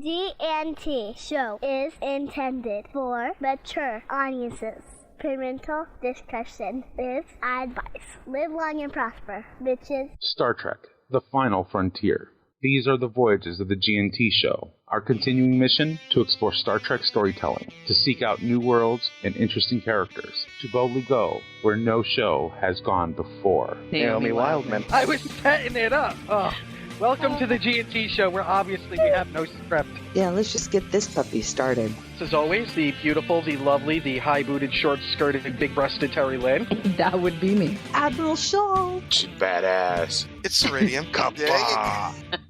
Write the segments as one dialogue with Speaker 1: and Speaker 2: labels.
Speaker 1: GNT show is intended for mature audiences. Parental discretion is advised. Live long and prosper, bitches.
Speaker 2: Star Trek, The Final Frontier. These are the voyages of the GNT show. Our continuing mission, to explore Star Trek storytelling, to seek out new worlds and interesting characters, to boldly go where no show has gone before.
Speaker 3: Naomi Wildman. I was setting it up. Oh. Welcome to the GNT show, where obviously we have no script.
Speaker 4: Yeah, let's just get this puppy started.
Speaker 3: As always, the beautiful, the lovely, the high-booted, short-skirted, big-breasted Terry Lynn.
Speaker 4: That would be me. Admiral Shaw.
Speaker 5: She's badass. It's Ceridium.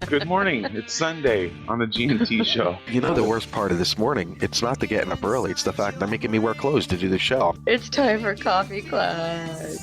Speaker 2: Good morning. It's Sunday on the GNT show.
Speaker 6: You know the worst part of this morning? It's not the getting up early. It's the fact they're making me wear clothes to do the show.
Speaker 4: It's time for coffee clutch.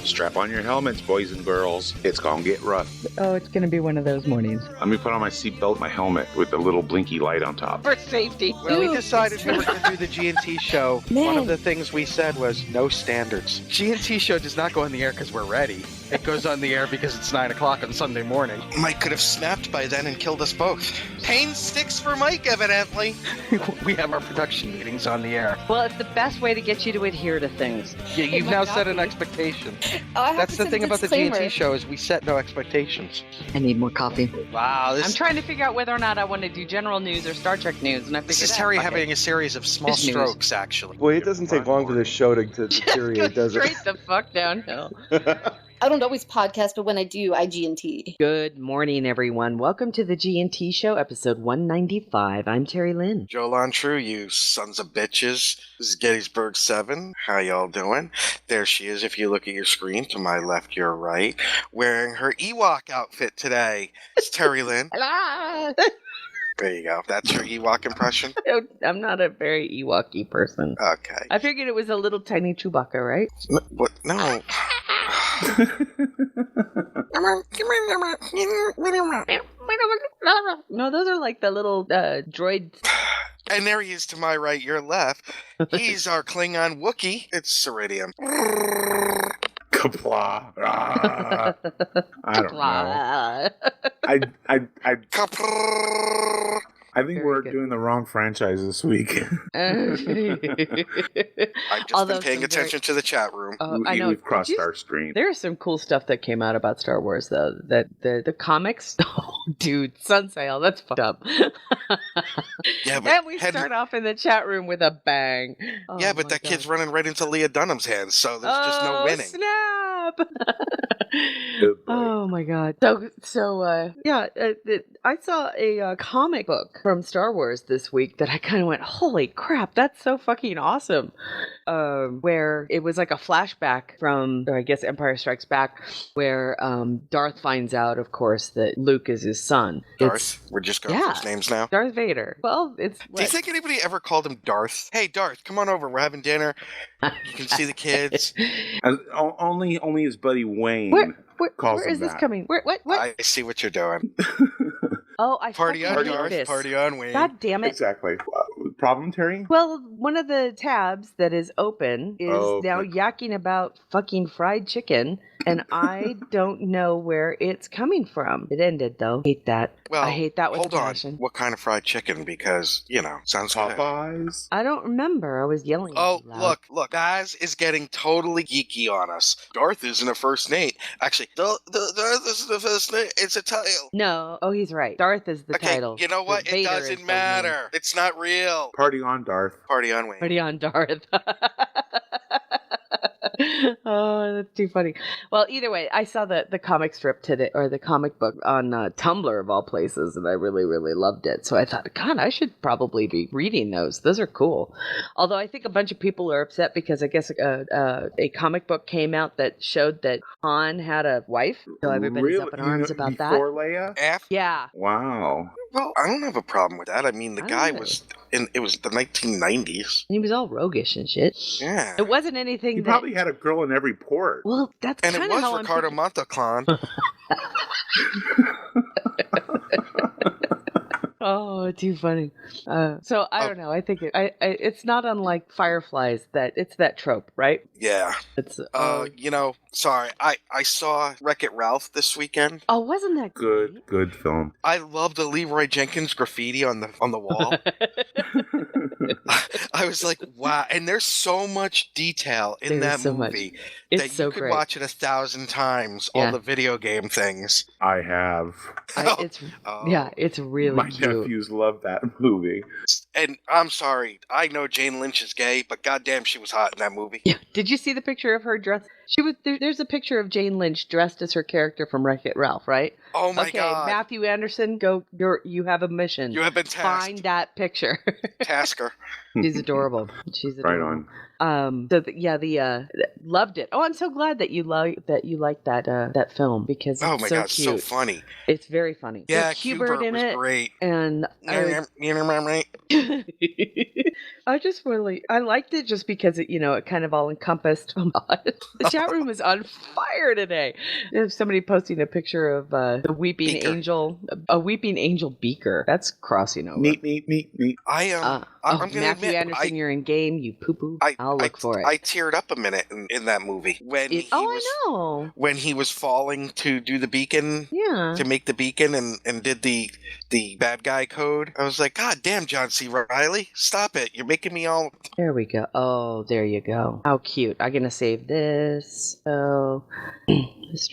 Speaker 5: Strap on your helmets, boys and girls. It's gonna get rough.
Speaker 4: Oh, it's going to be one of those mornings.
Speaker 2: Let me put on my seatbelt, my helmet with the little blinky light on top.
Speaker 4: For safety.
Speaker 3: When we decided we were going to do the GNT show,
Speaker 4: Man.
Speaker 3: one of the things we said was no standards. GNT show does not go on the air because we're ready. It goes on the air because it's 9 o'clock on Sunday morning.
Speaker 7: Mike could have snapped by then and killed us both. Pain sticks for Mike, evidently.
Speaker 3: We have our production meetings on the air.
Speaker 4: Well, it's the best way to get you to adhere to things.
Speaker 3: Yeah, you've now set an expectation. That's the thing about the GNT show, is we set no expectations.
Speaker 4: I need more coffee.
Speaker 7: Wow,
Speaker 8: I'm trying to figure out whether or not I want to do general news or Star Trek news, and I figured
Speaker 7: this is
Speaker 8: out,
Speaker 7: Terry
Speaker 8: fuck it.
Speaker 7: having a series of small
Speaker 8: It's news.
Speaker 7: strokes, actually.
Speaker 9: Boy, it doesn't take long for this show to deteriorate, does it?
Speaker 8: Straight the fuck downhill.
Speaker 10: I don't always podcast, but when I do, I GNT.
Speaker 4: Good morning, everyone. Welcome to the GNT Show, episode 195. I'm Terry Lynn.
Speaker 7: Joe Lontrue, you sons of bitches. This is Gettysburg 7. How y'all doing? There she is, if you look at your screen, to my left, your right, wearing her Ewok outfit today. It's Terry Lynn. There you go. That's your Ewok impression?
Speaker 4: I'm not a very Ewok-y person.
Speaker 7: Okay.
Speaker 4: I figured it was a little tiny Chewbacca, right?
Speaker 7: What? No.
Speaker 4: No, those are like the little droids.
Speaker 7: And there he is to my right, your left. He's our Klingon Wookiee. It's Ceridium.
Speaker 2: Kapla. Ah. I don't know. I think
Speaker 4: Very
Speaker 2: we're
Speaker 4: good.
Speaker 2: doing the wrong franchise this week.
Speaker 7: I've just been paying attention to the chat room.
Speaker 4: I know.
Speaker 2: We've crossed our stream.
Speaker 4: There's some cool stuff that came out about Star Wars, though. That the comics. Oh, dude, Sunsail, that's fucked up.
Speaker 7: Yeah, but
Speaker 4: and we start off in the chat room with a bang. Oh,
Speaker 7: yeah, but
Speaker 4: my
Speaker 7: that
Speaker 4: God.
Speaker 7: kid's running right into Leah Dunham's hands, so there's just no winning.
Speaker 4: Snap!
Speaker 2: Good boy.
Speaker 4: Oh my God. So yeah, I saw a comic book from Star Wars this week that I kind of went, holy crap, that's so fucking awesome. Where it was like a flashback from, or I guess, Empire Strikes Back, where Darth finds out, of course, that Luke is his son.
Speaker 7: Darth? We're just going first names now?
Speaker 4: Darth Vader. Well, it's...
Speaker 7: Do you think anybody ever called him Darth? Hey, Darth, come on over. We're having dinner. You can see the kids.
Speaker 2: Only his buddy Wayne calls
Speaker 4: where
Speaker 2: him
Speaker 4: is this
Speaker 2: that.
Speaker 4: coming? What?
Speaker 7: I see what you're doing.
Speaker 4: Oh, I
Speaker 7: Party on,
Speaker 4: fucking hate
Speaker 7: Darth.
Speaker 4: this.
Speaker 7: Party on, Wayne.
Speaker 4: God damn it.
Speaker 2: Exactly. Problem, Terry?
Speaker 4: Well, one of the tabs that is open is now yakking about fucking fried chicken, and I don't know where it's coming from. It ended, though. Hate that.
Speaker 7: Well,
Speaker 4: I hate that with
Speaker 7: hold
Speaker 4: a
Speaker 7: on.
Speaker 4: passion.
Speaker 7: What kind of fried chicken? Because, sounds good.
Speaker 2: Popeyes?
Speaker 4: I don't remember. I was yelling.
Speaker 7: Oh,
Speaker 4: too loud.
Speaker 7: look, Guys is getting totally geeky on us. Darth isn't a first name. Actually, Darth isn't a first name. It's a title.
Speaker 4: No. Oh, he's right. Darth is the
Speaker 7: Okay,
Speaker 4: title.
Speaker 7: you know what?
Speaker 4: But
Speaker 7: It
Speaker 4: Vader is
Speaker 7: doesn't
Speaker 4: the
Speaker 7: matter.
Speaker 4: name.
Speaker 7: It's not real.
Speaker 2: Party on, Darth.
Speaker 7: Party on, Wayne.
Speaker 4: Party on, Darth. Oh, that's too funny. Well, either way, I saw the comic strip today, or the comic book on Tumblr of all places, and I really, really loved it. So I thought, God, I should probably be reading those. Those are cool. Although I think a bunch of people are upset because I guess a comic book came out that showed that Han had a wife. So everybody's up in arms about that.
Speaker 2: Before Leia?
Speaker 4: Yeah.
Speaker 2: Wow.
Speaker 7: Well, I don't have a problem with that. I mean, the guy was it was the 1990s.
Speaker 4: He was all roguish and shit.
Speaker 7: Yeah.
Speaker 4: It wasn't anything
Speaker 2: He probably had a girl in every port.
Speaker 4: Well, that's
Speaker 7: And
Speaker 4: kind
Speaker 7: it
Speaker 4: of how
Speaker 7: was Ricardo Monteclan.
Speaker 4: Oh, too funny. So I don't know. I think it's not unlike Fireflies. That it's that trope, right?
Speaker 7: Yeah.
Speaker 4: It's
Speaker 7: Sorry, I saw Wreck-It Ralph this weekend.
Speaker 4: Oh, wasn't that
Speaker 2: good film?
Speaker 7: I love the Leroy Jenkins graffiti on the wall. I was like, wow! And there's so much detail in that movie that you could watch it 1,000 times. All the video game things.
Speaker 2: I have.
Speaker 4: It's really
Speaker 2: my
Speaker 4: cute.
Speaker 2: nephews love that movie.
Speaker 7: And I'm sorry, I know Jane Lynch is gay, but goddamn, she was hot in that movie.
Speaker 4: Yeah. Did you see the picture of her dressed? She was there's a picture of Jane Lynch dressed as her character from Wreck-It Ralph, right?
Speaker 7: Oh my God!
Speaker 4: Okay, Matthew Anderson, you have a mission.
Speaker 7: You have been tasked.
Speaker 4: Find that picture.
Speaker 7: Task her.
Speaker 4: She's adorable. She's adorable.
Speaker 2: Right on.
Speaker 4: Loved it. Oh, I'm so glad that you liked that film because it's so
Speaker 7: God,
Speaker 4: cute.
Speaker 7: so funny.
Speaker 4: It's very funny.
Speaker 7: Yeah,
Speaker 4: Hubert in
Speaker 7: was
Speaker 4: it,
Speaker 7: great.
Speaker 4: And I just really liked it just because it kind of all encompassed. The chat room is on fire today. There's somebody posting a picture of the weeping
Speaker 7: Beaker.
Speaker 4: Angel, a weeping angel beaker. That's crossing over.
Speaker 2: Neat.
Speaker 7: I'm gonna
Speaker 4: Matthew
Speaker 7: admit,
Speaker 4: Anderson, you're in game. You poo poo. I'll look for it.
Speaker 7: I teared up a minute in that movie when
Speaker 4: I know
Speaker 7: when he was falling to do the beacon.
Speaker 4: Yeah.
Speaker 7: To make the beacon and did the bad guy code. I was like, God damn, John C. Reilly, stop it! You're making me all.
Speaker 4: There we go. Oh, there you go. How cute. I'm gonna save this. So,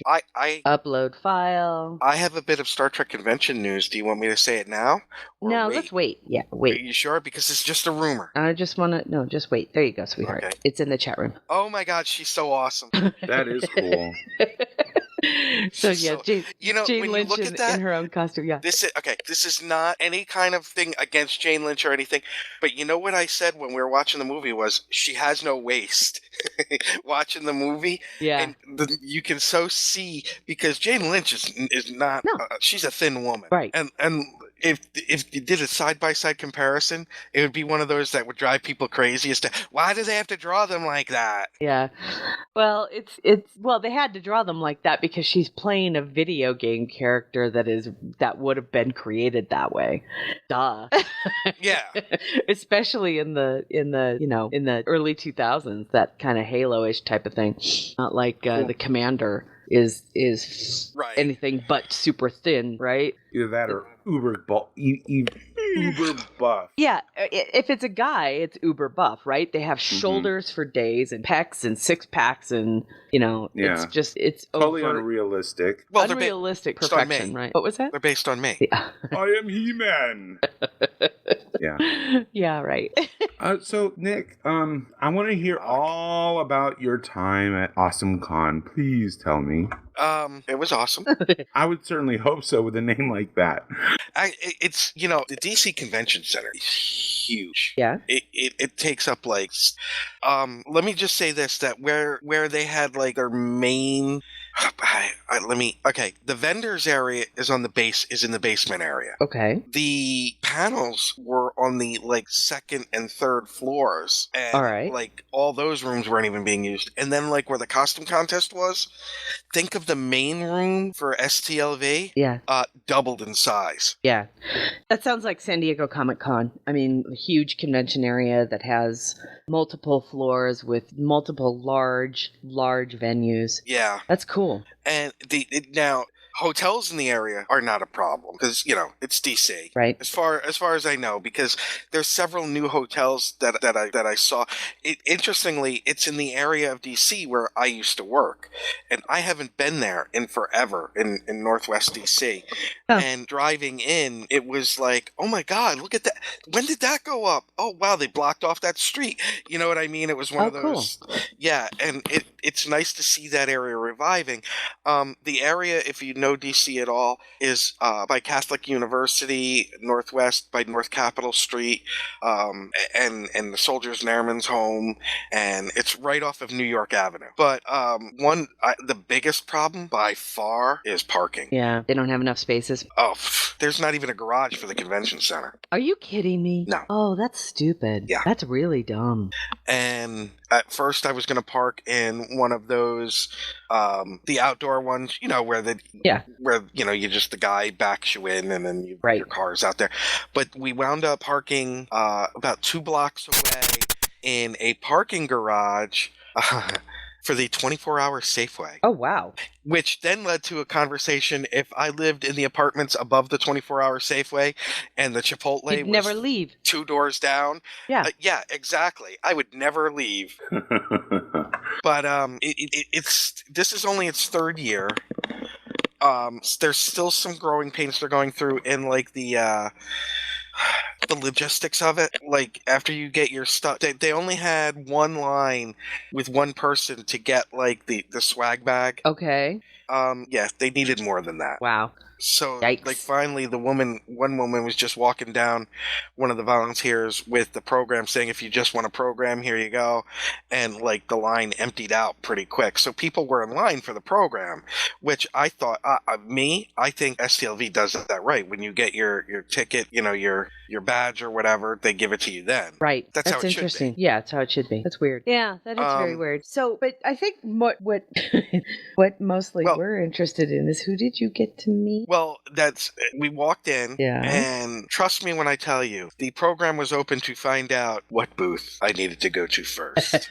Speaker 7: I
Speaker 4: upload file.
Speaker 7: I have a bit of Star Trek convention news. Do you want me to say it now?
Speaker 4: No, let's wait. Yeah, wait.
Speaker 7: Are you sure? Because it's just a rumor.
Speaker 4: I just want to. No, just wait. There you go, sweetheart.
Speaker 7: Okay.
Speaker 4: It's in the chat room.
Speaker 7: Oh my God, she's so awesome.
Speaker 2: That is cool.
Speaker 4: So yeah, Jane
Speaker 7: when
Speaker 4: Lynch
Speaker 7: you look at that,
Speaker 4: in her own costume. Yeah.
Speaker 7: This is not any kind of thing against Jane Lynch or anything, but you know what I said when we were watching the movie was she has no waist. Watching the movie,
Speaker 4: yeah,
Speaker 7: and you can so see because Jane Lynch is not.
Speaker 4: No.
Speaker 7: She's a thin woman,
Speaker 4: right?
Speaker 7: And if you did a side-by-side comparison, it would be one of those that would drive people crazy as to why do they have to draw them like that?
Speaker 4: Yeah. Well, they had to draw them like that because she's playing a video game character that would have been created that way. Duh.
Speaker 7: Yeah.
Speaker 4: Especially in the early 2000s, that kind of Halo-ish type of thing. Not like the Commander is
Speaker 7: right.
Speaker 4: Anything but super thin, right?
Speaker 2: Either that or uber buff.
Speaker 4: Yeah, if it's a guy, it's uber buff, right? They have shoulders for days and pecs and six packs and it's
Speaker 2: totally
Speaker 4: over.
Speaker 2: unrealistic.
Speaker 7: Well,
Speaker 4: unrealistic perfection, right? What was that?
Speaker 7: They're based on me.
Speaker 4: Yeah.
Speaker 2: I am He-Man. Yeah.
Speaker 4: Yeah, right.
Speaker 2: So Nick, I want to hear all about your time at Awesome Con. Please tell me.
Speaker 7: It was awesome.
Speaker 2: I would certainly hope so with a name like that.
Speaker 7: It's the DC Convention Center is huge.
Speaker 4: Yeah.
Speaker 7: It takes up like let me just say this, that where they had like their main the vendors area is in the basement area.
Speaker 4: Okay.
Speaker 7: The panels were on the like second and third floors. And
Speaker 4: all right.
Speaker 7: like all those rooms weren't even being used. And then like where the costume contest was, think of the main room for STLV.
Speaker 4: Yeah.
Speaker 7: Doubled in size.
Speaker 4: Yeah. That sounds like San Diego Comic-Con. I mean, a huge convention area that has multiple floors with multiple large venues.
Speaker 7: Yeah.
Speaker 4: That's cool.
Speaker 7: And now hotels in the area are not a problem because it's DC,
Speaker 4: right?
Speaker 7: As far as I know, because there's several new hotels that I saw. Interestingly, it's in the area of DC where I used to work, and I haven't been there in forever in Northwest DC. Oh. And driving in, it was like, oh my God, look at that! When did that go up? Oh wow, they blocked off that street. You know what I mean? It was one of those. Cool. Yeah, and it's nice to see that area reviving. The area, if you know DC at all, is by Catholic University, Northwest by North Capitol Street, and the Soldiers and Airmen's Home, and it's right off of New York Avenue. But the biggest problem by far is parking.
Speaker 4: Yeah, they don't have enough spaces.
Speaker 7: Oh, there's not even a garage for the convention center.
Speaker 4: Are you kidding me?
Speaker 7: No.
Speaker 4: Oh, that's stupid.
Speaker 7: Yeah.
Speaker 4: That's really dumb.
Speaker 7: And at first I was going to park in one of those, the outdoor ones, where
Speaker 4: Yeah.
Speaker 7: Where, the guy backs you in and then your car's out there. But we wound up parking about 2 blocks away in a parking garage for the 24-hour Safeway.
Speaker 4: Oh, wow.
Speaker 7: Which then led to a conversation. If I lived in the apartments above the 24-hour Safeway and the Chipotle
Speaker 4: You'd never leave.
Speaker 7: 2 doors down.
Speaker 4: Yeah.
Speaker 7: Yeah, exactly. I would never leave. But this is only its 3rd year. There's still some growing pains they're going through in like the logistics of it. Like after you get your stuff, they only had one line with one person to get like the swag bag.
Speaker 4: Okay.
Speaker 7: Yeah, they needed more than that.
Speaker 4: Wow.
Speaker 7: So,
Speaker 4: Yikes.
Speaker 7: like, finally, one woman was just walking down, one of the volunteers with the program saying, if you just want a program, here you go. And, like, the line emptied out pretty quick. So people were in line for the program, which I thought, I think STLV does that right. When you get your ticket, your badge or whatever, they give it to you then.
Speaker 4: Right.
Speaker 7: That's how it
Speaker 4: interesting.
Speaker 7: should be.
Speaker 4: Yeah, that's how it should be. That's weird. Yeah, that is very weird. So, but I think what what mostly we're interested in is who did you get to meet?
Speaker 7: Well, we walked in, and trust me when I tell you, the program was open to find out what booth I needed to go to first.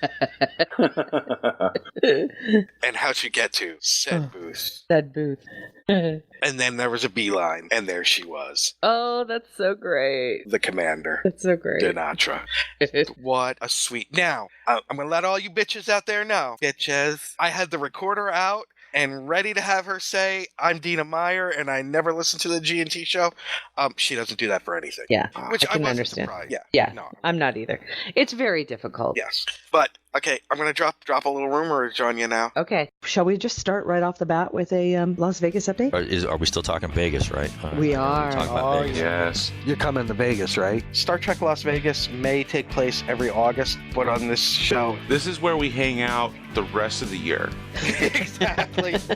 Speaker 7: And how to get to said booth.
Speaker 4: Said booth.
Speaker 7: And then there was a beeline, and there she was.
Speaker 4: Oh, that's so great.
Speaker 7: The commander.
Speaker 4: That's so great.
Speaker 7: Dinatra. What a sweet. Now, I'm going to let all you bitches out there know. Bitches, I had the recorder out and ready to have her say, I'm Dina Meyer, and I never listened to the G&T show. She doesn't do that for anything.
Speaker 4: Yeah,
Speaker 7: which
Speaker 4: I can
Speaker 7: wasn't
Speaker 4: understand.
Speaker 7: surprised.
Speaker 4: Yeah,
Speaker 7: no.
Speaker 4: I'm not either. It's very difficult.
Speaker 7: Yes, but okay, I'm going to drop a little rumor on you now.
Speaker 4: Okay.
Speaker 11: Shall we just start right off the bat with a Las Vegas update?
Speaker 6: Are we still talking Vegas, right?
Speaker 11: We are.
Speaker 6: Talking about Vegas.
Speaker 2: Yes.
Speaker 3: You're coming to Vegas, right? Star Trek Las Vegas may take place every August, but on this show...
Speaker 2: This is where we hang out the rest of the year.
Speaker 7: Exactly.
Speaker 12: The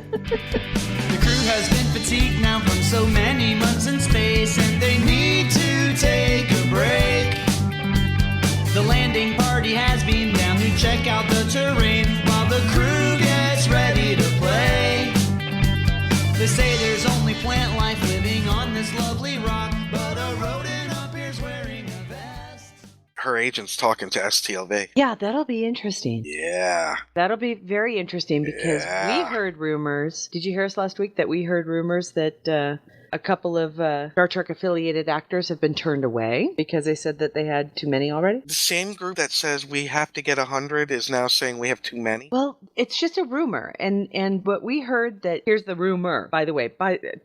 Speaker 12: crew has been fatigued now from so many months in space, and they need to take a break. The landing party has been down to check out the terrain while the crew gets ready to play. They say there's only plant life living on this lovely rock, but a rodent appears wearing a vest.
Speaker 7: Her agent's talking to STLV.
Speaker 4: Yeah, that'll be interesting.
Speaker 7: Yeah.
Speaker 4: That'll be very interesting because we heard rumors. Did you hear us last week that we heard rumors that a couple of Star Trek affiliated actors have been turned away because they said that they had too many already?
Speaker 7: The same group that says we have to get 100 is now saying we have too many.
Speaker 4: Well, it's just a rumor. And what we heard that, here's the rumor, by the way,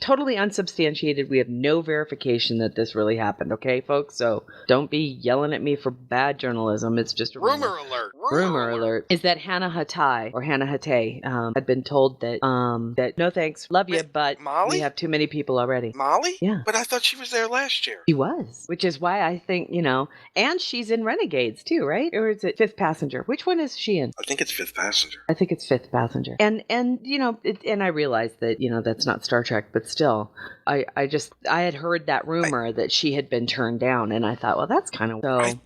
Speaker 4: totally unsubstantiated. We have no verification that this really happened, okay, folks? So don't be yelling at me for bad journalism. It's just a rumor.
Speaker 7: Rumor alert.
Speaker 4: Rumor alert is that Hannah Hatay had been told that that no thanks, love you, but
Speaker 7: Molly?
Speaker 4: we have too many people already.
Speaker 7: Molly?
Speaker 4: Yeah.
Speaker 7: But I thought she was there last year.
Speaker 4: She was, which is why I think, and she's in Renegades too, right? Or is it Fifth Passenger? Which one is she in?
Speaker 7: I think it's Fifth Passenger.
Speaker 4: I think it's Fifth Passenger. And I realized that, that's not Star Trek, but still, I had heard that rumor that she had been turned down, and I thought, well, that's kind of so.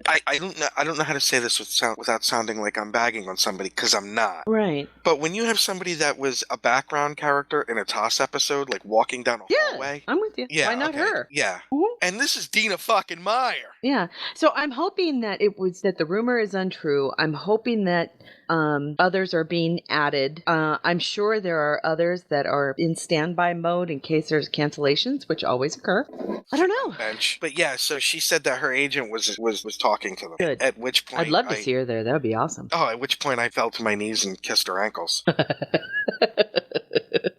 Speaker 7: I don't know how to say this without sounding like I'm bagging on somebody, because I'm not.
Speaker 4: Right.
Speaker 7: But when you have somebody that was a background character in a TOS episode, like walking down a hallway.
Speaker 4: I'm with you.
Speaker 7: Yeah,
Speaker 4: why not her?
Speaker 7: Yeah.
Speaker 4: Mm-hmm.
Speaker 7: And this is Dina fucking Meyer.
Speaker 4: Yeah. So I'm hoping that that the rumor is untrue. I'm hoping that others are being added. I'm sure there are others that are in standby mode in case there's cancellations, which always occur. I don't know.
Speaker 7: Bench. But yeah, so she said that her agent was talking to them.
Speaker 4: Good.
Speaker 7: At which point
Speaker 4: I'd love to see her there. That would be awesome.
Speaker 7: Oh, at which point I fell to my knees and kissed her ankles.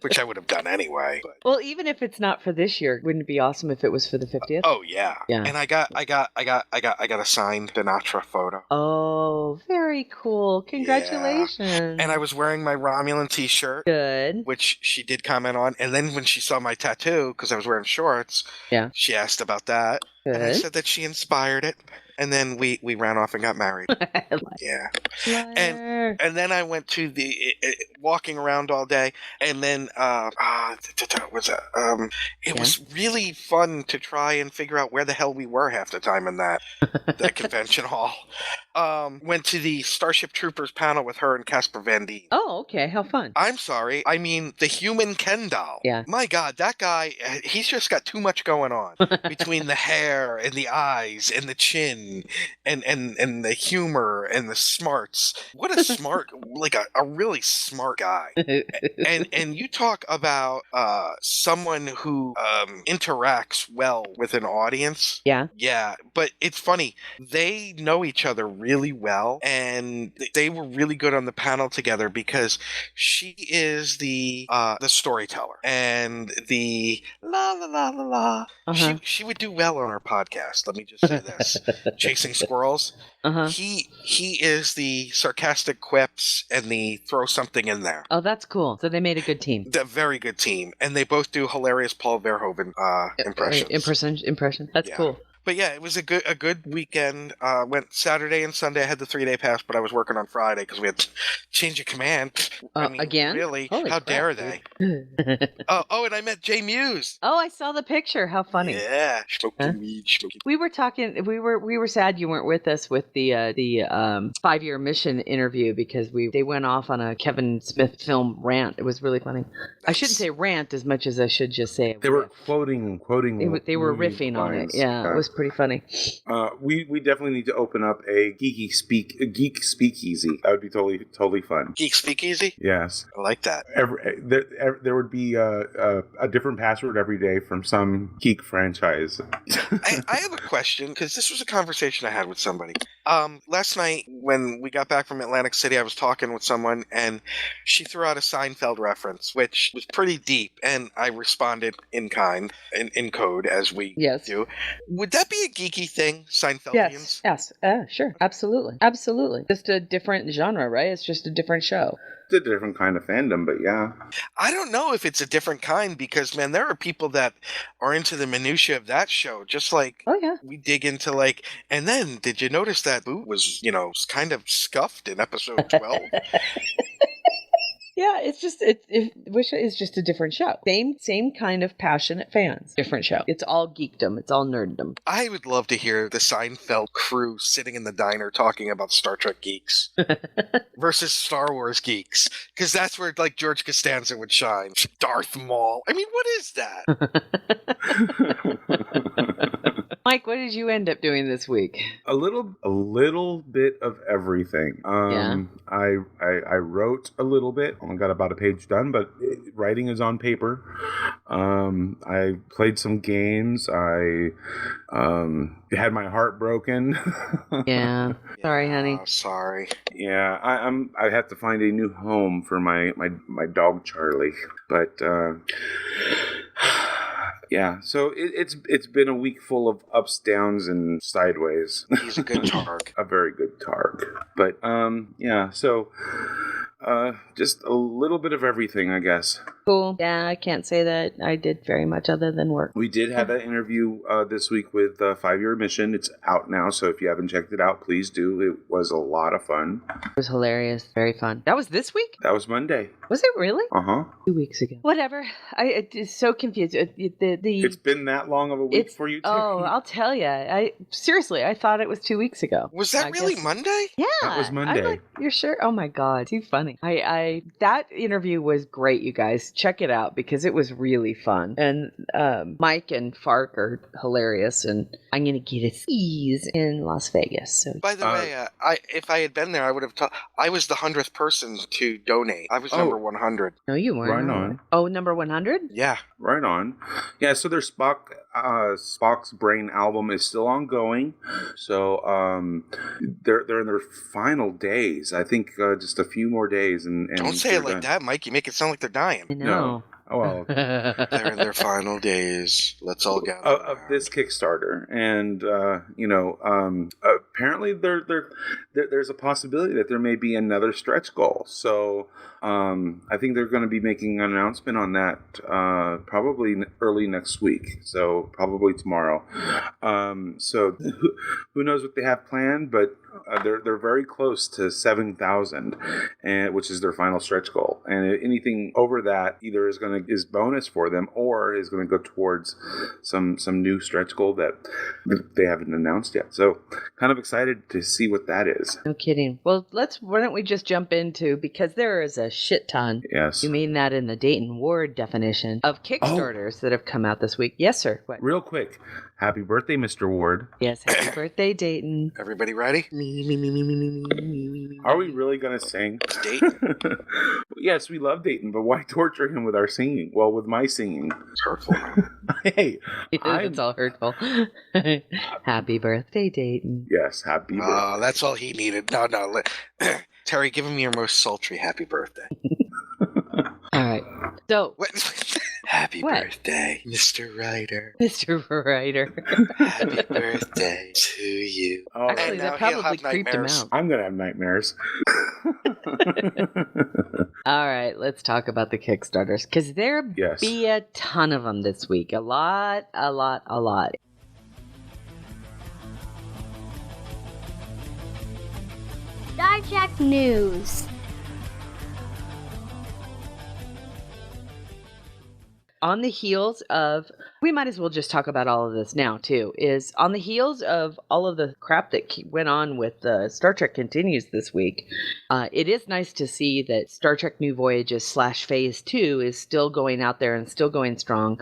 Speaker 7: Which I would have done anyway. But.
Speaker 4: Well, even if it's not for this year, wouldn't it be awesome if it was for the 50th?
Speaker 7: Oh yeah.
Speaker 4: Yeah.
Speaker 7: And I got a signed Dinatra photo.
Speaker 4: Oh, very cool. Congratulations.
Speaker 7: Yeah. And I was wearing my Romulan t-shirt.
Speaker 4: Good.
Speaker 7: Which she did comment on. And then when she saw my tattoo, because I was wearing shorts, she asked about that.
Speaker 4: Good.
Speaker 7: And I said that she inspired it. And then we ran off and got married. Yeah.
Speaker 4: Liar.
Speaker 7: And then I went to walking around all day, and then it was really fun to try and figure out where the hell we were half the time in that convention hall. Went to the Starship Troopers panel with her and Casper Van Dien.
Speaker 4: Oh, okay. How fun.
Speaker 7: I'm sorry. I mean, the human Ken doll.
Speaker 4: Yeah.
Speaker 7: My God, that guy, he's just got too much going on between the hair and the eyes and the chin and the humor and the smarts. What a smart, like a really smart guy. And you talk about someone who interacts well with an audience.
Speaker 4: Yeah.
Speaker 7: Yeah, but it's funny. They know each other really well, and they were really good on the panel together because she is the storyteller and the la la la la la.
Speaker 4: Uh-huh.
Speaker 7: She would do well on our podcast. Let me just say this: Chasing Squirrels.
Speaker 4: Uh-huh.
Speaker 7: He is the sarcastic quips and the throw something in there.
Speaker 4: Oh, that's cool. So they made a good team.
Speaker 7: A very good team, and they both do hilarious Paul Verhoeven impressions.
Speaker 4: Impression. That's cool.
Speaker 7: But yeah, it was a good weekend. Went Saturday and Sunday. I had the 3-day pass, but I was working on Friday because we had change of command. I mean,
Speaker 4: again?
Speaker 7: Really?
Speaker 4: Holy
Speaker 7: How
Speaker 4: crap,
Speaker 7: dare they? And I met Jay Muse.
Speaker 4: Oh, I saw the picture. How funny.
Speaker 7: Yeah, smoking weed.
Speaker 4: We were talking. We were sad you weren't with us with the 5-year mission interview because they went off on a Kevin Smith film rant. It was really funny. I shouldn't say rant as much as I should just say
Speaker 2: they were quoting.
Speaker 4: They were riffing on it. Yeah, it was pretty funny.
Speaker 2: We definitely need to open up a geek speakeasy. That would be totally fun.
Speaker 7: Geek speakeasy?
Speaker 2: Yes,
Speaker 7: I like that.
Speaker 2: There would be a different password every day from some geek franchise.
Speaker 7: I have a question because this was a conversation I had with somebody. Last night when we got back from Atlantic City, I was talking with someone and she threw out a Seinfeld reference, which was pretty deep, and I responded in kind, in code, as we do. Would that be a geeky thing, Seinfeldians?
Speaker 4: Yes. Sure. Absolutely. Just a different genre, right? It's just a different show.
Speaker 2: It's a different kind of fandom, but yeah.
Speaker 7: I don't know if it's a different kind because, man, there are people that are into the minutia of that show, just like we dig into, like, and then did you notice that Boot was, kind of scuffed in episode 12?
Speaker 4: Yeah, it's just Wish is just a different show. Same kind of passionate fans. Different show. It's all geekdom. It's all nerddom.
Speaker 7: I would love to hear the Seinfeld crew sitting in the diner talking about Star Trek geeks versus Star Wars geeks, because that's where like George Costanza would shine. Darth Maul. I mean, what is that?
Speaker 4: Mike, what did you end up doing this week?
Speaker 2: A little bit of everything. I wrote a little bit. I got about a page done, but writing is on paper. I played some games. I had my heart broken.
Speaker 4: Yeah. Sorry, honey.
Speaker 7: Sorry.
Speaker 2: Yeah, I have to find a new home for my dog Charlie, but. Yeah, so it's been a week full of ups, downs, and sideways.
Speaker 7: He's a good Targ.
Speaker 2: A very good Targ. But, yeah, so just a little bit of everything, I guess.
Speaker 4: Cool. Yeah, I can't say that I did very much other than work.
Speaker 2: We did have that interview this week with 5-year mission. It's out now, so if you haven't checked it out, please do. It was a lot of fun.
Speaker 4: It was hilarious. Very fun. That was this week?
Speaker 2: That was Monday.
Speaker 4: Was it really?
Speaker 2: Uh-huh.
Speaker 4: 2 weeks ago. Whatever. It's so confused.
Speaker 2: It's been that long of a week for you, too?
Speaker 4: Oh, I'll tell you. Seriously, I thought it was 2 weeks ago.
Speaker 7: Was that really Monday?
Speaker 4: Yeah.
Speaker 2: That was Monday.
Speaker 4: You're sure? Oh, my God. Too funny. That interview was great, you guys. Check it out because it was really fun. And Mike and Fark are hilarious. And I'm going to get a sneeze in Las Vegas. So.
Speaker 7: By the way, if I had been there, I would have I was the 100th person to donate. I was number 100.
Speaker 4: No, you weren't.
Speaker 2: Right on.
Speaker 4: Oh, number 100?
Speaker 7: Yeah.
Speaker 2: Right on. Yeah, so their Spock's Brain album is still ongoing. So they're in their final days. I think just a few more days. And
Speaker 7: don't say it like that, Mike. You make it sound like they're dying.
Speaker 2: No. Oh, well.
Speaker 7: They're in their final days. Let's all gather
Speaker 2: of this Kickstarter, and apparently there's a possibility that there may be another stretch goal. So I think they're going to be making an announcement on that probably early next week. So probably tomorrow. So who knows what they have planned, but They're very close to 7,000, and which is their final stretch goal. And anything over that either is bonus for them or is going to go towards some new stretch goal that they haven't announced yet. So kind of excited to see what that is.
Speaker 4: No kidding. Well, why don't we just jump into, because there is a shit ton.
Speaker 2: Yes.
Speaker 4: You mean that in the Dayton Ward definition of Kickstarters that have come out this week. Yes, sir. What?
Speaker 2: Real quick. Happy birthday, Mr. Ward.
Speaker 4: Yes, happy birthday, Dayton.
Speaker 7: Everybody ready?
Speaker 2: Are we really going to sing?
Speaker 7: Dayton.
Speaker 2: Yes, we love Dayton, but why torture him with our singing? Well, with my singing.
Speaker 7: It's hurtful.
Speaker 2: Hey.
Speaker 4: It's all hurtful. Happy birthday, Dayton.
Speaker 2: Yes, happy birthday.
Speaker 7: Oh, that's all he needed. No. Terry, give him your most sultry happy birthday.
Speaker 4: All right. So,
Speaker 7: happy
Speaker 4: what?
Speaker 7: birthday, Mr. Ryder.
Speaker 4: Mr. Ryder.
Speaker 7: Happy birthday to you.
Speaker 2: Oh,
Speaker 4: actually, that probably creeped him out.
Speaker 2: I'm going to have nightmares.
Speaker 4: All right, let's talk about the Kickstarters, because there be a ton of them this week. A lot.
Speaker 1: Star Trek News.
Speaker 4: On the heels of, we might as well just talk about all of this now too, is on the heels of all of the crap that went on with Star Trek Continues this week, it is nice to see that Star Trek New Voyages / Phase 2 is still going out there and still going strong.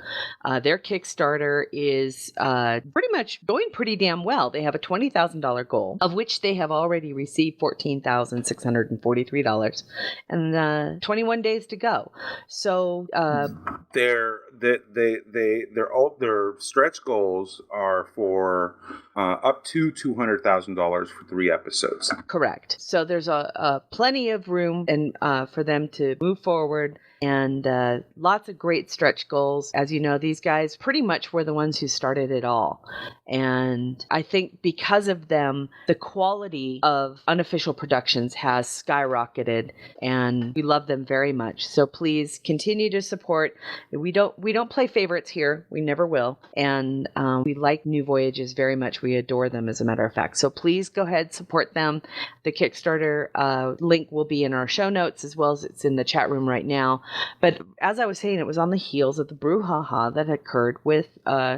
Speaker 4: Their Kickstarter is pretty much going pretty damn well. They have a $20,000 goal, of which they have already received $14,643, and 21 days to go. So
Speaker 2: their stretch goals are for up to $200,000 for 3 episodes.
Speaker 4: Correct. So there's a plenty of room and for them to move forward. And lots of great stretch goals. As you know, these guys pretty much were the ones who started it all. And I think because of them, the quality of unofficial productions has skyrocketed, and we love them very much. So please continue to support. We don't play favorites here. We never will. And we like New Voyages very much. We adore them, as a matter of fact. So please go ahead, support them. The Kickstarter link will be in our show notes, as well as it's in the chat room right now. But as I was saying, it was on the heels of the brouhaha that occurred with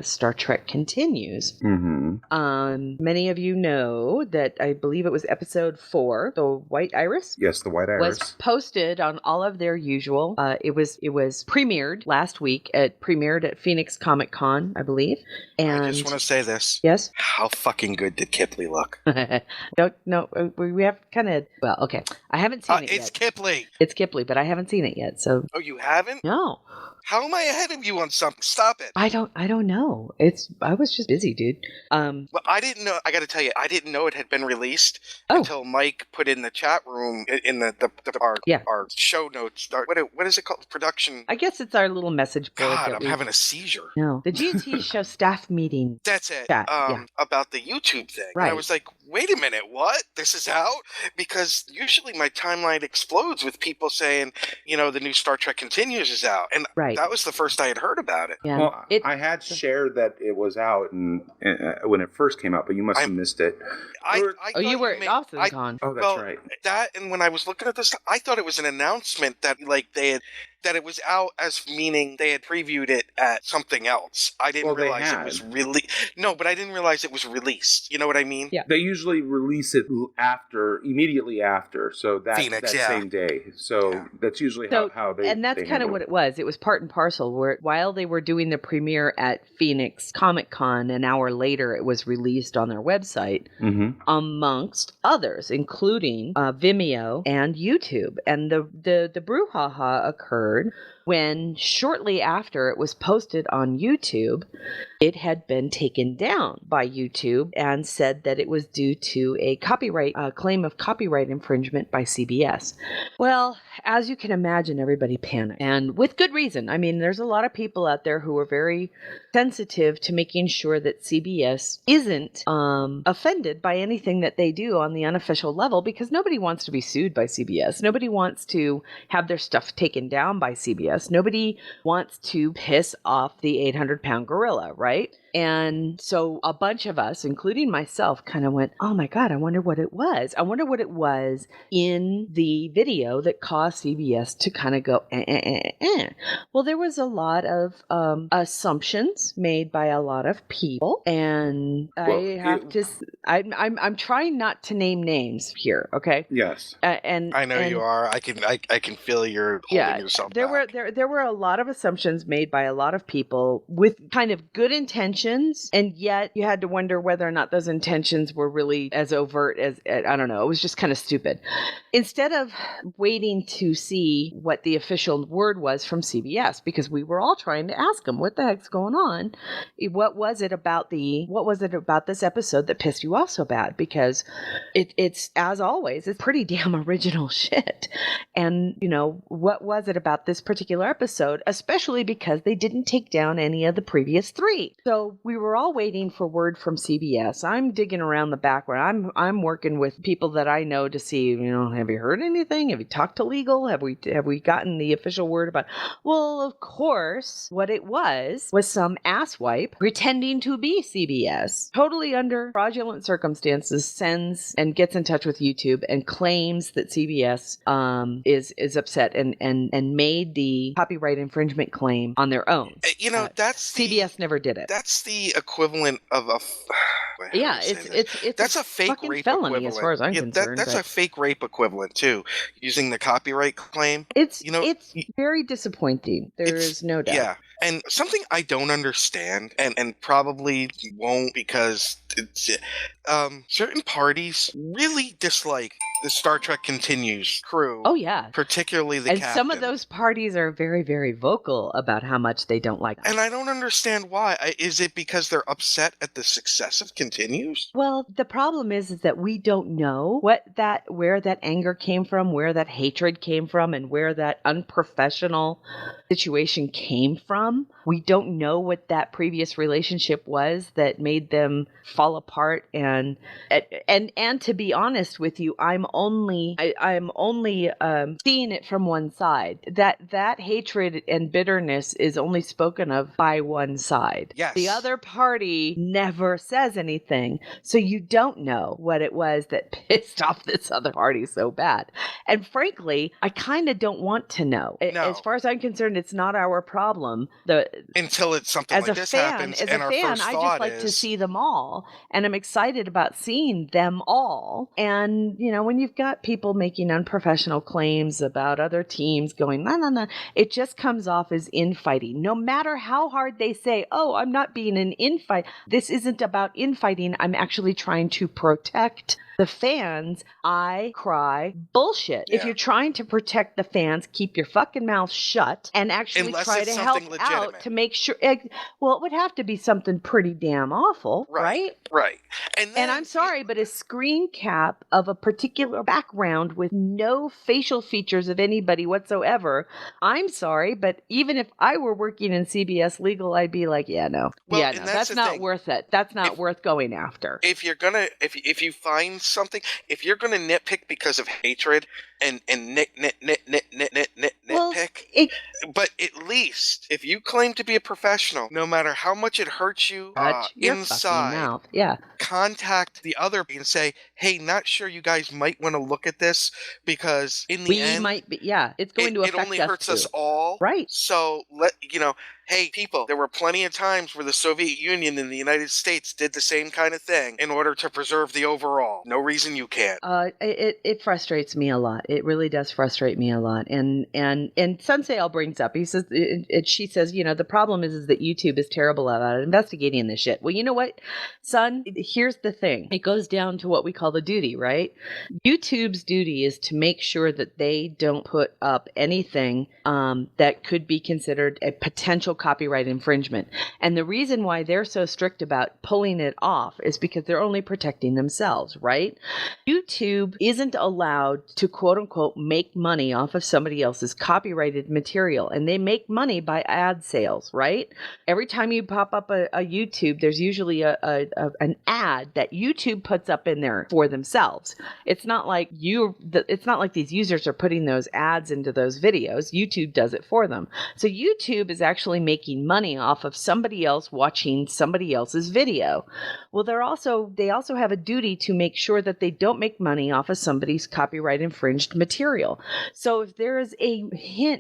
Speaker 4: Star Trek Continues.
Speaker 2: Mm-hmm.
Speaker 4: Many of you know that I believe it was episode 4, the White Iris.
Speaker 2: Yes, the White Iris
Speaker 4: was posted on all of their usual. It was premiered last week. It premiered at Phoenix Comic Con, I believe. And
Speaker 7: I just want to say this.
Speaker 4: Yes.
Speaker 7: How fucking good did Kipley look?
Speaker 4: No, we have kind of. Well, okay. I haven't seen it yet.
Speaker 7: It's Kipley.
Speaker 4: It's Kipley, but I haven't seen it yet. So.
Speaker 7: Oh, you haven't?
Speaker 4: No.
Speaker 7: How am I ahead of you on something? Stop it.
Speaker 4: I don't know. I was just busy, dude.
Speaker 7: Well, I didn't know. I got to tell you, I didn't know it had been released until Mike put in the chat room in our show notes. What is it called? Production.
Speaker 4: I guess it's our little message board.
Speaker 7: God, I'm having a seizure.
Speaker 4: No, the GT show staff meeting.
Speaker 7: That's it.
Speaker 4: Chat,
Speaker 7: about the YouTube thing.
Speaker 4: Right.
Speaker 7: And I was like, wait a minute, what? This is out? Because usually my timeline explodes with people saying, the new Star Trek Continues is out, and that was the first I had heard about it.
Speaker 4: Yeah.
Speaker 2: Well, I had shared that it was out and when it first came out, but you must have missed it.
Speaker 4: You were at Austin Con.
Speaker 2: Oh, that's right.
Speaker 7: That, and when I was looking at this, I thought it was an announcement that that it was out, as meaning they had previewed it at something else. I didn't realize it was but I didn't realize it was released. You know what I mean?
Speaker 4: Yeah.
Speaker 2: They usually release it immediately after, so that same day. So that's usually how they. And
Speaker 4: that's kind of what it was. It was part and parcel. Where while they were doing the premiere at Phoenix Comic Con, an hour later it was released on their website, amongst others, including Vimeo and YouTube. And the brouhaha occurred when shortly after it was posted on YouTube, it had been taken down by YouTube and said that it was due to a claim of copyright infringement by CBS. Well, as you can imagine, everybody panicked, and with good reason. I mean, there's a lot of people out there who are very sensitive to making sure that CBS isn't offended by anything that they do on the unofficial level, because nobody wants to be sued by CBS. Nobody wants to have their stuff taken down by CBS. Nobody wants to piss off the 800-pound gorilla, right? And so a bunch of us, including myself, kind of went, oh my God, I wonder what it was. I wonder what it was in the video that caused CBS to kind of go, Well, there was a lot of assumptions made by a lot of people. And I'm trying not to name names here, okay?
Speaker 2: Yes.
Speaker 7: I know you are. I can feel you're holding yourself back.
Speaker 4: There were a lot of assumptions made by a lot of people with kind of good intentions, and yet you had to wonder whether or not those intentions were really as overt as, I don't know, it was just kind of stupid. Instead of waiting to see what the official word was from CBS, because we were all trying to ask them, what the heck's going on? What was it about this episode that pissed you off so bad? Because it's, as always, it's pretty damn original shit. And, what was it about this particular episode, especially because they didn't take down any of the previous 3? So we were all waiting for word from CBS. I'm digging around the background. I'm working with people that I know to see, have you heard anything? Have you talked to legal? Have we gotten the official word about? Well, of course, what it was some asswipe pretending to be CBS, totally under fraudulent circumstances, sends and gets in touch with YouTube and claims that CBS is upset and made the copyright infringement claim on their own.
Speaker 7: That's
Speaker 4: CBS never did it.
Speaker 7: That's the equivalent of a.
Speaker 4: That's
Speaker 7: a fake rape
Speaker 4: felony
Speaker 7: equivalent.
Speaker 4: as far as I'm concerned.
Speaker 7: That's a fake rape equivalent too, using the copyright claim.
Speaker 4: It's very disappointing. There is no doubt.
Speaker 7: Yeah, and something I don't understand, and probably won't, because certain parties really dislike the Star Trek Continues crew.
Speaker 4: Oh yeah,
Speaker 7: particularly the captain.
Speaker 4: And some of those parties are very, very vocal about how much they don't like them.
Speaker 7: And I don't understand why. Is it because they're upset at the success of Continues?
Speaker 4: Well, the problem is that we don't know where that anger came from, where that hatred came from, and where that unprofessional situation came from. We don't know what that previous relationship was that made them fall apart. And to be honest with you, I'm only seeing it from one side. That hatred and bitterness is only spoken of by one side.
Speaker 7: Yes.
Speaker 4: The other party never says anything, so you don't know what it was that pissed off this other party so bad. And frankly, I kind of don't want to know.
Speaker 7: No.
Speaker 4: As far as I'm concerned, it's not our problem.
Speaker 7: Until it's something like this happens, and our first thought
Speaker 4: I just like to see them all, and I'm excited about seeing them all. And when you've got people making unprofessional claims about other teams going, no, it just comes off as infighting. No matter how hard they say, oh, I'm not being an infight. This isn't about infighting. I'm actually trying to protect the fans. I cry bullshit.
Speaker 7: Yeah.
Speaker 4: If you're trying to protect the fans, keep your fucking mouth shut and actually try to help out to make sure. Well, it would have to be something pretty damn awful, right?
Speaker 7: Right.
Speaker 4: And I'm sorry, but a screen cap of a particular background with no facial features of anybody whatsoever, I'm sorry, but even if I were working in CBS Legal, I'd be like, that's not worth it. That's not worth going after.
Speaker 7: If you're gonna, if you find something, if you're gonna nitpick because of hatred and nitpick, but at least if you claim to be a professional, no matter how much it hurts you inside, contact the other and say, hey, not sure you guys might want to look at this, because in the end,
Speaker 4: it's going to affect us.
Speaker 7: It only hurts us all,
Speaker 4: right?
Speaker 7: So hey, people, there were plenty of times where the Soviet Union and the United States did the same kind of thing in order to preserve the overall. No reason you can't.
Speaker 4: It frustrates me a lot. It really does frustrate me a lot. And Sunsail brings up, she says, the problem is that YouTube is terrible about investigating this shit. Well, you know what, son? Here's the thing. It goes down to what we call the duty, right? YouTube's duty is to make sure that they don't put up anything that could be considered a potential copyright infringement. And the reason why they're so strict about pulling it off is because they're only protecting themselves, right? YouTube isn't allowed to quote unquote make money off of somebody else's copyrighted material, and they make money by ad sales, right? Every time you pop up a YouTube, there's usually an ad that YouTube puts up in there for themselves. It's not like it's not like these users are putting those ads into those videos. YouTube does it for them. So YouTube is actually making money off of somebody else watching somebody else's video. Well, they also have a duty to make sure that they don't make money off of somebody's copyright infringed material. So if there is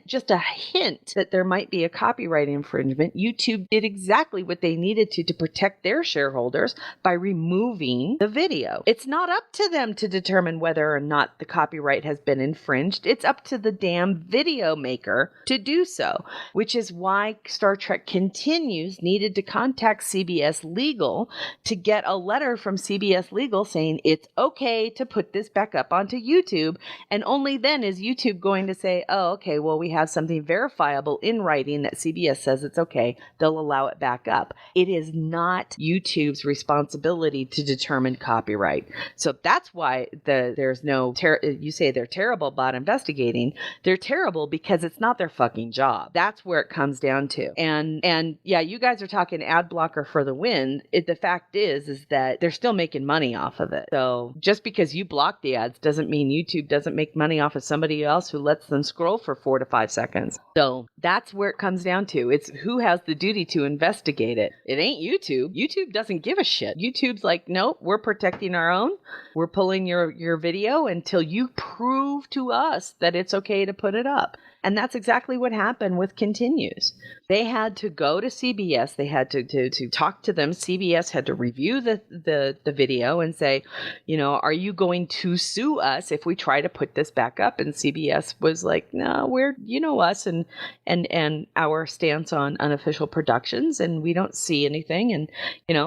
Speaker 4: just a hint that there might be a copyright infringement, YouTube did exactly what they needed to protect their shareholders by removing the video. It's not up to them to determine whether or not the copyright has been infringed. It's up to the damn video maker to do so, which is why Star Trek Continues needed to contact CBS Legal to get a letter from CBS Legal saying it's okay to put this back up onto YouTube. And only then is YouTube going to say, oh, okay, well, we have something verifiable in writing that CBS says it's okay. They'll allow it back up. It is not YouTube's responsibility to determine copyright. So that's why there's no, you say they're terrible about investigating. They're terrible because it's not their fucking job. That's where it comes down to. And yeah, you guys are talking ad blocker for the win. The fact is that they're still making money off of it. So just because you block the ads doesn't mean YouTube doesn't make money off of somebody else who lets them scroll for 4 to 5 seconds. So that's where it comes down to. It's who has the duty to investigate it. It ain't YouTube. YouTube doesn't give a shit. YouTube's like, nope, we're protecting our own. We're pulling your video until you prove to us that it's okay to put it up. And that's exactly what happened with Continues. They had to go to CBS. They had to talk to them. CBS had to review the video and say, are you going to sue us if we try to put this back up? And CBS was like, no, we're, us and our stance on unofficial productions, and we don't see anything. And,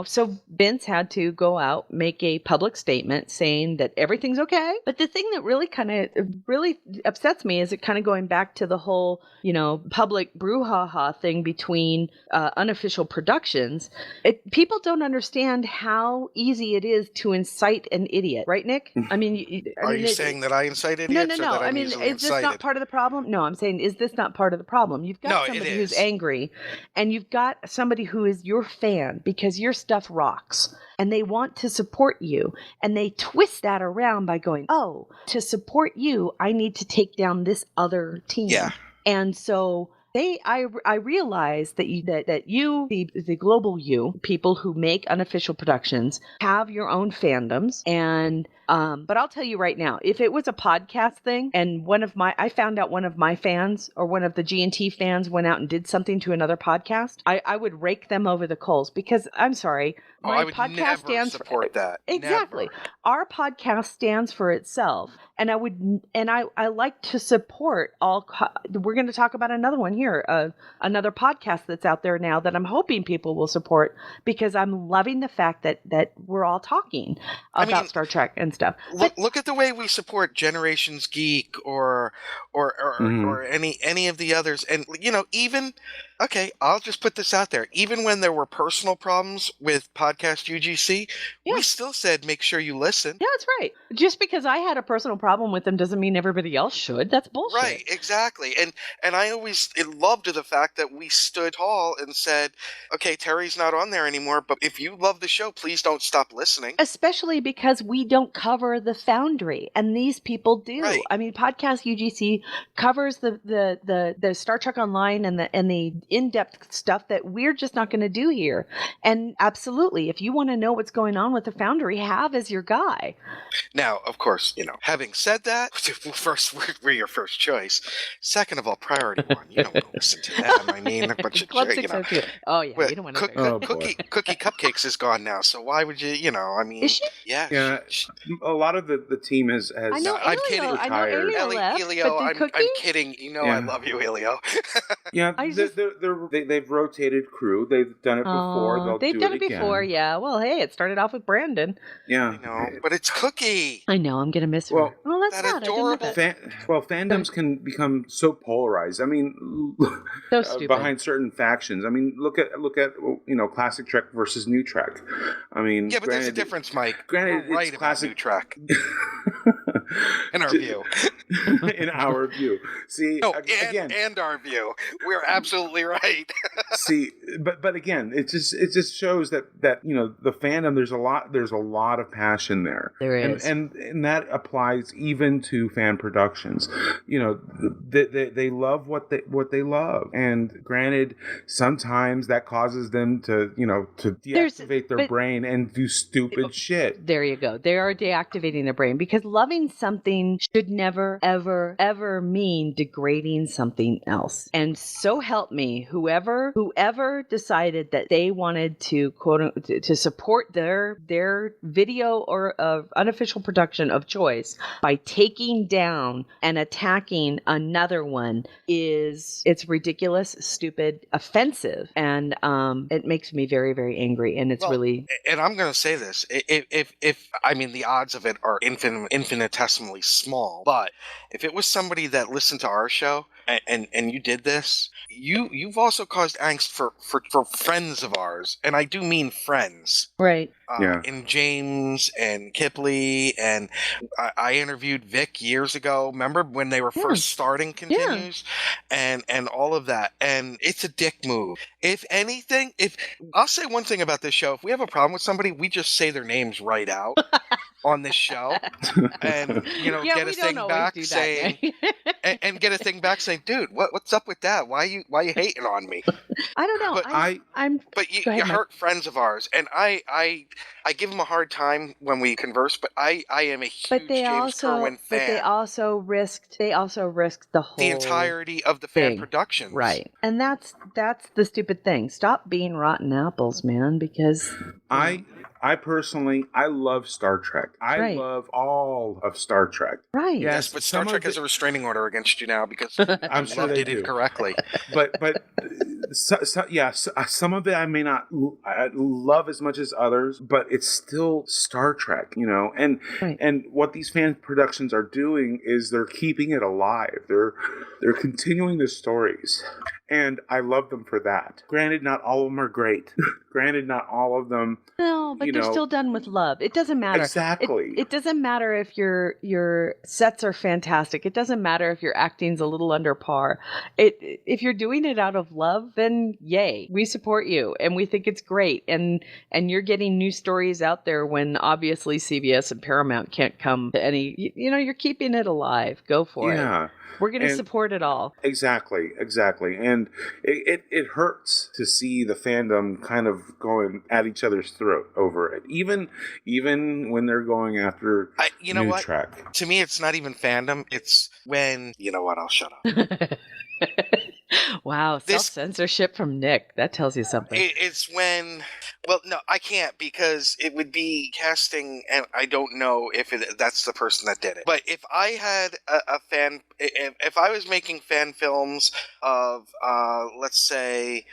Speaker 4: so Vince had to go out, make a public statement saying that everything's okay. But the thing that really upsets me is it kind of going back to the whole, public brouhaha thing between unofficial productions. People don't understand how easy it is to incite an idiot, right, Nick? I mean,
Speaker 7: are you saying that I incite idiots?
Speaker 4: No.
Speaker 7: Or that
Speaker 4: I mean, is this not part of the problem? No, I'm saying, is this not part of the problem? You've got somebody who's angry, and you've got somebody who is your fan because your stuff rocks. And they want to support you. And they twist that around by going, oh, to support you, I need to take down this other team.
Speaker 7: Yeah.
Speaker 4: And so I realize that you, the global you, people who make unofficial productions, have your own fandoms. And but I'll tell you right now, if it was a podcast thing and I found out one of my fans or one of the G&T fans went out and did something to another podcast, I would rake them over the coals because I'm sorry.
Speaker 7: I would never support that.
Speaker 4: Exactly.
Speaker 7: Never.
Speaker 4: Our podcast stands for itself. And I like to support we're going to talk about another one here, another podcast that's out there now that I'm hoping people will support because I'm loving the fact that we're all talking about Star Trek and stuff.
Speaker 7: Look at the way we support Generations Geek or any of the others. And, even, okay, I'll just put this out there. Even when there were personal problems with Podcast UGC, we still said, make sure you listen.
Speaker 4: Yeah, that's right. Just because I had a personal problem with them doesn't mean everybody else should. That's bullshit.
Speaker 7: Right, exactly. And I always loved the fact that we stood tall and said, okay, Terry's not on there anymore, but if you love the show, please don't stop listening.
Speaker 4: Especially because we don't cover the Foundry, and these people do. Right. I mean, Podcast UGC covers the Star Trek Online and the in-depth stuff that we're just not going to do here. And absolutely, if you want to know what's going on with the Foundry, Hav is your guy.
Speaker 7: Now, of course, having said that, first, we're your first choice. Second of all, priority one. You don't listen to them. I mean, a bunch of
Speaker 4: Club 602. Oh, yeah. You don't want to
Speaker 7: Cookie Cupcakes is gone now, so why would you, I mean.
Speaker 4: Is she?
Speaker 7: Yeah.
Speaker 2: A lot of the team has
Speaker 4: I know
Speaker 7: I'm kidding.
Speaker 2: retired.
Speaker 7: Elio, I'm kidding. I love you, Elio.
Speaker 2: Yeah, they've rotated crew. They've done it before.
Speaker 4: They've done it
Speaker 2: again.
Speaker 4: Before, yeah. Well, hey, it started off with Brandon.
Speaker 2: Yeah.
Speaker 7: I know, but it's Cookie.
Speaker 4: I know, I'm going to miss her. Well, that's
Speaker 7: that adorable.
Speaker 2: Fandoms can become so polarized. I mean,
Speaker 4: so stupid.
Speaker 2: Behind certain factions. I mean, look at classic Trek versus new Trek. I mean,
Speaker 7: yeah, but there's a difference, Mike.
Speaker 2: Granted,
Speaker 7: right
Speaker 2: it's classic
Speaker 7: New Trek. In our view.
Speaker 2: In our view. See,
Speaker 7: No,
Speaker 2: again,
Speaker 7: and our view. We're absolutely right.
Speaker 2: see, but again, it just shows that the fandom, there's a lot of passion there.
Speaker 4: There is,
Speaker 2: and that applies even to fan productions. They love what they love, and granted, sometimes that causes them to deactivate their brain and do stupid shit.
Speaker 4: There you go. They are deactivating their brain, because loving something should never, ever, ever mean degrading something else. And so help me, whoever decided that they wanted to to support their video or unofficial production of choice by taking down and attacking another one, it's ridiculous, stupid, offensive, and it makes me very, very angry. And it's really.
Speaker 7: And I'm going to say this: if I mean, the odds of it are infinitesimally small, but if it was somebody that listened to our show and you did this, you've also caused angst for friends of ours, and I do mean friends,
Speaker 4: right?
Speaker 7: In James and Kipley, and I interviewed Vic years ago. Remember when they were first starting Continues, and all of that, and it's a dick move. If anything, I'll say one thing about this show: if we have a problem with somebody, we just say their names right out on this show, and get a thing back saying, and get a thing back saying, dude, what's up with that? Why you hating on me?
Speaker 4: I don't know.
Speaker 7: But but you hurt friends of ours, and I give them a hard time when we converse. But I am a huge James Kerwin fan.
Speaker 4: But they also risked the
Speaker 7: entirety of the fan productions,
Speaker 4: right? And that's the stupid thing. Stop being rotten apples, man. Because
Speaker 2: I personally, I love Star Trek. I love all of Star Trek.
Speaker 4: Right.
Speaker 7: Yes, but Star Trek has a restraining order against you now because
Speaker 2: I'm sure they
Speaker 7: did
Speaker 2: do.
Speaker 7: it correctly.
Speaker 2: But some of it I may not love as much as others, but it's still Star Trek, And what these fan productions are doing is they're keeping it alive. They're continuing the stories. And I love them for that. Granted, not all of them are great. Granted, not all of them.
Speaker 4: No, but they're still done with love. It doesn't matter.
Speaker 2: Exactly.
Speaker 4: It doesn't matter if your sets are fantastic. It doesn't matter if your acting's a little under par. If you're doing it out of love, then yay, we support you and we think it's great. And you're getting new stories out there when obviously CBS and Paramount can't come to any. You're keeping it alive. Go for it.
Speaker 2: Yeah.
Speaker 4: We're going to support it all.
Speaker 2: Exactly. And it hurts to see the fandom kind of going at each other's throat over it. Even when they're going after new Trek.
Speaker 7: To me, it's not even fandom. It's when... You know what? I'll shut up.
Speaker 4: Wow, self-censorship from Nick. That tells you something.
Speaker 7: It's when... Well, no, I can't because it would be casting, and I don't know if that's the person that did it. But if I had a fan... If I was making fan films of, let's say...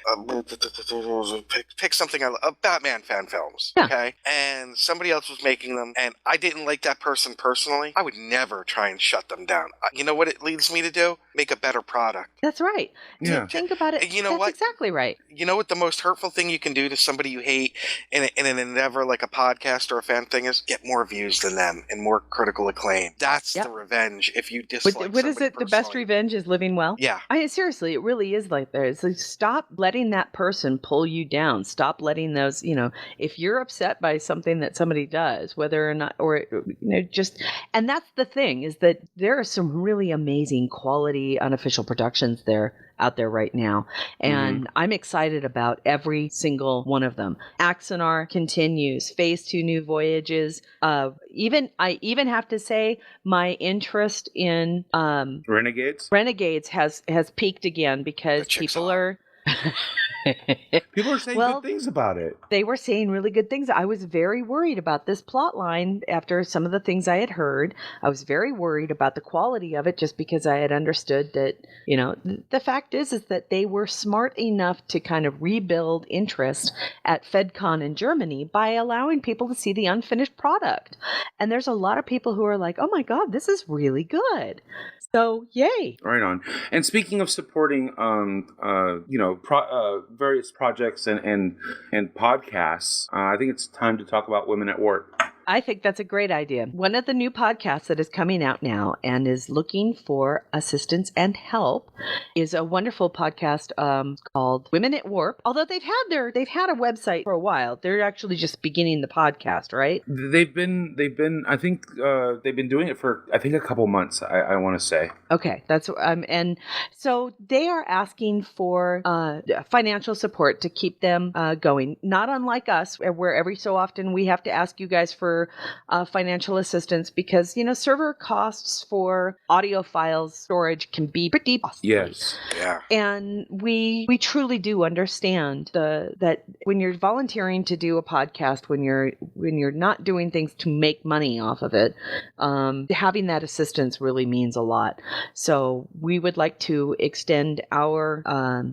Speaker 7: pick something... Batman fan films, okay? And somebody else was making them, and I didn't like that person personally, I would never try and shut them down. You know what it leads me to do? Make a better product.
Speaker 4: That's right.
Speaker 2: Yeah.
Speaker 4: Think about it.
Speaker 7: You know
Speaker 4: That's
Speaker 7: what?
Speaker 4: exactly right.
Speaker 7: You know what the most hurtful thing you can do to somebody you hate in an endeavor like a podcast or a fan thing is? Get more views than them and more critical acclaim. That's the revenge if you dislike
Speaker 4: What is it? The best revenge is living well?
Speaker 7: Yeah.
Speaker 4: Seriously, it really is like that. It's like, stop letting that person pull you down. Stop letting those, if you're upset by something that somebody does, whether or not, or, just, and that's the thing, is that there are some really amazing quality unofficial productions out there right now. And I'm excited about every single one of them. Axanar continues, Phase 2 New Voyages. I even have to say my interest in
Speaker 2: Renegades
Speaker 4: has peaked again because people are
Speaker 2: saying good things about it.
Speaker 4: They were saying really good things. I was very worried about this plot line after some of the things I had heard. I was very worried about the quality of it just because I had understood that, the fact is that they were smart enough to kind of rebuild interest at FedCon in Germany by allowing people to see the unfinished product. And there's a lot of people who are like, oh my God, this is really good. So, yay.
Speaker 2: Right on. And speaking of supporting, various projects and podcasts, I think it's time to talk about Women at Work.
Speaker 4: I think that's a great idea. One of the new podcasts that is coming out now and is looking for assistance and help is a wonderful podcast called Women at Warp. Although they've had a website for a while, they're actually just beginning the podcast, right?
Speaker 2: They've been I think they've been doing it for I think a couple months. I want to say.
Speaker 4: Okay, that's and so they are asking for financial support to keep them going. Not unlike us, where every so often we have to ask you guys for financial assistance because server costs for audio files storage can be pretty costly.
Speaker 2: Yes.
Speaker 7: Yeah.
Speaker 4: And we truly do understand that when you're volunteering to do a podcast, when you're not doing things to make money off of it, having that assistance really means a lot. So we would like to extend our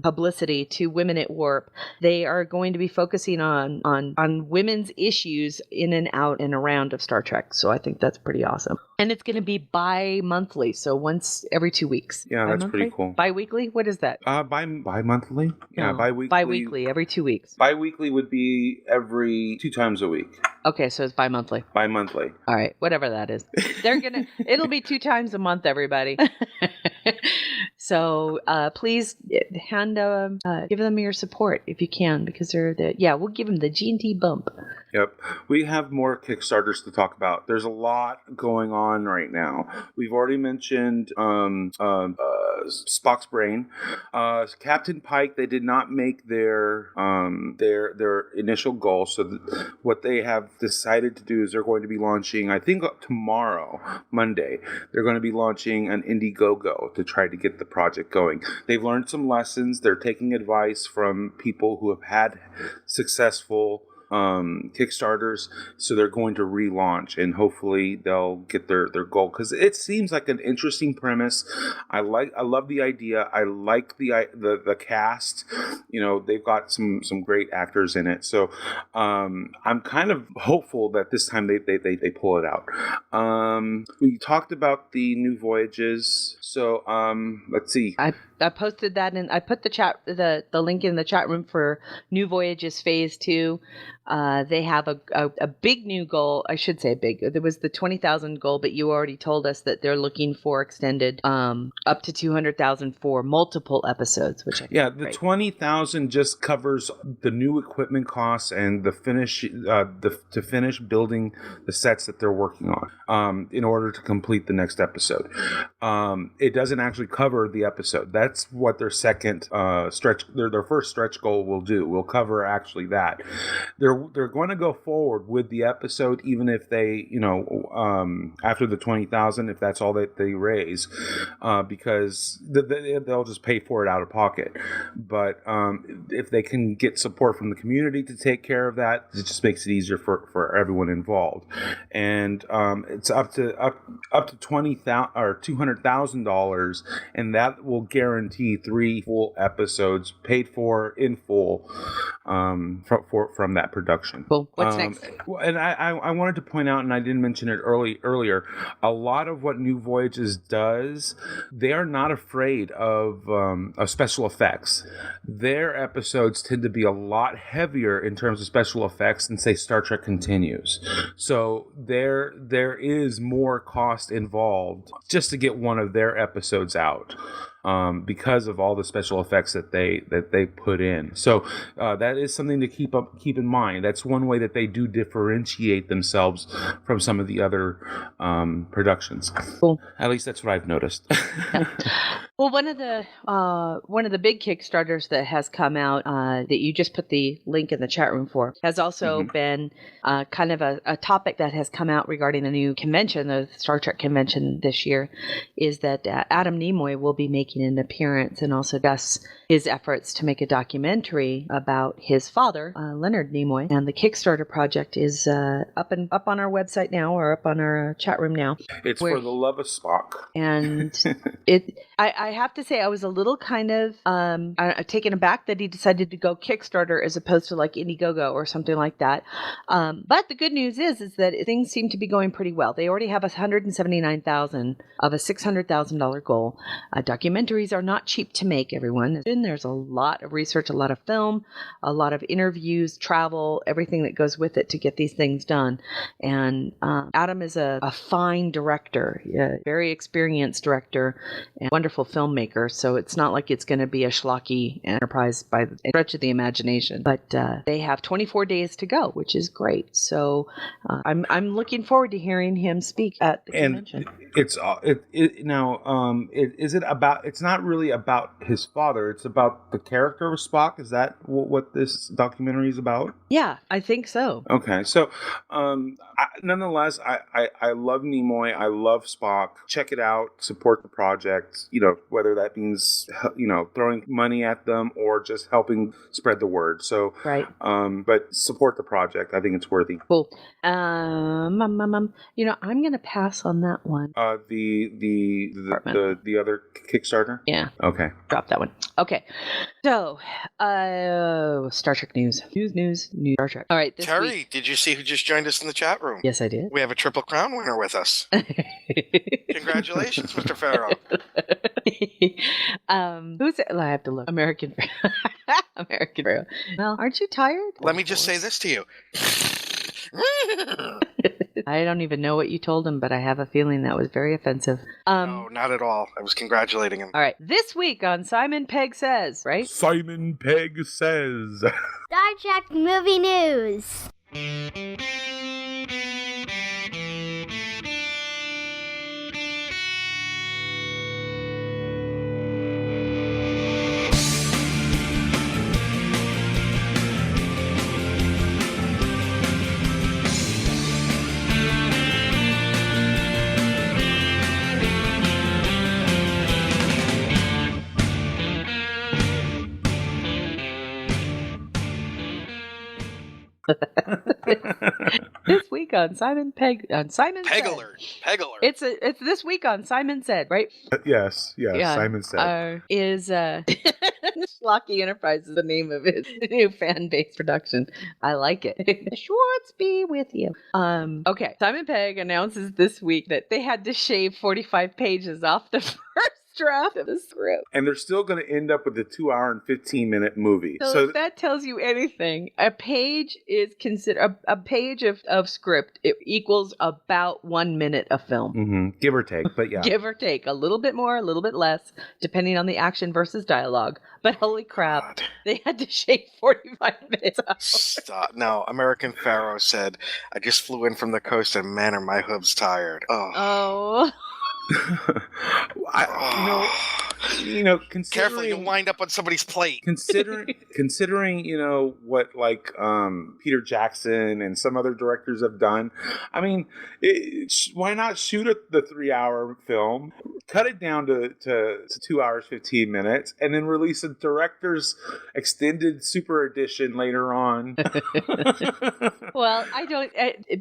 Speaker 4: publicity to Women at Warp. They are going to be focusing on women's issues in and out and around of Star Trek. So I think that's pretty awesome. And it's going to be bi-monthly, so once every 2 weeks.
Speaker 2: Yeah, that's pretty cool.
Speaker 4: Bi-weekly? What is that?
Speaker 2: Bi-monthly? Yeah,
Speaker 4: No,
Speaker 2: bi-weekly.
Speaker 4: Bi-weekly, every 2 weeks.
Speaker 2: Bi-weekly would be every 2 times a week.
Speaker 4: Okay, so it's bi-monthly.
Speaker 2: Bi-monthly.
Speaker 4: All right, whatever that is. It'll be 2 times a month, everybody. So please give them your support if you can, because we'll give them the G&T bump.
Speaker 2: Yep. We have more Kickstarters to talk about. There's a lot going on right now. We've already mentioned Spock's brain. Captain Pike, they did not make their initial goal. So what they have decided to do is they're going to be launching, I think tomorrow, Monday, they're going to be launching an Indiegogo to try to get the project going. They've learned some lessons. They're taking advice from people who have had successful Kickstarters, so they're going to relaunch and hopefully they'll get their goal, because it seems like an interesting premise. I love the idea. I like the cast. They've got some great actors in it, so I'm kind of hopeful that this time they pull it out. We talked about the new voyages, so let's see.
Speaker 4: I posted that and I put the link in the chat room for New Voyages Phase 2. They have a big new goal. I should say big. There was the 20,000 goal, but you already told us that they're looking for extended up to 200,000 for multiple episodes. Which
Speaker 2: the 20,000 just covers the new equipment costs and the finish to finish building the sets that they're working on in order to complete the next episode. It doesn't actually cover the episode. That's what their second stretch, their first stretch goal will do. Will cover actually that. They're going to go forward with the episode, even if they, after the 20,000, if that's all that they raise, because they'll just pay for it out of pocket. But if they can get support from the community to take care of that, it just makes it easier for everyone involved. And it's up to $20,000 or $200,000, and that will guarantee 3 full episodes paid for in full from that production.
Speaker 4: Cool. What's next?
Speaker 2: And I wanted to point out, and I didn't mention it earlier, a lot of what New Voyages does, they are not afraid of special effects. Their episodes tend to be a lot heavier in terms of special effects than, say, Star Trek Continues. So there is more cost involved just to get one of their episodes out. Because of all the special effects that they put in. So that is something to keep in mind. That's one way that they do differentiate themselves from some of the other productions.
Speaker 4: Cool.
Speaker 2: At least that's what I've noticed.
Speaker 4: Yeah. Well, one of the big Kickstarters that has come out that you just put the link in the chat room for has also been kind of a topic that has come out regarding the new convention, the Star Trek convention this year, is that Adam Nimoy will be making an appearance and also discuss his efforts to make a documentary about his father, Leonard Nimoy. And the Kickstarter project is up on our website now, or up on our chat room now.
Speaker 2: It's for the love of Spock.
Speaker 4: And I have to say I was a little kind of taken aback that he decided to go Kickstarter as opposed to like Indiegogo or something like that. But the good news is that things seem to be going pretty well. They already have $179,000 of a $600,000 goal. Documentaries are not cheap to make, everyone. There's a lot of research, a lot of film, a lot of interviews, travel, everything that goes with it to get these things done. And Adam is a fine director, very experienced director, and wonderful filmmaker. So it's not like it's going to be a schlocky enterprise by the stretch of the imagination. But they have 24 days to go, which is great. So I'm looking forward to hearing him speak at the convention.
Speaker 2: It's not really about his father. It's about the character of Spock. Is that what this documentary is about?
Speaker 4: Yeah, I think so.
Speaker 2: Okay, so nonetheless, I love Nimoy. I love Spock. Check it out. Support the project. Whether that means throwing money at them or just helping spread the word. So
Speaker 4: right.
Speaker 2: But support the project. I think it's worthy.
Speaker 4: Cool. I'm gonna pass on that one.
Speaker 2: The other Kickstarter.
Speaker 4: Yeah.
Speaker 2: Okay.
Speaker 4: Drop that one. Okay. So, Star Trek news. News. Star Trek. All right.
Speaker 7: Terry, did you see who just joined us in the chat room?
Speaker 4: Yes, I did.
Speaker 7: We have a Triple Crown winner with us. Congratulations, Mr. Farrow.
Speaker 4: Who's it? I have to look. American Farrow. Well, aren't you tired?
Speaker 7: Let me just say this to you.
Speaker 4: I don't even know what you told him, but I have a feeling that was very offensive.
Speaker 7: No, not at all. I was congratulating him.
Speaker 4: All right. This week on Simon Pegg Says, right?
Speaker 2: Simon Pegg Says.
Speaker 1: Star Trek movie news.
Speaker 4: This week on Simon Pegg Said. It's this week on Simon Said, right?
Speaker 2: Yes, yeah. Simon Said.
Speaker 4: Is Schlocky Enterprise is the name of his new fan-based production. I like it. Schwartz be with you. Okay. Simon Pegg announces this week that they had to shave 45 pages off the first draft of the script.
Speaker 2: And they're still going to end up with a 2-hour and 15-minute movie.
Speaker 4: So if that tells you anything, a page is considered a page of script. It equals about 1 minute of film.
Speaker 2: Mm-hmm. Give or take, but yeah.
Speaker 4: Give or take. A little bit more, a little bit less, depending on the action versus dialogue. But holy crap, God. They had to shave 45 minutes off.
Speaker 7: Stop. No, American Pharaoh said, I just flew in from the coast and man, are my hooves tired. Oh. Careful, you'll wind up on somebody's plate.
Speaker 2: Considering what Peter Jackson and some other directors have done. I mean, why not shoot the 3-hour film, cut it down to 2 hours 15 minutes, and then release a director's extended super edition later on.
Speaker 4: Well, I don't.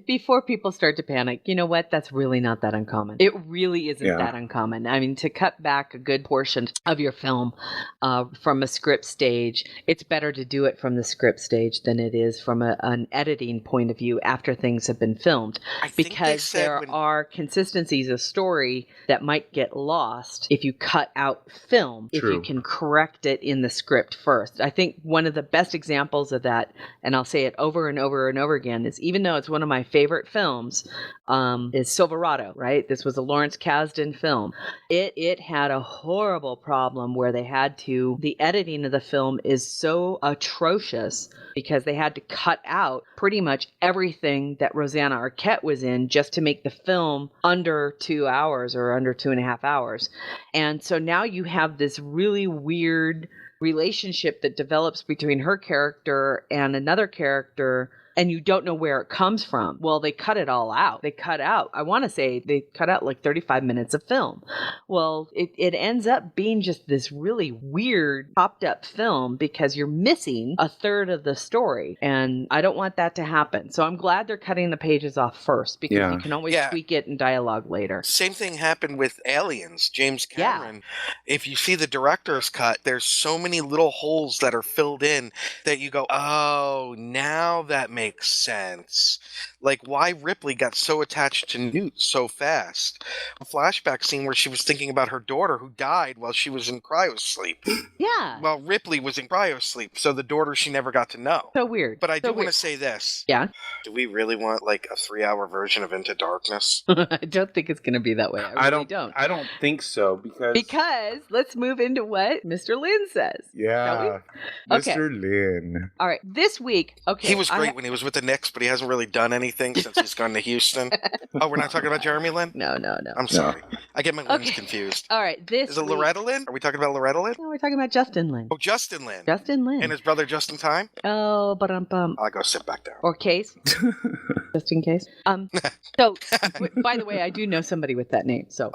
Speaker 4: Before people start to panic, you know what? That's really not that uncommon. It really isn't that uncommon. I mean, to cut back a good portion of your film from a script stage, it's better to do it from the script stage than it is from an editing point of view after things have been filmed, because there are consistencies of story that might get lost if you cut out film. True. If you can correct it in the script first. I think one of the best examples of that, and I'll say it over and over and over again, is even though it's one of my favorite films, is Silverado, right? This was a Lawrence Kasdan film. It had a horrible problem where the editing of the film is so atrocious because they had to cut out pretty much everything that Rosanna Arquette was in just to make the film under 2 hours or under 2.5 hours. And so now you have this really weird relationship that develops between her character and another character and you don't know where it comes from. Well, they cut it all out. I want to say they cut out like 35 minutes of film. Well, it ends up being just this really weird, popped up film because you're missing a third of the story. And I don't want that to happen. So I'm glad they're cutting the pages off first because you can always tweak it in dialogue later.
Speaker 7: Same thing happened with Aliens. James Cameron, if you see the director's cut, there's so many little holes that are filled in that you go, oh, now that makes sense. Like why Ripley got so attached to Newt so fast. A flashback scene where she was thinking about her daughter who died while she was in cryosleep.
Speaker 4: Yeah.
Speaker 7: Well, Ripley was in cryosleep, so the daughter she never got to know.
Speaker 4: So weird.
Speaker 7: But I do want to say this.
Speaker 4: Yeah.
Speaker 7: Do we really want like a 3-hour version of Into Darkness?
Speaker 4: I don't think it's going to be that way. I really don't.
Speaker 2: I don't think so
Speaker 4: because let's move into what Mr. Lin says.
Speaker 2: Yeah. Mr. Lin.
Speaker 4: All right. This week,
Speaker 7: he was great when he was with the Knicks, but he hasn't really done anything since he's gone to Houston. Oh, we're not talking about Jeremy Lin?
Speaker 4: No.
Speaker 7: I'm sorry. I get my Lins confused.
Speaker 4: All right.
Speaker 7: Is it Loretta Lin? Are we talking about Loretta Lin?
Speaker 4: No, we're talking about Justin Lin.
Speaker 7: Oh, Justin Lin.
Speaker 4: Justin Lin.
Speaker 7: And his brother Justin Time?
Speaker 4: Oh, but
Speaker 7: I'll go sit back down.
Speaker 4: Or Case. Just in case. So, by the way, I do know somebody with that name. So.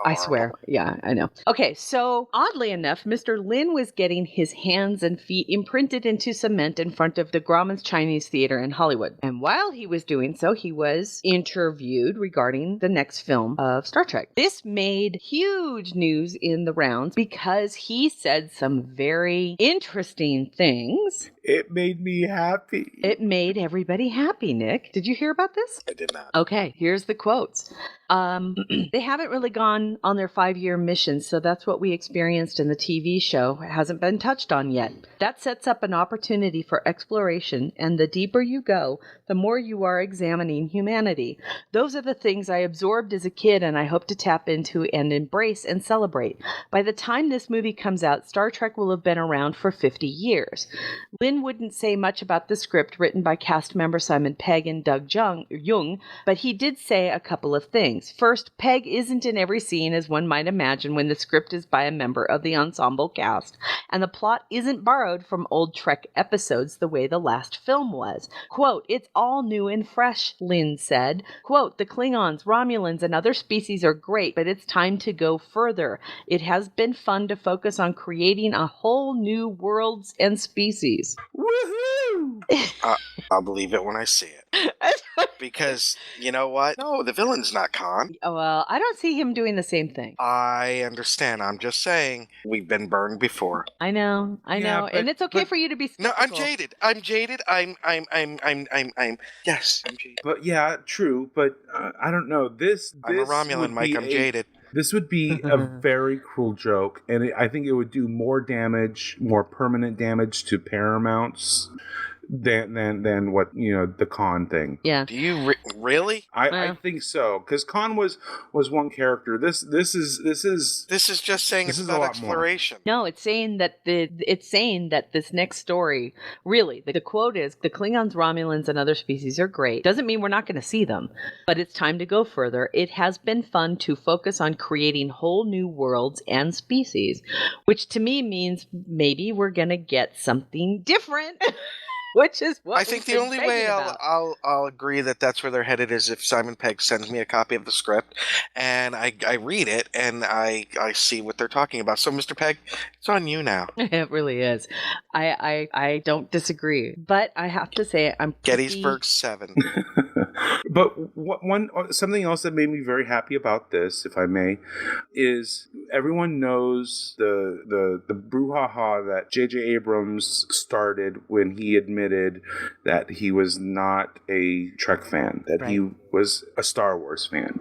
Speaker 4: I swear. Yeah, I know. Okay, so oddly enough, Mr. Lin was getting his hands and feet imprinted into cement in front of the Grauman's Chinese Theater in Hollywood. And while he was doing so, he was interviewed regarding the next film of Star Trek. This made huge news in the rounds because he said some very interesting things.
Speaker 2: It made me happy.
Speaker 4: It made everybody happy, Nick. Did you hear about this?
Speaker 7: I did not.
Speaker 4: Okay, here's the quotes. They haven't really gone on their 5-year mission, so that's what we experienced in the TV show. It hasn't been touched on yet. That sets up an opportunity for exploration, and the deeper you go, the more you are examining humanity. Those are the things I absorbed as a kid, and I hope to tap into and embrace and celebrate. By the time this movie comes out, Star Trek will have been around for 50 years. Lin wouldn't say much about the script written by cast member Simon Pegg and Doug Jung, but he did say a couple of things. First, Pegg isn't in every scene as one might imagine when the script is by a member of the ensemble cast, and the plot isn't borrowed from old Trek episodes the way the last film was. Quote, it's all new and fresh, Lin said. Quote, the Klingons, Romulans, and other species are great, but it's time to go further. It has been fun to focus on creating a whole new worlds and species.
Speaker 2: Woohoo!
Speaker 7: I'll believe it when I see it. Because, you know what? No, the villain's not Khan.
Speaker 4: Well, I don't see him doing the same thing.
Speaker 7: I understand. I'm just saying, we've been burned before.
Speaker 4: I know. And it's okay for you to be skeptical.
Speaker 7: No, I'm jaded. I'm yes, I'm jaded.
Speaker 2: But yeah, true. But I don't know.
Speaker 7: I'm a Romulan, Mike. I'm jaded.
Speaker 2: This would be a very cruel joke, and I think it would do more damage, more permanent damage to Paramount's than what, the Khan thing.
Speaker 4: Yeah.
Speaker 7: Do you really?
Speaker 2: I think so, because Khan was one character. This is
Speaker 7: just saying it's about exploration.
Speaker 4: No, it's saying that this next story, really, the quote is, the Klingons, Romulans, and other species are great. Doesn't mean we're not going to see them, but it's time to go further. It has been fun to focus on creating whole new worlds and species, which to me means maybe we're going to get something different. Which is what
Speaker 7: I think the only way I'll agree that that's where they're headed is if Simon Pegg sends me a copy of the script and I read it and I see what they're talking about. So, Mr. Pegg, it's on you now.
Speaker 4: It really is. I don't disagree, but I have to say I'm
Speaker 7: Gettysburg 7.
Speaker 2: But something else that made me very happy about this, if I may, is everyone knows the brouhaha that J.J. Abrams started when he admitted that he was not a Trek fan, that he was a Star Wars fan.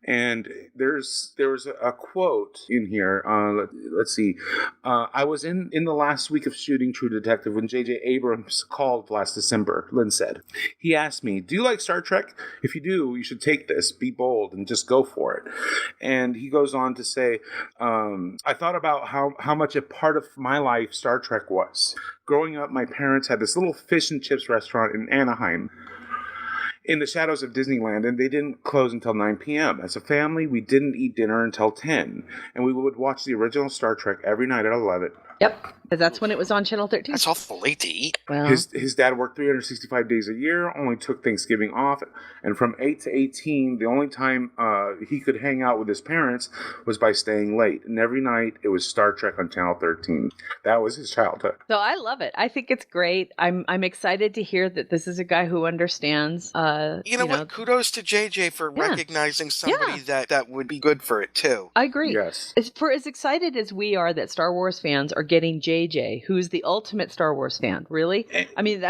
Speaker 2: And there was a quote in here. Let's see. I was in the last week of shooting True Detective when J.J. Abrams called last December, Lin said. He asked me, do you like Star Trek? If you do, you should take this. Be bold and just go for it. And he goes on to say, I thought about how much a part of my life Star Trek was. Growing up, my parents had this little fish and chips restaurant in Anaheim, in the shadows of Disneyland, and they didn't close until 9 p.m. As a family, we didn't eat dinner until 10, and we would watch the original Star Trek every night at 11.
Speaker 4: Yep, because that's when it was on Channel 13.
Speaker 7: That's awful late to eat.
Speaker 4: Well,
Speaker 2: His dad worked 365 days a year, only took Thanksgiving off, and from 8 to 18, the only time he could hang out with his parents was by staying late. And every night, it was Star Trek on Channel 13. That was his childhood.
Speaker 4: so I love it. I think it's great. I'm excited to hear that this is a guy who understands.
Speaker 7: You know what? Kudos to JJ for recognizing somebody that would be good for it, too.
Speaker 4: I agree.
Speaker 2: Yes.
Speaker 4: For as excited as we are that Star Wars fans are getting JJ, who's the ultimate Star Wars fan, really? I mean,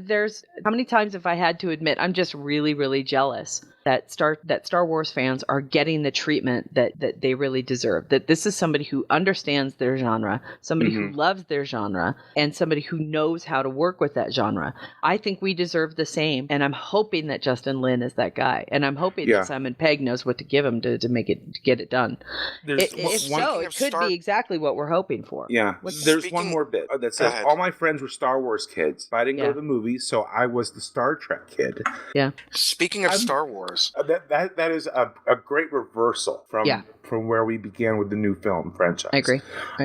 Speaker 4: there's how many times have I had to admit I'm just really, really jealous that Star Wars fans are getting the treatment that they really deserve. That this is somebody who understands their genre, somebody who loves their genre, and somebody who knows how to work with that genre. I think we deserve the same, and I'm hoping that Justin Lin is that guy, and I'm hoping that Simon Pegg knows what to give him to get it done. It could be exactly what we're hoping for.
Speaker 2: Yeah, there's one more bit that says all my friends were Star Wars kids, but I didn't go to the movies, so I was the Star Trek kid.
Speaker 4: Yeah.
Speaker 7: Speaking of Star Wars,
Speaker 2: that is a great reversal from where we began with the new film franchise.
Speaker 4: I agree.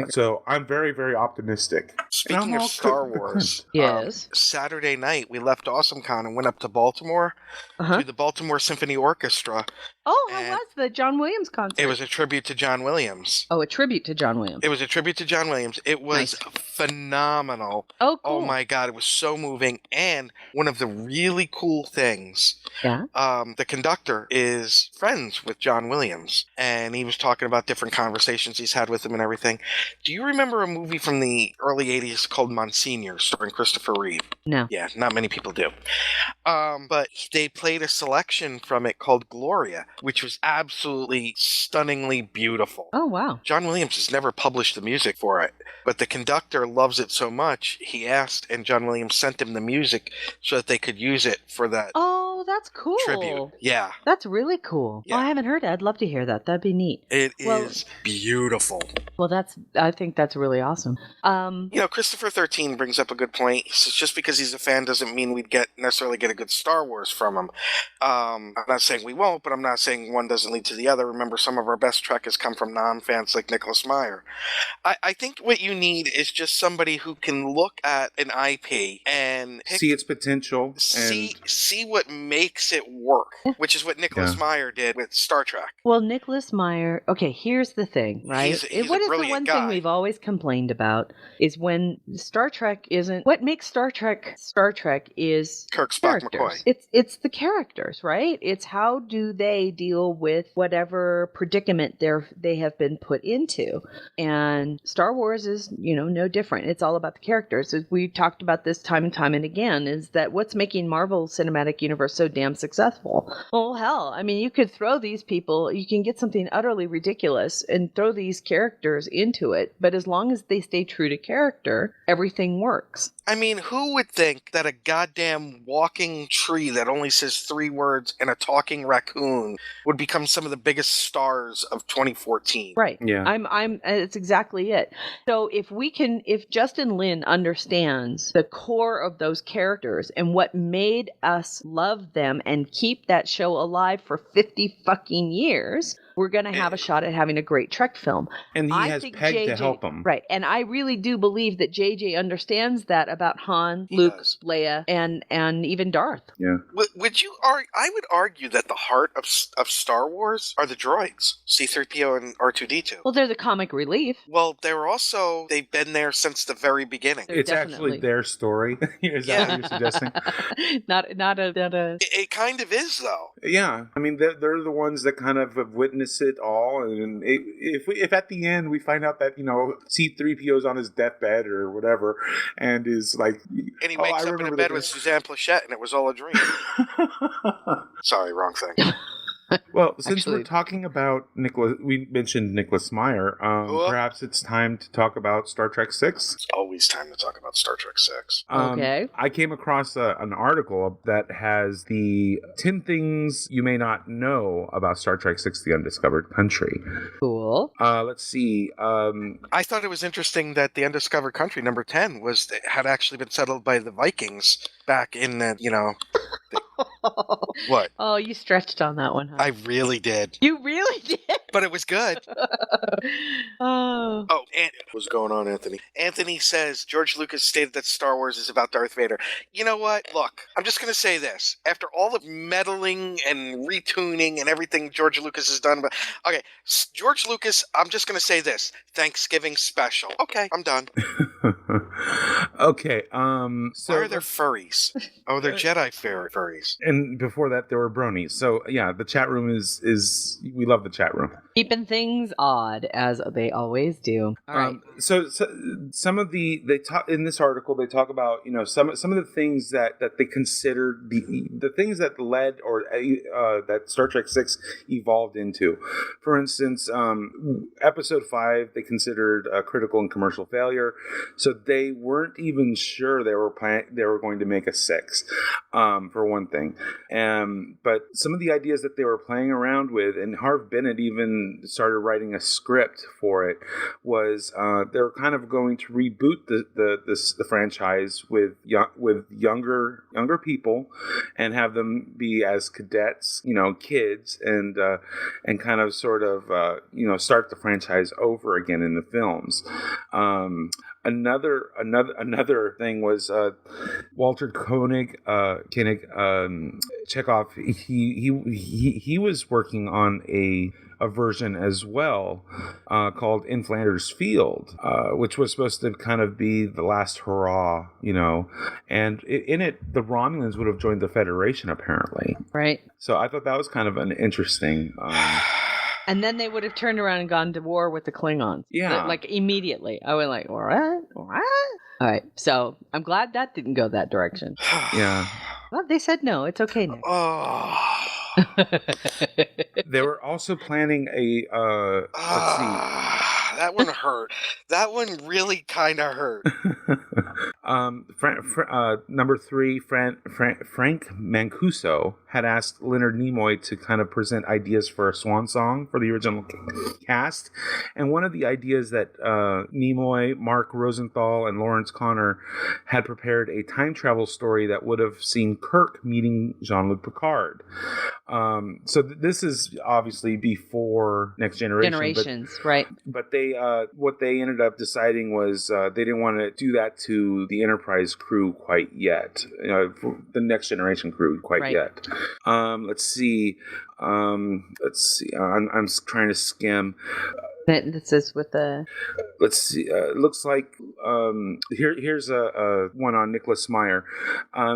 Speaker 2: So I'm very, very optimistic.
Speaker 7: Speaking of Star Wars,
Speaker 4: yes.
Speaker 7: Saturday night we left AwesomeCon and went up to Baltimore to the Baltimore Symphony Orchestra.
Speaker 4: Oh, how was the John Williams concert?
Speaker 7: It was a tribute to John Williams.
Speaker 4: Oh, a tribute to John Williams.
Speaker 7: It was a tribute to John Williams. It was phenomenal.
Speaker 4: Oh, cool.
Speaker 7: Oh my God, it was so moving. And one of the really cool things, the conductor is friends with John Williams, and he was talking about different conversations he's had with him and everything. Do you remember a movie from the early 80s called Monsignor, starring Christopher Reeve?
Speaker 4: No.
Speaker 7: Yeah, not many people do. But they played a selection from it called Gloria, which was absolutely stunningly beautiful.
Speaker 4: Oh, wow.
Speaker 7: John Williams has never published the music for it, but the conductor loves it so much, he asked, and John Williams sent him the music so that they could use it for that
Speaker 4: that's cool.
Speaker 7: tribute. Yeah.
Speaker 4: That's really cool.
Speaker 7: Yeah.
Speaker 4: Oh, I haven't heard it. I'd love to hear that. That'd be neat.
Speaker 7: It is beautiful.
Speaker 4: Well, I think that's really awesome.
Speaker 7: Christopher 13 brings up a good point. He says just because he's a fan doesn't mean we'd necessarily get a good Star Wars from him. I'm not saying we won't, but I'm not saying one doesn't lead to the other. Remember, some of our best Trek has come from non-fans like Nicholas Meyer. I think what you need is just somebody who can look at an IP and
Speaker 2: see its potential,
Speaker 7: see what makes it work, which is what Nicholas Meyer did with Star Trek.
Speaker 4: Well, Nicholas Meyer, okay, here's the thing, right?
Speaker 7: He's
Speaker 4: what
Speaker 7: a
Speaker 4: is the one thing we've always complained about is when Star Trek isn't, what makes Star Trek is
Speaker 7: Kirk, Spock, McCoy.
Speaker 4: It's the characters, right? It's how do they deal with whatever predicament they have been put into. And Star Wars is, no different. It's all about the characters. As we talked about this time and time and again, is that what's making Marvel Cinematic Universe so damn successful? Well, hell, I mean, you could throw these people, you can get something utterly ridiculous and throw these characters into it, but as long as they stay true to character, everything works.
Speaker 7: I mean, who would think that a goddamn walking tree that only says 3 words and a talking raccoon would become some of the biggest stars of 2014?
Speaker 4: Right. Yeah. It's exactly it. So if Justin Lin understands the core of those characters and what made us love them and keep that show alive for 50 fucking years, we're going to have a shot at having a great Trek film.
Speaker 2: And he has Peg to help him.
Speaker 4: Right. And I really do believe that JJ understands that about Han, Luke, Leia, and even Darth.
Speaker 2: Yeah.
Speaker 7: Would you argue? I would argue that the heart of Star Wars are the droids, C-3PO and R2-D2.
Speaker 4: Well, they're the comic relief.
Speaker 7: Well, they've been there since the very beginning.
Speaker 2: It's actually their story. Is that what you're suggesting?
Speaker 4: not a.
Speaker 7: It kind of is, though.
Speaker 2: Yeah. I mean, they're the ones that kind of have witnessed it all. And if at the end we find out that, C-3PO's on his deathbed or whatever and is like...
Speaker 7: And he wakes up in a bed with Suzanne Plachette and it was all a dream. Sorry, wrong thing.
Speaker 2: Well, since we're talking about we mentioned Nicholas Meyer, perhaps it's time to talk about Star Trek 6.
Speaker 7: It's always time to talk about Star Trek 6.
Speaker 4: Okay.
Speaker 2: I came across an article that has the 10 things you may not know about Star Trek 6, The Undiscovered Country.
Speaker 4: Cool.
Speaker 2: Let's see.
Speaker 7: I thought it was interesting that The Undiscovered Country, number 10, had actually been settled by the Vikings back in the, What?
Speaker 4: Oh, you stretched on that one, huh?
Speaker 7: I really did.
Speaker 4: You really did?
Speaker 7: but it was good.
Speaker 4: Oh.
Speaker 7: Oh, and what's going on, Anthony? Anthony says George Lucas stated that Star Wars is about Darth Vader. You know what? Look, I'm just going to say this. After all the meddling and retuning and everything George Lucas has done, okay, George Lucas, I'm just going to say this. Thanksgiving special. Okay, I'm done.
Speaker 2: Okay,
Speaker 7: so why are there furries? Oh, they're Jedi furries.
Speaker 2: And before that, there were bronies. So yeah, the chat room is we love the chat room.
Speaker 4: Keeping things odd as they always do. All right.
Speaker 2: So some of they talk in this article. They talk about some of the things that they considered the things that led or that Star Trek VI evolved into. For instance, Episode 5 they considered a critical and commercial failure, so they weren't even sure they were going to make a 6, for one thing. But some of the ideas that they were playing around with, and Harv Bennett even started writing a script for it, was they were kind of going to reboot the franchise with younger people and have them be as cadets, kids, and kind of sort of start the franchise over again in the films. Another thing was Walter Koenig, Chekhov. He was working on a version as well called In Flanders Field, which was supposed to kind of be the last hurrah, and in it the Romulans would have joined the Federation apparently.
Speaker 4: Right.
Speaker 2: So I thought that was kind of an interesting.
Speaker 4: And then they would have turned around and gone to war with the Klingons.
Speaker 2: Yeah.
Speaker 4: Like immediately. I went like, what? All right. So I'm glad that didn't go that direction.
Speaker 2: Yeah.
Speaker 4: Well, they said no. It's okay, Nick.
Speaker 7: Oh.
Speaker 2: They were also planning a let's see.
Speaker 7: That one hurt. That one really kind of hurt.
Speaker 2: Number 3, Frank Mancuso had asked Leonard Nimoy to kind of present ideas for a swan song for the original cast, and one of the ideas that Nimoy, Mark Rosenthal, and Lawrence Connor had prepared a time travel story that would have seen Kirk meeting Jean-Luc Picard. So this is obviously before Next Generation.
Speaker 4: Right?
Speaker 2: But they what they ended up deciding was they didn't want to do that to the Enterprise crew quite yet, the Next Generation crew quite yet. Let's see. I'm trying to skim.
Speaker 4: This is with the.
Speaker 2: Let's see. It looks like here's a one on Nicholas Meyer.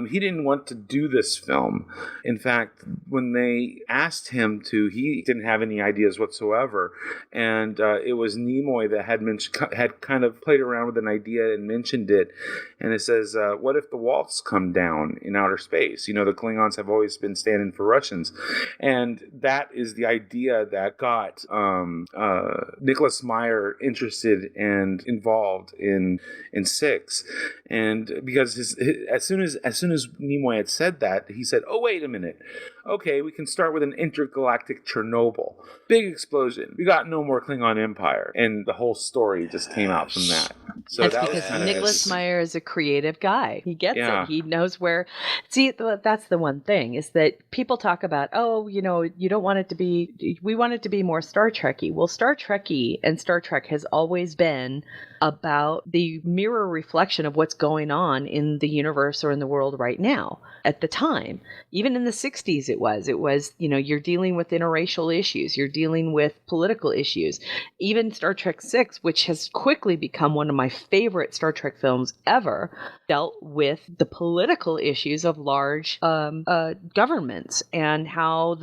Speaker 2: He didn't want to do this film. In fact, when they asked him to, he didn't have any ideas whatsoever. And it was Nimoy that had kind of played around with an idea and mentioned it. And it says, "What if the walls come down in outer space? The Klingons have always been standing for Russians," and that is the idea that got Nicholas Meyer interested and involved in 6, and because as soon as Nimoy had said that, he said, "Oh, wait a minute, okay, we can start with an intergalactic Chernobyl, big explosion. We got no more Klingon Empire," and the whole story just came out from that. So
Speaker 4: that's
Speaker 2: that
Speaker 4: because
Speaker 2: was
Speaker 4: Nicholas Meyer is a creative guy. He gets it. He knows where. See, that's the one thing is that people talk about, you don't want it to be. We want it to be more Star Trekky. Well, Star Trekky and Star Trek has always been about the mirror reflection of what's going on in the universe or in the world right now. At the time, even in the 60s, it was, you're dealing with interracial issues. You're dealing with political issues. Even Star Trek VI, which has quickly become one of my favorite Star Trek films ever, dealt with the political issues of large governments and how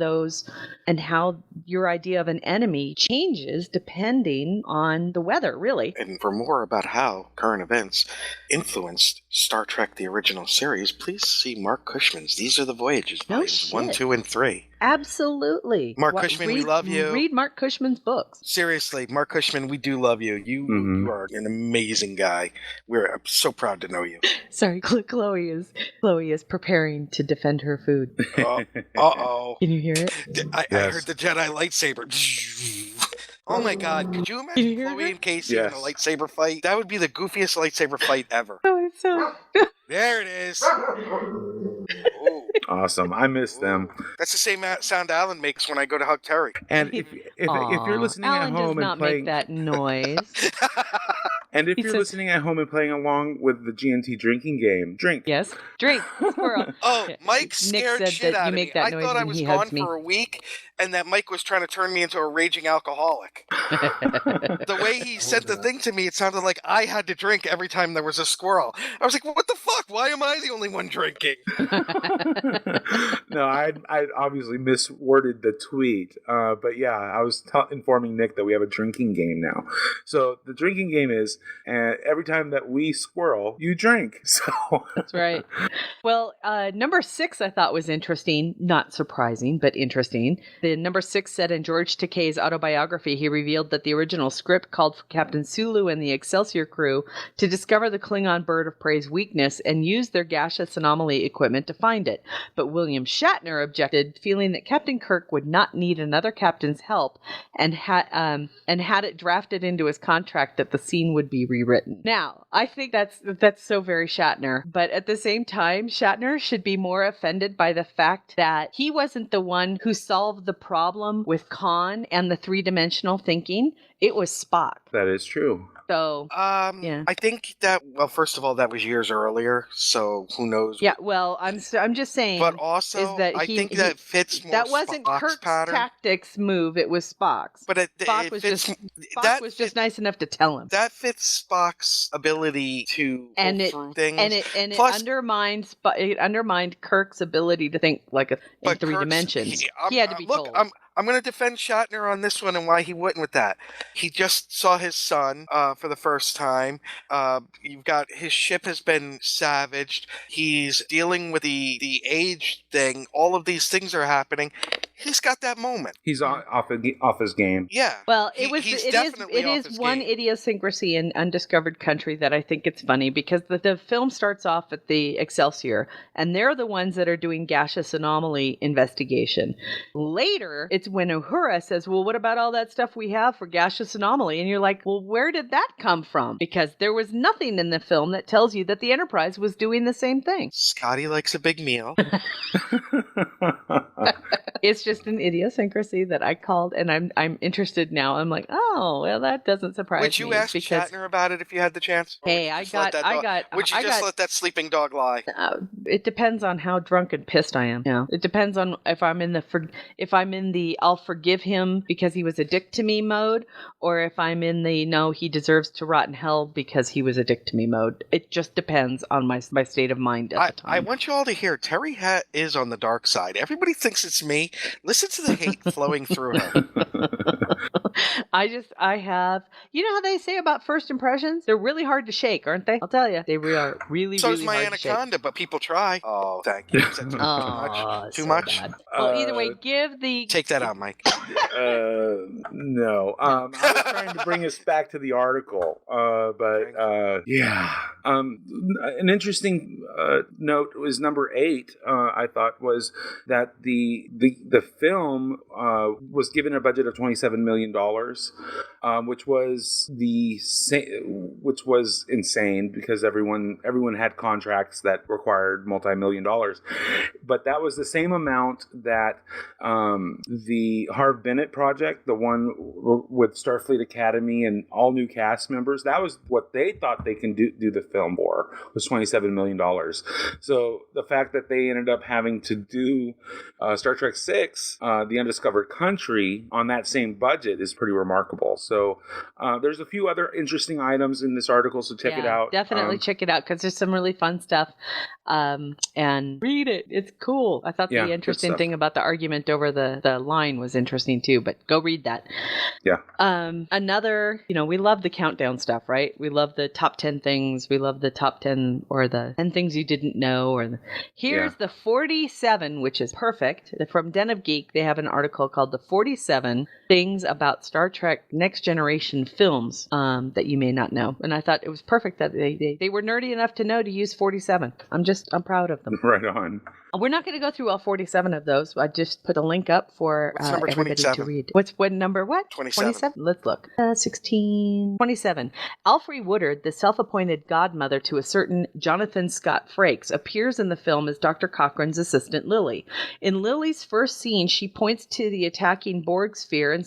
Speaker 4: your idea of an enemy changes depending on the weather, really.
Speaker 7: And for more about how current events influenced Star Trek the original series, please see Mark Cushman's These Are the Voyages, volumes 1, 2, and 3.
Speaker 4: Absolutely.
Speaker 7: Mark Cushman, we love you.
Speaker 4: Read Mark Cushman's books.
Speaker 7: Seriously, Mark Cushman, we do love you. You are an amazing guy. We're so proud to know you.
Speaker 4: Sorry, Chloe is preparing to defend her food.
Speaker 7: Uh-oh.
Speaker 4: Can you hear it?
Speaker 7: I heard the Jedi lightsaber. Oh my God, could you imagine Chloe and Casey in a lightsaber fight? That would be the goofiest lightsaber fight ever.
Speaker 4: Oh, it's so...
Speaker 7: There it is.
Speaker 2: Awesome. I miss them.
Speaker 7: That's the same sound Alan makes when I go to hug Terry.
Speaker 2: And if you're listening
Speaker 4: Alan
Speaker 2: at home
Speaker 4: does not
Speaker 2: and playing
Speaker 4: make that noise.
Speaker 2: and if
Speaker 4: He
Speaker 2: you're
Speaker 4: says-
Speaker 2: listening at home and playing along with the GNT drinking game, drink.
Speaker 4: Yes, drink. Squirrel.
Speaker 7: Oh, Mike
Speaker 4: Nick
Speaker 7: scared
Speaker 4: said
Speaker 7: shit
Speaker 4: that
Speaker 7: out
Speaker 4: you
Speaker 7: of
Speaker 4: make
Speaker 7: me.
Speaker 4: that
Speaker 7: I
Speaker 4: noise
Speaker 7: thought I
Speaker 4: when
Speaker 7: was
Speaker 4: he
Speaker 7: gone
Speaker 4: hugs me.
Speaker 7: for a week, and that Mike was trying to turn me into a raging alcoholic. The way he sent the thing to me, it sounded like I had to drink every time there was a squirrel. I was like, what the fuck? Why am I the only one drinking?
Speaker 2: No, I obviously misworded the tweet, but yeah, I was informing Nick that we have a drinking game now. So the drinking game is every time that we squirrel, you drink. So
Speaker 4: That's right. Well, number 6 I thought was interesting, not surprising, but interesting. The number 6 said in George Takei's autobiography, he revealed that the original script called for Captain Sulu and the Excelsior crew to discover the Klingon bird of prey's weakness and use their gaseous anomaly equipment to find it. But William Shatner objected, feeling that Captain Kirk would not need another captain's help, and had it drafted into his contract that the scene would be rewritten. Now, I think that's so very Shatner, but at the same time, Shatner should be more offended by the fact that he wasn't the one who solved the problem with Khan and the three-dimensional thinking. It was Spock.
Speaker 2: that is true.
Speaker 4: So, yeah.
Speaker 7: I think that, well, first of all, that was years earlier, so who knows?
Speaker 4: Yeah, well, I'm just saying.
Speaker 7: But also,
Speaker 4: is that
Speaker 7: I think that fits more
Speaker 4: that wasn't
Speaker 7: Spock's
Speaker 4: Kirk's
Speaker 7: pattern.
Speaker 4: tactics move, it was Spock's.
Speaker 7: But
Speaker 4: Spock
Speaker 7: it
Speaker 4: was
Speaker 7: fits,
Speaker 4: Spock was just nice enough to tell him.
Speaker 7: That fits Spock's ability to
Speaker 4: And
Speaker 7: go
Speaker 4: it
Speaker 7: through things.
Speaker 4: and
Speaker 7: Plus,
Speaker 4: it undermined Kirk's ability to think like in three dimensions. He had to be told.
Speaker 7: I'm going to defend Shatner on this one and why he wouldn't with that. He just saw his son for the first time. You've got his ship has been savaged. He's dealing with the age thing. All of these things are happening. He's got that moment.
Speaker 2: He's off his game.
Speaker 7: Yeah.
Speaker 4: Well,
Speaker 7: it
Speaker 4: is one idiosyncrasy in Undiscovered Country that I think it's funny because the film starts off at the Excelsior, and they're the ones that are doing gaseous anomaly investigation. Later, it's when Uhura says, well, what about all that stuff we have for gaseous anomaly? And you're like, well, where did that come from? Because there was nothing in the film that tells you that the Enterprise was doing the same thing.
Speaker 7: Scotty likes a big meal.
Speaker 4: It's just an idiosyncrasy that I called, and I'm interested now. I'm like, oh, well, that doesn't surprise me.
Speaker 7: Would you ask Shatner about it if you had the chance?
Speaker 4: Hey,
Speaker 7: Would you just let that sleeping dog lie?
Speaker 4: It depends on how drunk and pissed I am. Yeah. It depends on if I'm in the I'll forgive him because he was a dick to me mode, or if I'm in the no, he deserves to rot in hell because he was a dick to me mode. It just depends on my state of mind at the time.
Speaker 7: I want you all to hear Terry is on the dark side. Everybody thinks it's me. Listen to the hate flowing through her.
Speaker 4: I have, you know how they say about first impressions? They're really hard to shake, aren't they? I'll tell you. They are really,
Speaker 7: so
Speaker 4: really
Speaker 7: is my
Speaker 4: hard to shake.
Speaker 7: anaconda, but people try. Oh, thank you. Is that too much? Too much?
Speaker 4: Bad. Well, either way,
Speaker 7: Take that out, Mike.
Speaker 2: No. I was trying to bring us back to the article, but yeah. An interesting note was number 8. I thought was that the film was given a budget of $27 million, which was insane because everyone had contracts that required multi-million dollars, but that was the same amount that the Harve Bennett project, the one with Starfleet Academy and all new cast members, that was what they thought they can do the film for, was $27 million. So the fact that they ended up having to do Star Trek VI, The Undiscovered Country, on that same budget is pretty remarkable. So there's a few other interesting items in this article, so check it out.
Speaker 4: Definitely check it out because there's some really fun stuff. And read it. It's cool. I thought the interesting thing about the argument over the line was interesting too, but go read that.
Speaker 2: Yeah.
Speaker 4: Another, we love the countdown stuff, right? We love the top 10 things. We love the top 10 or the 10 things you didn't know. Here's the 47, which is perfect. From Den of Geek, they have an article called The 47 Things About Star Trek Next Generation Films that you may not know. And I thought it was perfect that they were nerdy enough to know to use 47. I'm proud of them.
Speaker 2: Right on.
Speaker 4: We're not going to go through all 47 of those. I just put a link up for
Speaker 7: number
Speaker 4: everybody
Speaker 7: 27?
Speaker 4: to read. What number? What?
Speaker 7: 27.
Speaker 4: Let's look. 16. 27. Alfre Woodard, the self-appointed godmother to a certain Jonathan Scott Frakes, appears in the film as Dr. Cochrane's assistant Lily. In Lily's first scene, she points to the attacking Borg sphere and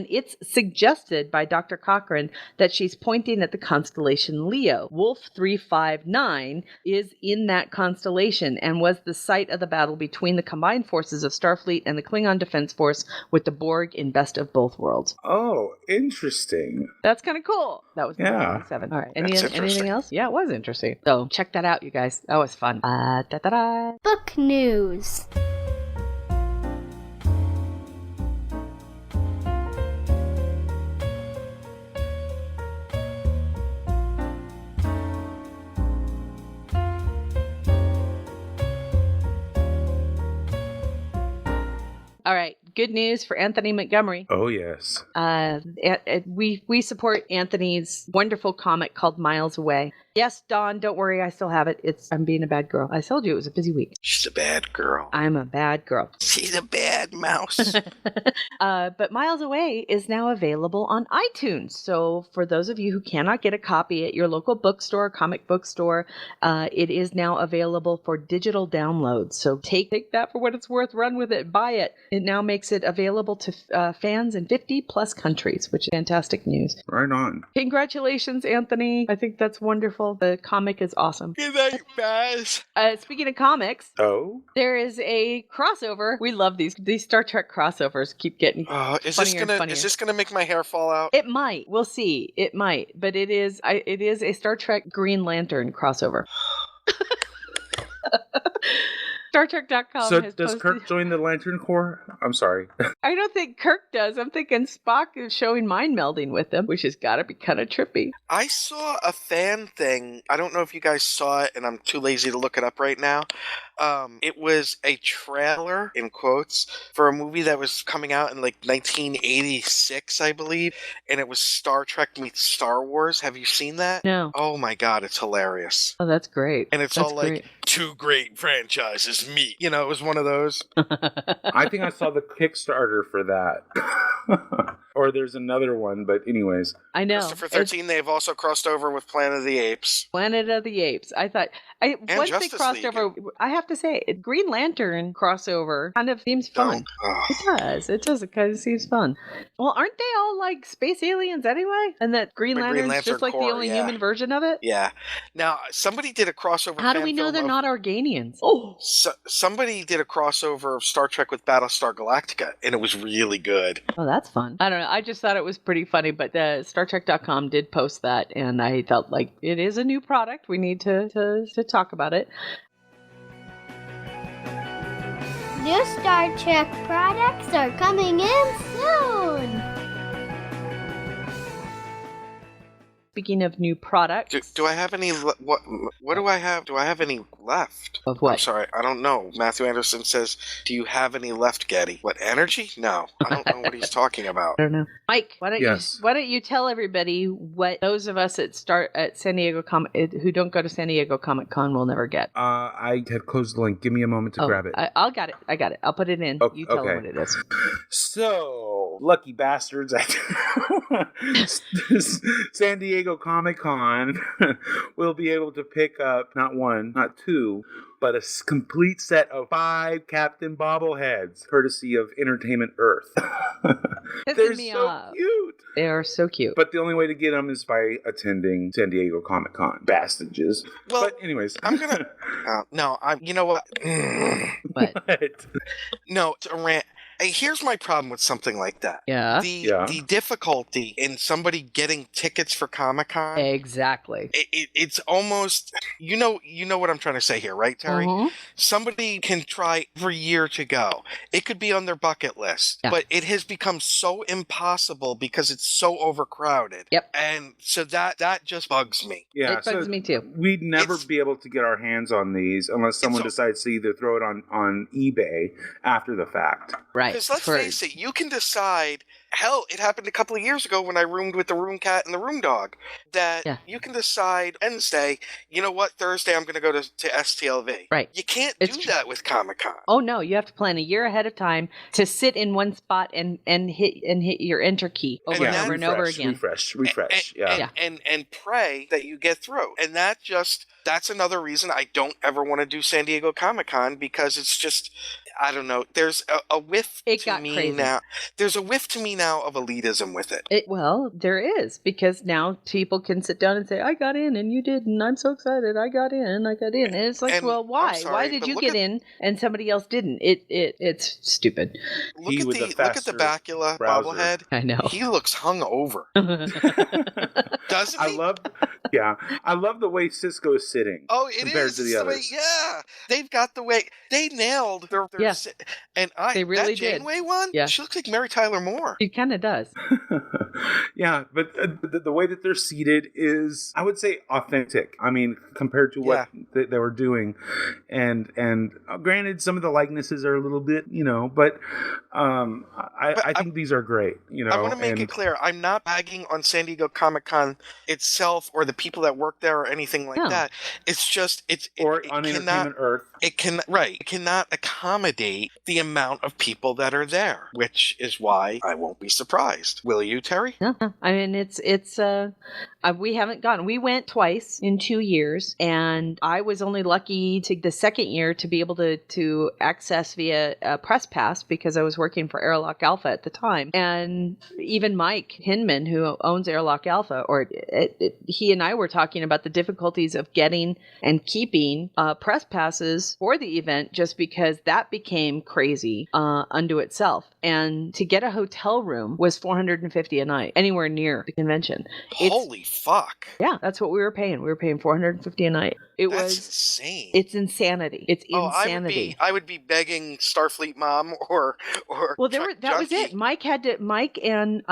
Speaker 4: it's suggested by Dr. Cochrane that she's pointing at the constellation Leo. Wolf 359 is in that constellation and was the site of the battle between the combined forces of Starfleet and the Klingon Defense Force, with the Borg in best of both worlds.
Speaker 2: Oh, interesting.
Speaker 4: That's kind of cool. That was number 27. All right. Anything else? Yeah, it was interesting. So check that out, you guys. That was fun.
Speaker 1: Book news.
Speaker 4: All right. Good news for Anthony Montgomery.
Speaker 2: Oh, yes.
Speaker 4: We support Anthony's wonderful comic called Miles Away. Yes, Dawn, don't worry. I still have it. I'm being a bad girl. I told you it was a busy week.
Speaker 7: She's a bad girl.
Speaker 4: I'm a bad girl.
Speaker 7: She's a bad mouse.
Speaker 4: But Miles Away is now available on iTunes. So for those of you who cannot get a copy at your local bookstore, comic book store, it is now available for digital download. So take that for what it's worth. Run with it. Buy it. It now makes it available to fans in 50 plus countries, which is fantastic news.
Speaker 2: Right on.
Speaker 4: Congratulations, Anthony. I think that's wonderful. The comic is awesome.
Speaker 7: Good night, guys.
Speaker 4: Speaking of comics,
Speaker 2: there
Speaker 4: is a crossover. We love these Star Trek crossovers. Keep getting
Speaker 7: is
Speaker 4: funnier and funnier.
Speaker 7: Is this gonna make my hair fall out?
Speaker 4: It might. We'll see. It might. But it is a Star Trek Green Lantern crossover. StarTrek.com
Speaker 2: So
Speaker 4: has
Speaker 2: does
Speaker 4: posted...
Speaker 2: Kirk join the Lantern Corps? I'm sorry.
Speaker 4: I don't think Kirk does. I'm thinking Spock is showing mind melding with them, which has got to be kind of trippy.
Speaker 7: I saw a fan thing. I don't know if you guys saw it, and I'm too lazy to look it up right now. It was a trailer, in quotes, for a movie that was coming out in like 1986, I believe, and it was Star Trek meets Star Wars. Have you seen that?
Speaker 4: No.
Speaker 7: Oh my god, it's hilarious.
Speaker 4: Oh, that's great.
Speaker 7: And it's
Speaker 4: that's
Speaker 7: all like,
Speaker 4: great.
Speaker 7: Two great franchises meet. You know, it was one of those.
Speaker 2: I think I saw the Kickstarter for that. Or there's another one, but anyways.
Speaker 4: I know.
Speaker 7: Christopher 13, they've also crossed over with Planet of the Apes.
Speaker 4: Planet of the Apes. I thought, once they crossed over, I have to say, Green Lantern crossover kind of seems fun. It does. It kind of seems fun. Well, aren't they all like space aliens anyway? And that Green Lantern's just like the only human version of it?
Speaker 7: Yeah. Now, somebody did a crossover.
Speaker 4: How do we know they're not Organians? Oh.
Speaker 7: Somebody did a crossover of Star Trek with Battlestar Galactica, and it was really good.
Speaker 4: Oh, that's fun. I don't know. I just thought it was pretty funny, but StarTrek.com did post that, and I felt like it is a new product. We need to talk about it.
Speaker 1: New Star Trek products are coming in soon.
Speaker 4: Speaking of new products,
Speaker 7: do I have any? What do I have? Do I have any left?
Speaker 4: Of what?
Speaker 7: I'm sorry, I don't know. Matthew Anderson says, "Do you have any left, Getty?" What, energy? No, I don't know what he's talking about.
Speaker 4: I don't know. Mike, why don't you tell everybody what those of us at San Diego who don't go to San Diego Comic Con will never get?
Speaker 2: I had closed the link. Give me a moment to grab it.
Speaker 4: I got it. I'll put it in. You tell them what it is.
Speaker 2: So, lucky bastards at San Diego Comic-Con will be able to pick up not one, not two, but a complete set of 5 Captain Bobbleheads, courtesy of Entertainment Earth. They're so cute.
Speaker 4: They are so cute.
Speaker 2: But the only way to get them is by attending San Diego Comic-Con. Bastages.
Speaker 7: Well,
Speaker 2: but anyways.
Speaker 7: I'm going to... you know what?
Speaker 4: What?
Speaker 7: No, it's a rant. Here's my problem with something like that.
Speaker 4: Yeah.
Speaker 7: The difficulty in somebody getting tickets for Comic-Con.
Speaker 4: Exactly.
Speaker 7: It's almost, you know what I'm trying to say here, right, Terry?
Speaker 4: Mm-hmm.
Speaker 7: Somebody can try every year to go. It could be on their bucket list, but it has become so impossible because it's so overcrowded.
Speaker 4: Yep.
Speaker 7: And so that just bugs me.
Speaker 2: Yeah,
Speaker 4: it bugs me too.
Speaker 2: We'd never be able to get our hands on these unless someone decides to either throw it on eBay after the fact.
Speaker 4: Right.
Speaker 7: Because let's face it, you can decide Hell, it happened a couple of years ago when I roomed with the room cat and the room dog. That you can decide Wednesday, you know what, Thursday I'm going to go to STLV.
Speaker 4: Right.
Speaker 7: You can't do that with Comic-Con.
Speaker 4: Oh no, you have to plan a year ahead of time to sit in one spot and hit your enter key over and over and over again.
Speaker 9: Refresh.
Speaker 7: And pray that you get through. And that's another reason I don't ever want to do San Diego Comic-Con, because it's just, I don't know. There's a whiff to me
Speaker 4: crazy.
Speaker 7: now. There's a whiff to me now of elitism with it.
Speaker 4: Well, there is, because now people can sit down and say, I got in and you didn't. I'm so excited. I got in. And it's like, well, why?
Speaker 7: Sorry,
Speaker 4: why did you get in and somebody else didn't? It's stupid.
Speaker 7: Look at the Bacula bobblehead.
Speaker 4: I know.
Speaker 7: He looks hungover. Doesn't he?
Speaker 2: I love the way Cisco's sitting.
Speaker 7: Oh, it
Speaker 2: compared
Speaker 7: is
Speaker 2: to the others.
Speaker 7: They've got the way they nailed their and
Speaker 4: they really
Speaker 7: that Janeway one.
Speaker 4: Yeah.
Speaker 7: She looks like Mary Tyler Moore.
Speaker 4: She kind of does.
Speaker 2: Yeah, but the way that they're seated is, I would say, authentic. I mean, compared to what they were doing, and granted, some of the likenesses are a little bit, but I think these are great.
Speaker 7: I want to make it clear, I'm not bagging on San Diego Comic-Con itself or the people that work there or anything like that. It's just
Speaker 2: on Entertainment Earth.
Speaker 7: It cannot accommodate the amount of people that are there, which is why I won't be surprised. Will you, Terry?
Speaker 4: No, I mean it's we haven't gone. We went twice in 2 years, and I was only lucky to the second year to be able to access via a press pass because I was working for Airlock Alpha at the time. And even Mike Hinman, who owns Airlock Alpha, he and I were talking about the difficulties of getting and keeping press passes for the event, just because that became crazy unto itself. And to get a hotel room was $450 a night, anywhere near the convention.
Speaker 7: Holy fuck!
Speaker 4: Yeah, that's what we were paying. We were paying $450 a night.
Speaker 7: That's insane.
Speaker 4: It's insanity. It's insanity.
Speaker 7: I would be begging Starfleet Mom or.
Speaker 4: Well, that was it. Mike and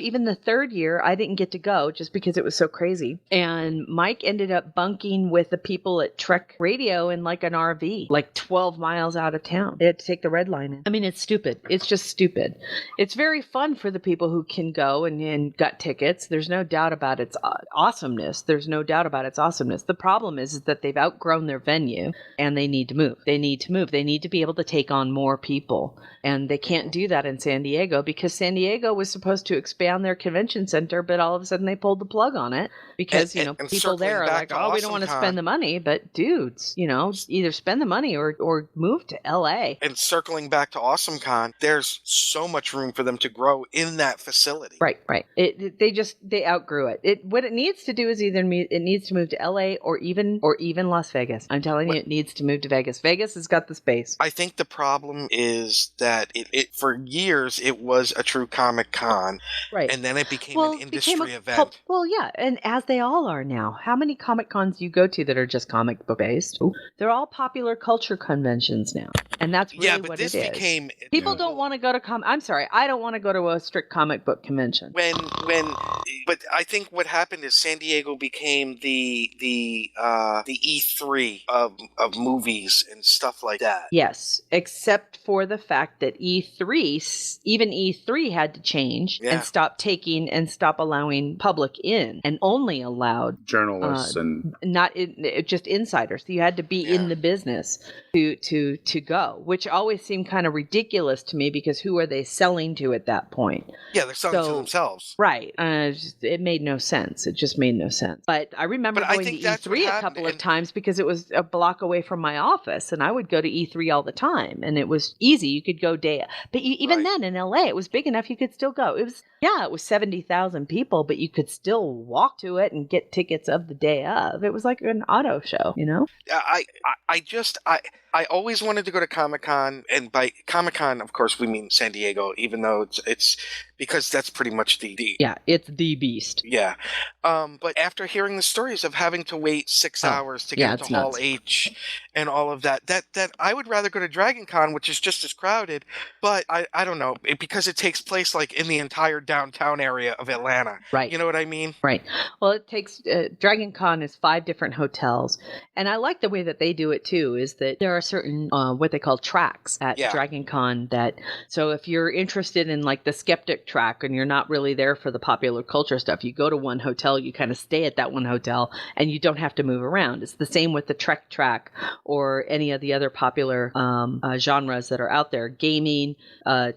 Speaker 4: even the third year I didn't get to go just because it was so crazy. And Mike ended up bunking with the people at Trek Radio in like an RV, like 12 miles out of town. They had to take the red line in. I mean, it's stupid. It's just stupid. It's very fun for the people who can go and got tickets. There's no doubt about its awesomeness. The problem is that they've outgrown their venue and they need to move. They need to be able to take on more people. And they can't do that in San Diego because San Diego was supposed to expand their convention center, but all of a sudden they pulled the plug on it because, people there are like, we don't want to spend the money. But dudes, either spend the money or move to LA.
Speaker 7: And circling back to AwesomeCon, there's so much room for them to grow in that facility.
Speaker 4: Right. They outgrew it. What it needs to do is either it needs to move to LA or even Las Vegas. I'm telling you, it needs to move to Vegas. Vegas has got the space.
Speaker 7: I think the problem is that it for years it was a true Comic Con,
Speaker 4: right?
Speaker 7: And then it became an industry event.
Speaker 4: And as they all are now. How many Comic Cons do you go to that are just comic book based? They're all popular culture conventions now, and that's really what it is. People don't want to go to I'm sorry, I don't want to go to a strict comic book convention.
Speaker 7: But I think what happened is San Diego became the E3 of movies and stuff like that.
Speaker 4: Yes, except for the fact that E3 had to change and stop allowing public in, and only allowed
Speaker 2: journalists and
Speaker 4: just insiders. You had to be in the business to go, which always seemed kind of ridiculous to me because who are they selling to at that point?
Speaker 7: Yeah, they're selling to themselves.
Speaker 4: Right. It made no sense. It just made no sense. But I remember going to E3 a couple of times because it was a block away from my office, and I would go to E3 all the time, and it was easy. You could go day. But even then in LA, it was big enough you could still go. It was 70,000 people, but you could still walk to it and get tickets of the day of. It was like an auto show,
Speaker 7: I always wanted to go to Comic-Con, and by Comic-Con, of course, we mean San Diego, even though it's because that's pretty much
Speaker 4: it's the beast.
Speaker 7: Yeah. But after hearing the stories of having to wait 6 hours to get to Hall H and all of that I would rather go to Dragon Con, which is just as crowded, but I don't know, because it takes place like in the entire downtown area of Atlanta.
Speaker 4: Right.
Speaker 7: You know what I mean?
Speaker 4: Right. Well, it takes Dragon Con is 5 different hotels, and I like the way that they do it too. Is that there are certain what they call tracks at Dragon Con that. So if you're interested in like the skeptic track and you're not really there for the popular culture stuff, you go to one hotel, you kind of stay at that one hotel, and you don't have to move around. It's the same with the Trek track or any of the other popular genres that are out there: gaming,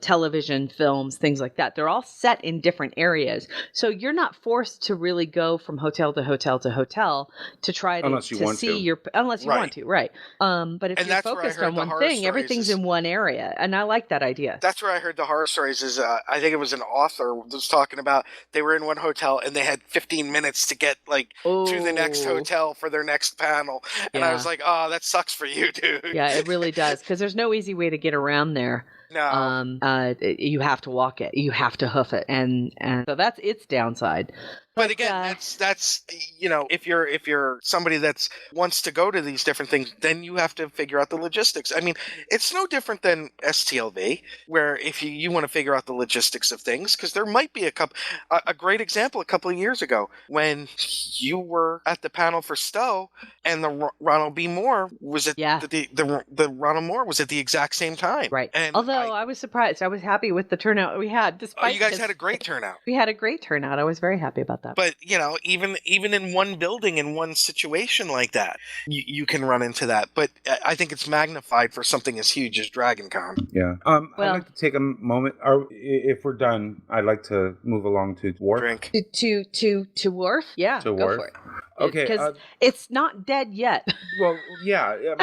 Speaker 4: television, films, things like that. They're all set in different areas, so you're not forced to really go from hotel to hotel to hotel to try to
Speaker 2: Unless you want
Speaker 4: see
Speaker 2: to.
Speaker 4: unless you want to, right? But if you're focused on one thing, everything's in one area, and I like that idea.
Speaker 7: That's where I heard the horror stories. Is I think it was an author was talking about they were in one hotel and they had 15 minutes to get to the next hotel for their next panel, and I was like, oh, that sucks for you, dude.
Speaker 4: Yeah, it really does, because there's no easy way to get around there.
Speaker 7: No.
Speaker 4: You have to walk it. You have to hoof it, and so that's its downside.
Speaker 7: But again, that's if you're somebody that's wants to go to these different things, then you have to figure out the logistics. I mean, it's no different than STLV, where if you want to figure out the logistics of things, because there might be a great example a couple of years ago when you were at the panel for Stowe and the Ronald B. Moore was at the Ronald Moore was at the exact same time.
Speaker 4: Right.
Speaker 7: And
Speaker 4: although I was surprised, I was happy with the turnout we had. Despite
Speaker 7: you guys had a great turnout.
Speaker 4: We had a great turnout. I was very happy about that.
Speaker 7: But even in one building, in one situation like that, you can run into that. But I think it's magnified for something as huge as Dragon Con.
Speaker 2: Yeah. I'd like to take a moment. If we're done, I'd like to move along to Worf.
Speaker 7: Drink.
Speaker 4: To Worf? Yeah.
Speaker 2: To
Speaker 4: go
Speaker 2: Worf.
Speaker 4: for it.
Speaker 2: Okay.
Speaker 4: Because it's not dead yet.
Speaker 2: Well, yeah.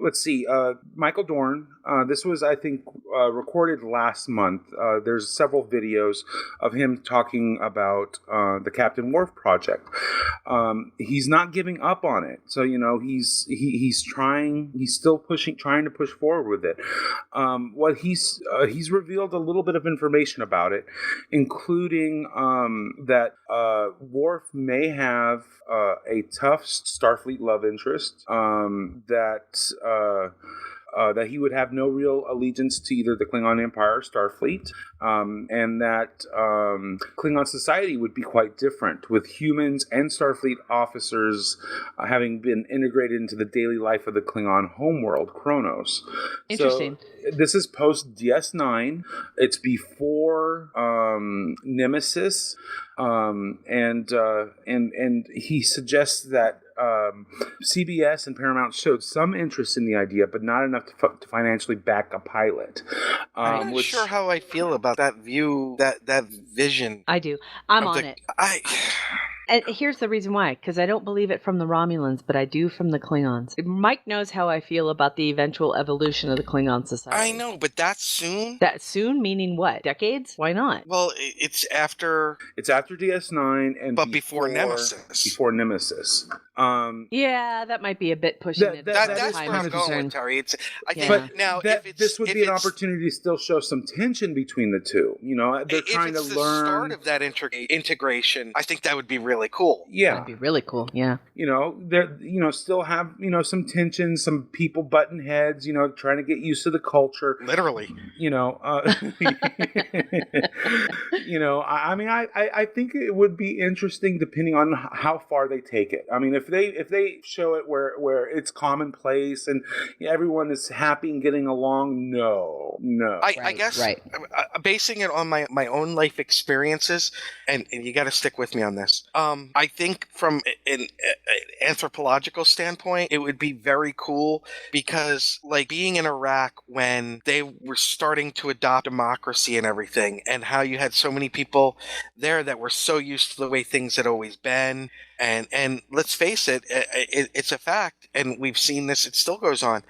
Speaker 2: Let's see. Michael Dorn. This was, I think, recorded last month. There's several videos of him talking about the Captain Worf project. He's not giving up on it. So, he's trying. He's still trying to push forward with it. What he's revealed a little bit of information about it, including that Worf may have a tough Starfleet love interest, that he would have no real allegiance to either the Klingon Empire or Starfleet, and that Klingon society would be quite different, with humans and Starfleet officers having been integrated into the daily life of the Klingon homeworld, Kronos.
Speaker 4: Interesting.
Speaker 2: So, this is post DS9. It's before Nemesis, and he suggests that CBS and Paramount showed some interest in the idea, but not enough to financially back a pilot.
Speaker 7: I'm not sure how I feel about that view, that vision.
Speaker 4: I do. I'm on it. And here's the reason why, because I don't believe it from the Romulans, but I do from the Klingons. Mike knows how I feel about the eventual evolution of the Klingon society.
Speaker 7: I know, but that's soon?
Speaker 4: That soon meaning what? Decades? Why not?
Speaker 7: Well, it's after...
Speaker 2: It's after DS9 and
Speaker 7: before Nemesis.
Speaker 2: Before Nemesis.
Speaker 4: Yeah, that might be a bit pushing it.
Speaker 7: That's where I'm going with, Terry. I think
Speaker 2: but
Speaker 7: now,
Speaker 2: this would be an opportunity to still show some tension between the two. They're trying to learn. If it's the start
Speaker 7: of that integration, I think that would be really cool.
Speaker 2: Yeah,
Speaker 4: that'd be really cool. Yeah,
Speaker 2: they're still have some tension, some people butting heads. Trying to get used to the culture.
Speaker 7: Literally.
Speaker 2: I think it would be interesting depending on how far they take it. I mean, if they show it where it's commonplace and everyone is happy and getting along, no.
Speaker 7: I guess basing it on my own life experiences, and you got to stick with me on this. I think from an anthropological standpoint, it would be very cool because, like, being in Iraq when they were starting to adopt democracy and everything, and how you had so many people there that were so used to the way things had always been. And let's face it, it's a fact, and we've seen this, it still goes on.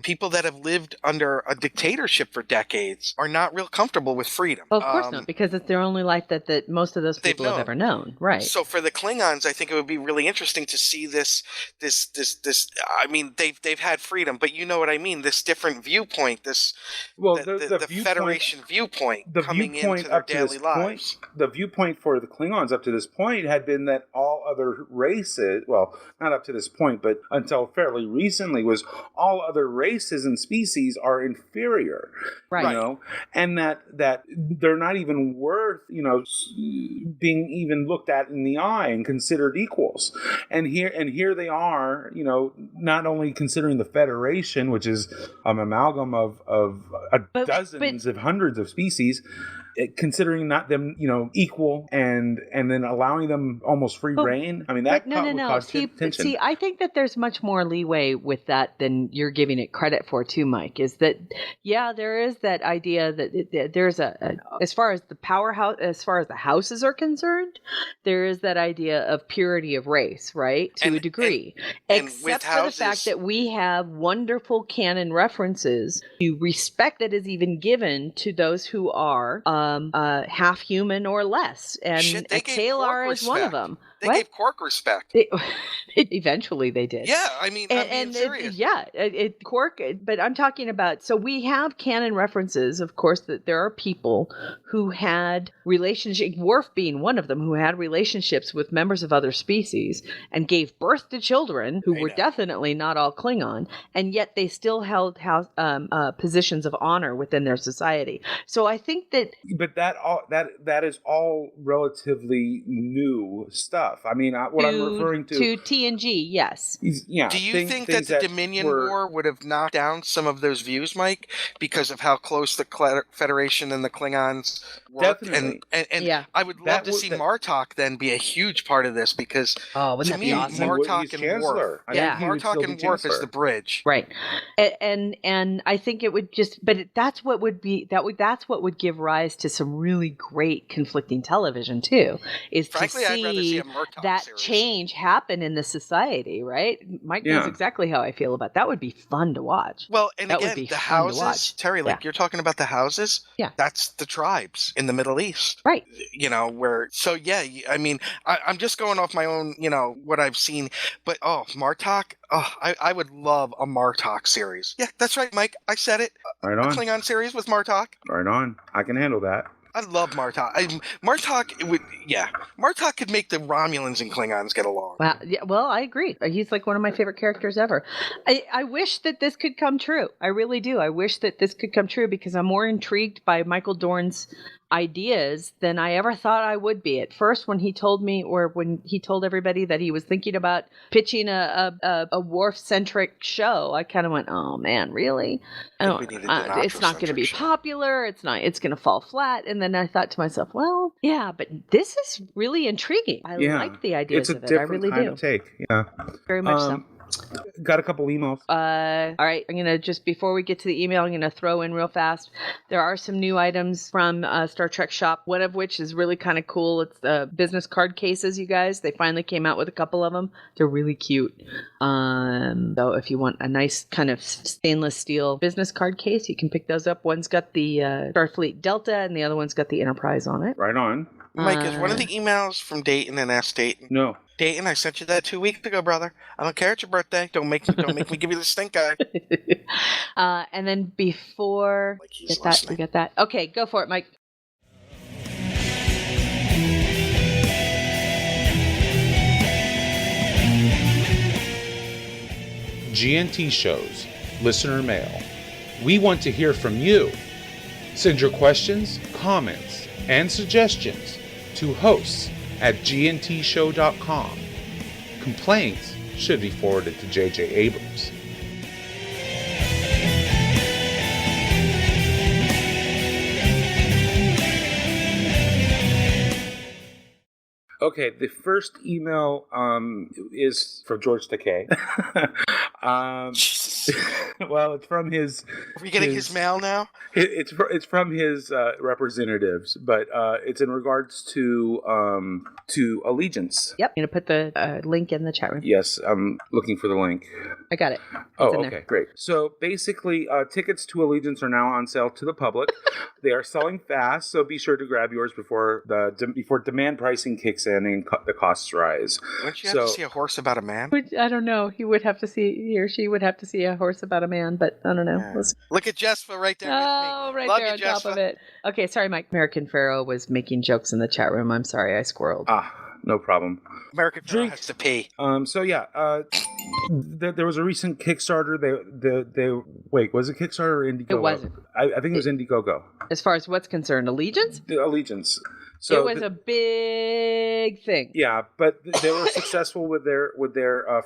Speaker 7: People that have lived under a dictatorship for decades are not real comfortable with freedom.
Speaker 4: Well, of course not, because it's their only life that most of those people have ever known. Right.
Speaker 7: So for the Klingons, I think it would be really interesting to see see this. I mean, they've had freedom, but you know what I mean. This different viewpoint. The
Speaker 2: viewpoint,
Speaker 7: Federation viewpoint coming
Speaker 2: viewpoint
Speaker 7: into their
Speaker 2: up to
Speaker 7: daily
Speaker 2: this
Speaker 7: lives.
Speaker 2: Point, the viewpoint for the Klingons up to this point had been that all other races, well, not up to this point, but until fairly recently, was all other races and species are inferior,
Speaker 4: right?
Speaker 2: You know, and that they're not even worth, you know, being even looked at in the eye and considered equals. And here they are, you know, not only considering the Federation, which is an amalgam of dozens of hundreds of species, considering not them, you know, equal and then allowing them almost free reign. I mean, that would cause tension.
Speaker 4: See, I think that there's much more leeway with that than you're giving it credit for, too, Mike. Is that, yeah, there is that idea that there's as far as the powerhouse, as far as the houses are concerned, there is that idea of purity of race, right, to a degree. Except for the fact that we have wonderful canon references to respect that is even given to those who are half human or less, and Kalar is one of them.
Speaker 7: They gave Quark respect.
Speaker 4: Eventually, they did.
Speaker 7: Yeah, I mean, I'm being serious.
Speaker 4: Quark. But I'm talking about. So we have canon references, of course, that there are people who had relationships. Worf being one of them, who had relationships with members of other species and gave birth to children who were definitely not all Klingon, and yet they still held positions of honor within their society. So I think that.
Speaker 2: But that is all relatively new stuff. I mean, what I'm referring to
Speaker 4: TNG, yes.
Speaker 2: Yeah.
Speaker 7: Do you think that the Dominion War would have knocked down some of those views, Mike, because of how close the Federation and the Klingons work?
Speaker 2: Definitely.
Speaker 7: And I would love to see Martok then be a huge part of this, because to me, Martok and Worf, Martok and Worf is the bridge,
Speaker 4: right? And I think it would just, but that's what would be that's what would give rise to some really great conflicting television too. Is
Speaker 7: frankly,
Speaker 4: to see
Speaker 7: I'd rather see a
Speaker 4: that
Speaker 7: series.
Speaker 4: Change happen in the society, right? Mike knows exactly how I feel about that. Would be fun to watch.
Speaker 7: Well, and that again, the houses, Terry, like you're talking about the houses.
Speaker 4: Yeah,
Speaker 7: that's the tribes in the Middle East,
Speaker 4: right?
Speaker 7: You know where. So yeah, I mean, I'm just going off my own, you know, what I've seen. But Martok. I would love a Martok series. Yeah, that's right, Mike. I said it.
Speaker 2: Right on.
Speaker 7: A Klingon series with Martok.
Speaker 2: Right on. I can handle that.
Speaker 7: I love Martok. Martok could make the Romulans and Klingons get along.
Speaker 4: Well, I agree. He's like one of my favorite characters ever. I wish that this could come true. I really do. I wish that this could come true, because I'm more intrigued by Michael Dorn's ideas than I ever thought I would be. At first, when he told me, or when he told everybody that he was thinking about pitching a Worf-centric show, I kind of went, "Oh man, really? It's not going to be popular. It's not. It's going to fall flat." And then I thought to myself, "Well, yeah, but this is really intriguing. I like the ideas of it. I really do."
Speaker 2: It's a different kind of take. Yeah,
Speaker 4: very much so.
Speaker 2: Got a couple emails.
Speaker 4: All right. I'm going to just, before we get to the email, I'm going to throw in real fast. There are some new items from Star Trek Shop, one of which is really kind of cool. It's the business card cases, you guys. They finally came out with a couple of them. They're really cute. So if you want a nice kind of stainless steel business card case, you can pick those up. One's got the Starfleet Delta, and the other one's got the Enterprise on it.
Speaker 2: Right on.
Speaker 7: Mike, is one of the emails from Dayton and ask Dayton?
Speaker 2: No.
Speaker 7: Dayton, I sent you that 2 weeks ago, brother. I don't care. It's your birthday. Don't make me give you the stink eye.
Speaker 4: And then before we get that. Okay, go for it, Mike.
Speaker 2: GNT shows, listener mail. We want to hear from you. Send your questions, comments, and suggestions to hosts@gntshow.com. Complaints should be forwarded to J.J. Abrams. Okay, the first email is from George Takei. Well, it's from his.
Speaker 7: Are we getting his mail now?
Speaker 2: It's from his representatives, but it's in regards to Allegiance.
Speaker 4: Yep, I'm gonna put the link in the chat room.
Speaker 2: Yes, I'm looking for the link.
Speaker 4: I got it.
Speaker 2: Okay, great. So basically, tickets to Allegiance are now on sale to the public. They are selling fast, so be sure to grab yours before demand pricing kicks in. understanding the costs rise.
Speaker 7: Wouldn't you have to see a horse about a man?
Speaker 4: I don't know. He or she would have to see a horse about a man, but I don't know.
Speaker 7: Yeah. Look at Jespa right there with me.
Speaker 4: Right
Speaker 7: Love
Speaker 4: there
Speaker 7: you,
Speaker 4: on top
Speaker 7: Jespa.
Speaker 4: of it. Okay, sorry, Mike. American Pharaoh was making jokes in the chat room. I'm sorry, I squirreled.
Speaker 2: No problem.
Speaker 7: American Pharaoh has to pee.
Speaker 2: There was a recent Kickstarter. They wait, was it Kickstarter or Indiegogo?
Speaker 4: It wasn't.
Speaker 2: I think it was Indiegogo.
Speaker 4: As far as what's concerned, Allegiance?
Speaker 2: Allegiance. So
Speaker 4: it was a big thing.
Speaker 2: Yeah, but they were successful with their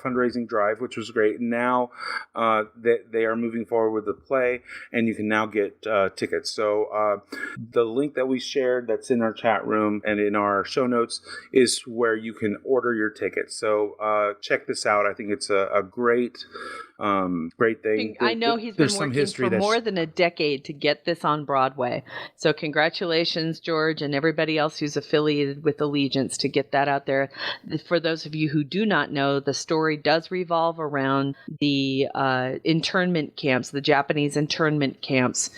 Speaker 2: fundraising drive, which was great. Now they are moving forward with the play, and you can now get tickets. So the link that we shared that's in our chat room and in our show notes is where you can order your tickets. So check this out. I think it's a great thing.
Speaker 4: I know he's been working for more than a decade to get this on Broadway. So congratulations, George, and everybody else who's affiliated with Allegiance to get that out there. For those of you who do not know, the story does revolve around the internment camps, the Japanese internment camps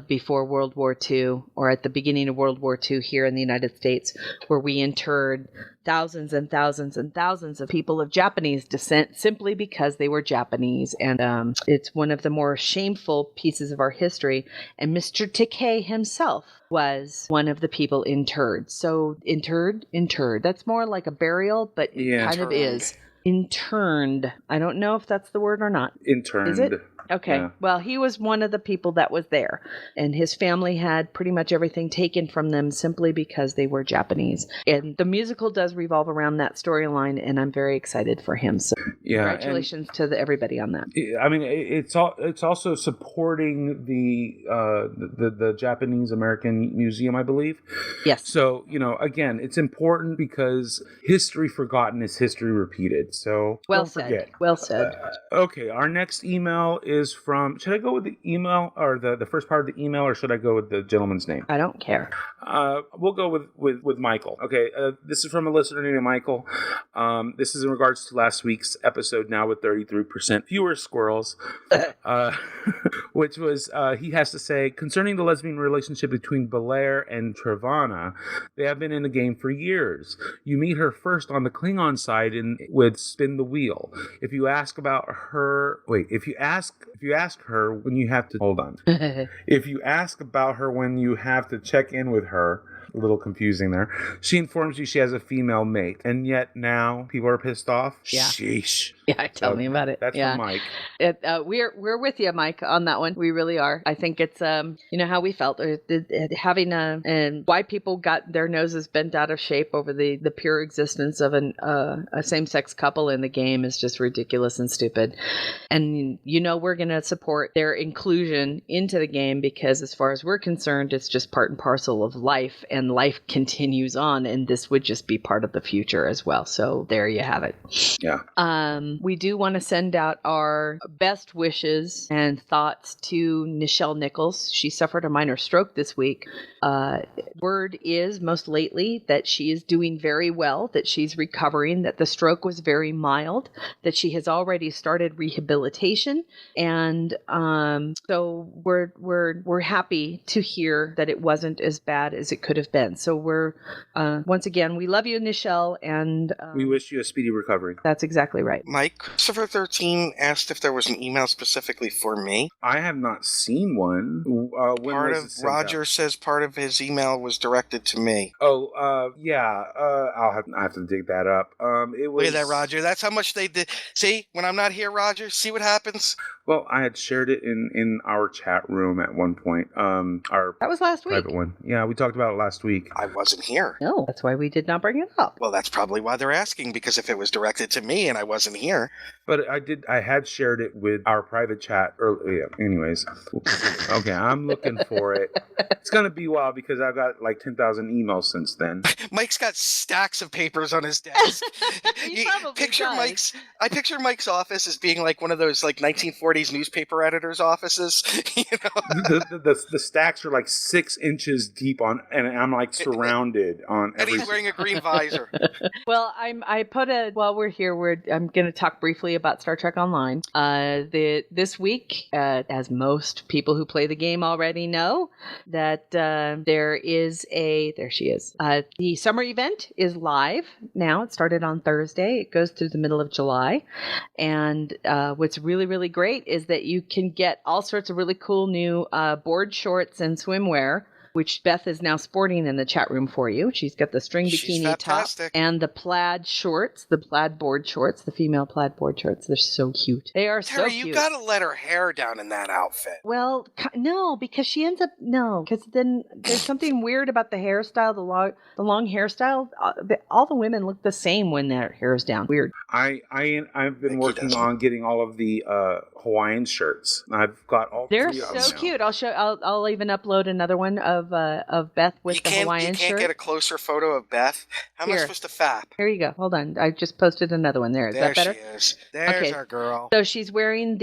Speaker 4: before World War II, or at the beginning of World War II here in the United States, where we interred thousands and thousands and thousands of people of Japanese descent simply because they were Japanese. And it's one of the more shameful pieces of our history. And Mr. Takei himself was one of the people interred. So interred. That's more like a burial, but it kind of is. Interned. I don't know if that's the word or not.
Speaker 2: Interned.
Speaker 4: Is it? Okay.
Speaker 2: Yeah.
Speaker 4: Well, he was one of the people that was there, and his family had pretty much everything taken from them simply because they were Japanese. And the musical does revolve around that storyline, and I'm very excited for him. So congratulations to everybody on that.
Speaker 2: I mean, it's also supporting the Japanese American Museum, I believe.
Speaker 4: Yes.
Speaker 2: So, again, it's important because history forgotten is history repeated. So don't forget.
Speaker 4: Well said.
Speaker 2: Okay, our next email is from, should I go with the email or the first part of the email, or should I go with the gentleman's name?
Speaker 4: I don't care.
Speaker 2: We'll go with Michael. Okay, this is from a listener named Michael. This is in regards to last week's episode, now with 33% fewer squirrels, which was, he has to say, concerning the lesbian relationship between Belair and Trevana, they have been in the game for years. You meet her first on the Klingon side with Spin the Wheel. If you ask her when you have to hold on. If you ask about her when you have to check in with her, a little confusing there, she informs you she has a female mate, and yet now people are pissed off.
Speaker 4: Yeah.
Speaker 2: Sheesh.
Speaker 4: Yeah, tell me about it.
Speaker 2: That's from Mike.
Speaker 4: We're with you, Mike, on that one. We really are. I think it's how we felt having and why people got their noses bent out of shape over the pure existence of a same-sex couple in the game is just ridiculous and stupid. And we're going to support their inclusion into the game because, as far as we're concerned, it's just part and parcel of life, and life continues on, and this would just be part of the future as well. So there you have it.
Speaker 2: Yeah.
Speaker 4: We do want to send out our best wishes and thoughts to Nichelle Nichols. She suffered a minor stroke this week. Word is most lately that she is doing very well, that she's recovering, that the stroke was very mild, that she has already started rehabilitation, and so we're happy to hear that it wasn't as bad as it could have been. So we're once again, we love you, Nichelle, and
Speaker 2: we wish you a speedy recovery.
Speaker 4: That's exactly right.
Speaker 7: Mike, Christopher 13 asked if there was an email specifically for me.
Speaker 2: I have not seen one.
Speaker 7: Roger says part of his email was directed to me.
Speaker 2: Oh, yeah. I have to dig that up. It was.
Speaker 7: Look at that, Roger. That's how much they did. See, when I'm not here, Roger, see what happens?
Speaker 2: Well, I had shared it in our chat room at one point.
Speaker 4: That was last week.
Speaker 2: Private one. Yeah, we talked about it last week.
Speaker 7: I wasn't here.
Speaker 4: No, that's why we did not bring it up.
Speaker 7: Well, that's probably why they're asking, because if it was directed to me and I wasn't here.
Speaker 2: But I had shared it with our private chat earlier. Yeah, anyways. Okay, I'm looking for it. It's going to be a while because I've got like 10,000 emails since then.
Speaker 7: Mike's got stacks of papers on his desk.
Speaker 4: I picture
Speaker 7: Mike's office as being like one of those like 1940 everybody's newspaper editors' offices. You know?
Speaker 2: The stacks are like 6 inches deep on, and I'm like surrounded on.
Speaker 7: And he's wearing a green visor.
Speaker 4: Well, while we're here, I'm going to talk briefly about Star Trek Online. This week, as most people who play the game already know, that there she is. The summer event is live now. It started on Thursday. It goes through the middle of July. And what's really, really great is that you can get all sorts of really cool new board shorts and swimwear, which Beth is now sporting in the chat room for you. She's got the string bikini top and the plaid shorts, the plaid board shorts, the female plaid board shorts. They're so cute. They are
Speaker 7: Terry,
Speaker 4: so cute.
Speaker 7: you gotta let her hair down in that outfit.
Speaker 4: Well, no, because then there's something weird about the hairstyle, the long hairstyle. All the women look the same when their hair is down. Weird.
Speaker 2: I've been working on getting all of the Hawaiian shirts. I've got all.
Speaker 4: They're
Speaker 2: three of them
Speaker 4: so
Speaker 2: now.
Speaker 4: cute. I'll even upload another one of Beth with the Hawaiian shirt.
Speaker 7: You can't get a closer photo of Beth? How am I supposed to fap?
Speaker 4: Here you go. Hold on. I just posted another one there. Is that better?
Speaker 7: There she is. There's our girl.
Speaker 4: So she's wearing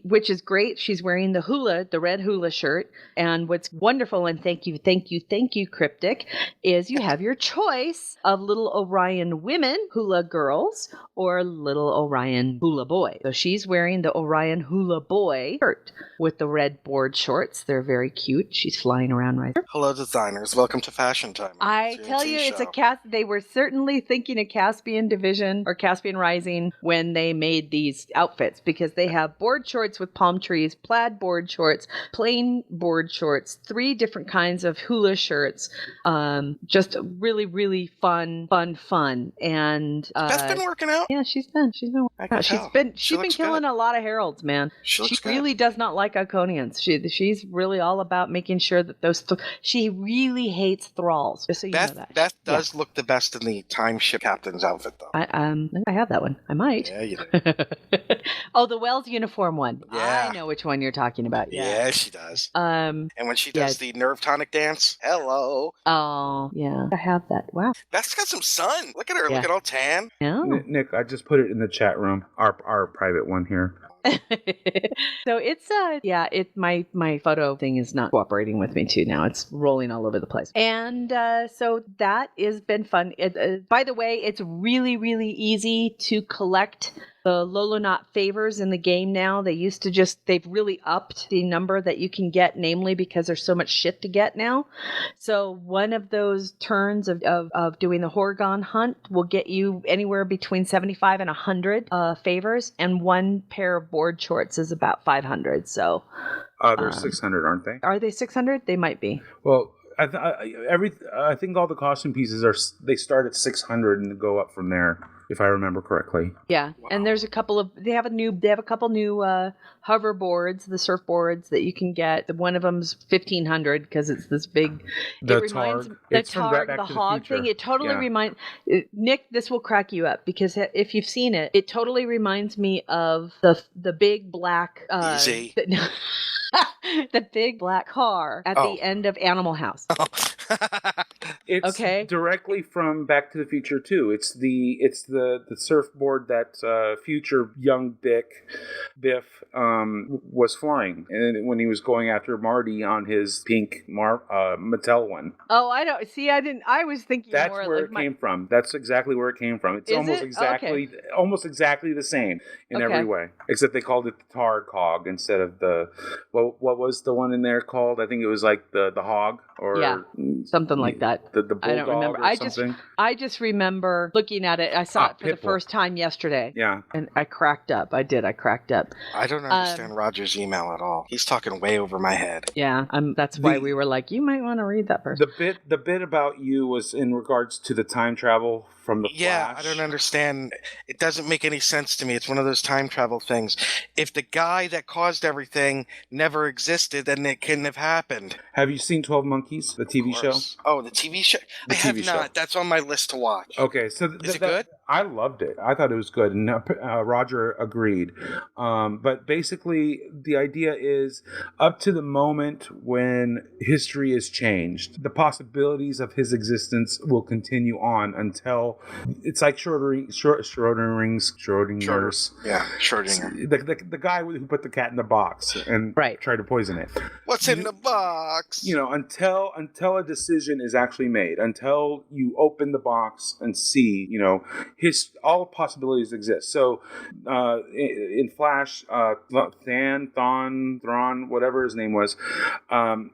Speaker 4: which is great, she's wearing the red hula shirt. And what's wonderful, and thank you, Cryptic, is you have your choice of Little Orion women hula girls or Little Orion hula boy. So she's wearing the Orion hula boy shirt with the red board shorts. They're very cute. She's flying around right there.
Speaker 7: Hello, designers. Welcome to Fashion Time.
Speaker 4: I tell you, it's they were certainly thinking of Caspian Division or Caspian Rising when they made these outfits, because they have board shorts with palm trees, plaid board shorts, plain board shorts, 3 different kinds of hula shirts. Just really, really fun. And
Speaker 7: Beth's been working out?
Speaker 4: Yeah, she's been working out. She's been killing a lot of heralds, man.
Speaker 7: She
Speaker 4: really does not like Iconians. She's really all about making sure that she really hates thralls. Just so you know that.
Speaker 7: Beth does look the best in the time ship captain's outfit, though.
Speaker 4: I have that one. I might.
Speaker 7: Yeah, you do.
Speaker 4: Oh, the Wells uniform one.
Speaker 7: Yeah.
Speaker 4: I know which one you're talking about.
Speaker 7: Yeah, she does. And when she does the nerve tonic dance, hello.
Speaker 4: Oh, yeah. I have that. Wow.
Speaker 7: Beth's got some sun. Look at her, looking all tan.
Speaker 4: Yeah.
Speaker 2: Nick, I just put it in the chat room, our private one here.
Speaker 4: So it's my photo thing is not cooperating with me too now. It's rolling all over the place. And so that has been fun. By the way, it's really, really easy to collect the Lolonaut favors in the game now. They've really upped the number that you can get, namely because there's so much shit to get now. So one of those turns of doing the Horgon hunt will get you anywhere between 75 and 100 favors, and one pair of board shorts is about 500. So
Speaker 2: they're 600, aren't they?
Speaker 4: Are they 600? They might be.
Speaker 2: Well, I think all the costume pieces they start at 600 and go up from there, if I remember correctly.
Speaker 4: Yeah, wow. And there's they have a couple new hoverboards, the surfboards that you can get. One of them's 1,500 because it's this big.
Speaker 2: The Targ,
Speaker 4: the hog thing. It totally reminds Nick. This will crack you up because if you've seen it, it totally reminds me of the big black.
Speaker 7: Easy.
Speaker 4: The big black car at the end of Animal House.
Speaker 2: It's directly from Back to the Future 2. It's the surfboard that future young Biff was flying, and when he was going after Marty on his pink Mattel one.
Speaker 4: Oh, I don't see. I didn't. I was thinking
Speaker 2: that's
Speaker 4: more
Speaker 2: where
Speaker 4: like
Speaker 2: it came from. That's exactly where it came from. It's almost exactly the same in every way, except they called it the Targ Hog instead of the what was the one in there called? I think it was like the hog or
Speaker 4: something like that.
Speaker 2: The bulldog.
Speaker 4: I don't remember. I just remember looking at it. I saw it for the first time yesterday.
Speaker 2: Yeah,
Speaker 4: and I cracked up. I cracked up.
Speaker 7: I don't understand Roger's email at all. He's talking way over my head.
Speaker 4: Yeah, that's why we were like, you might want to read that first.
Speaker 2: The bit about you was in regards to the time travel from the Flash.
Speaker 7: I don't understand. It doesn't make any sense to me. It's one of those time travel things. If the guy that caused everything never existed, then it couldn't have happened.
Speaker 2: Have you seen 12 Monkeys, the TV show?
Speaker 7: Oh, the TV show? I have not. That's on my list to watch.
Speaker 2: Okay, so
Speaker 7: is it good?
Speaker 2: I loved it. I thought it was good, and Roger agreed. But basically, the idea is up to the moment when history is changed, the possibilities of his existence will continue on until it's like Schrodinger's.
Speaker 7: Yeah, Schrodinger.
Speaker 2: The guy who put the cat in the box and tried to poison it.
Speaker 7: What's in the box?
Speaker 2: Until a decision is actually made, until you open the box and see, all possibilities exist. So, in Flash, Thrawn, whatever his name was,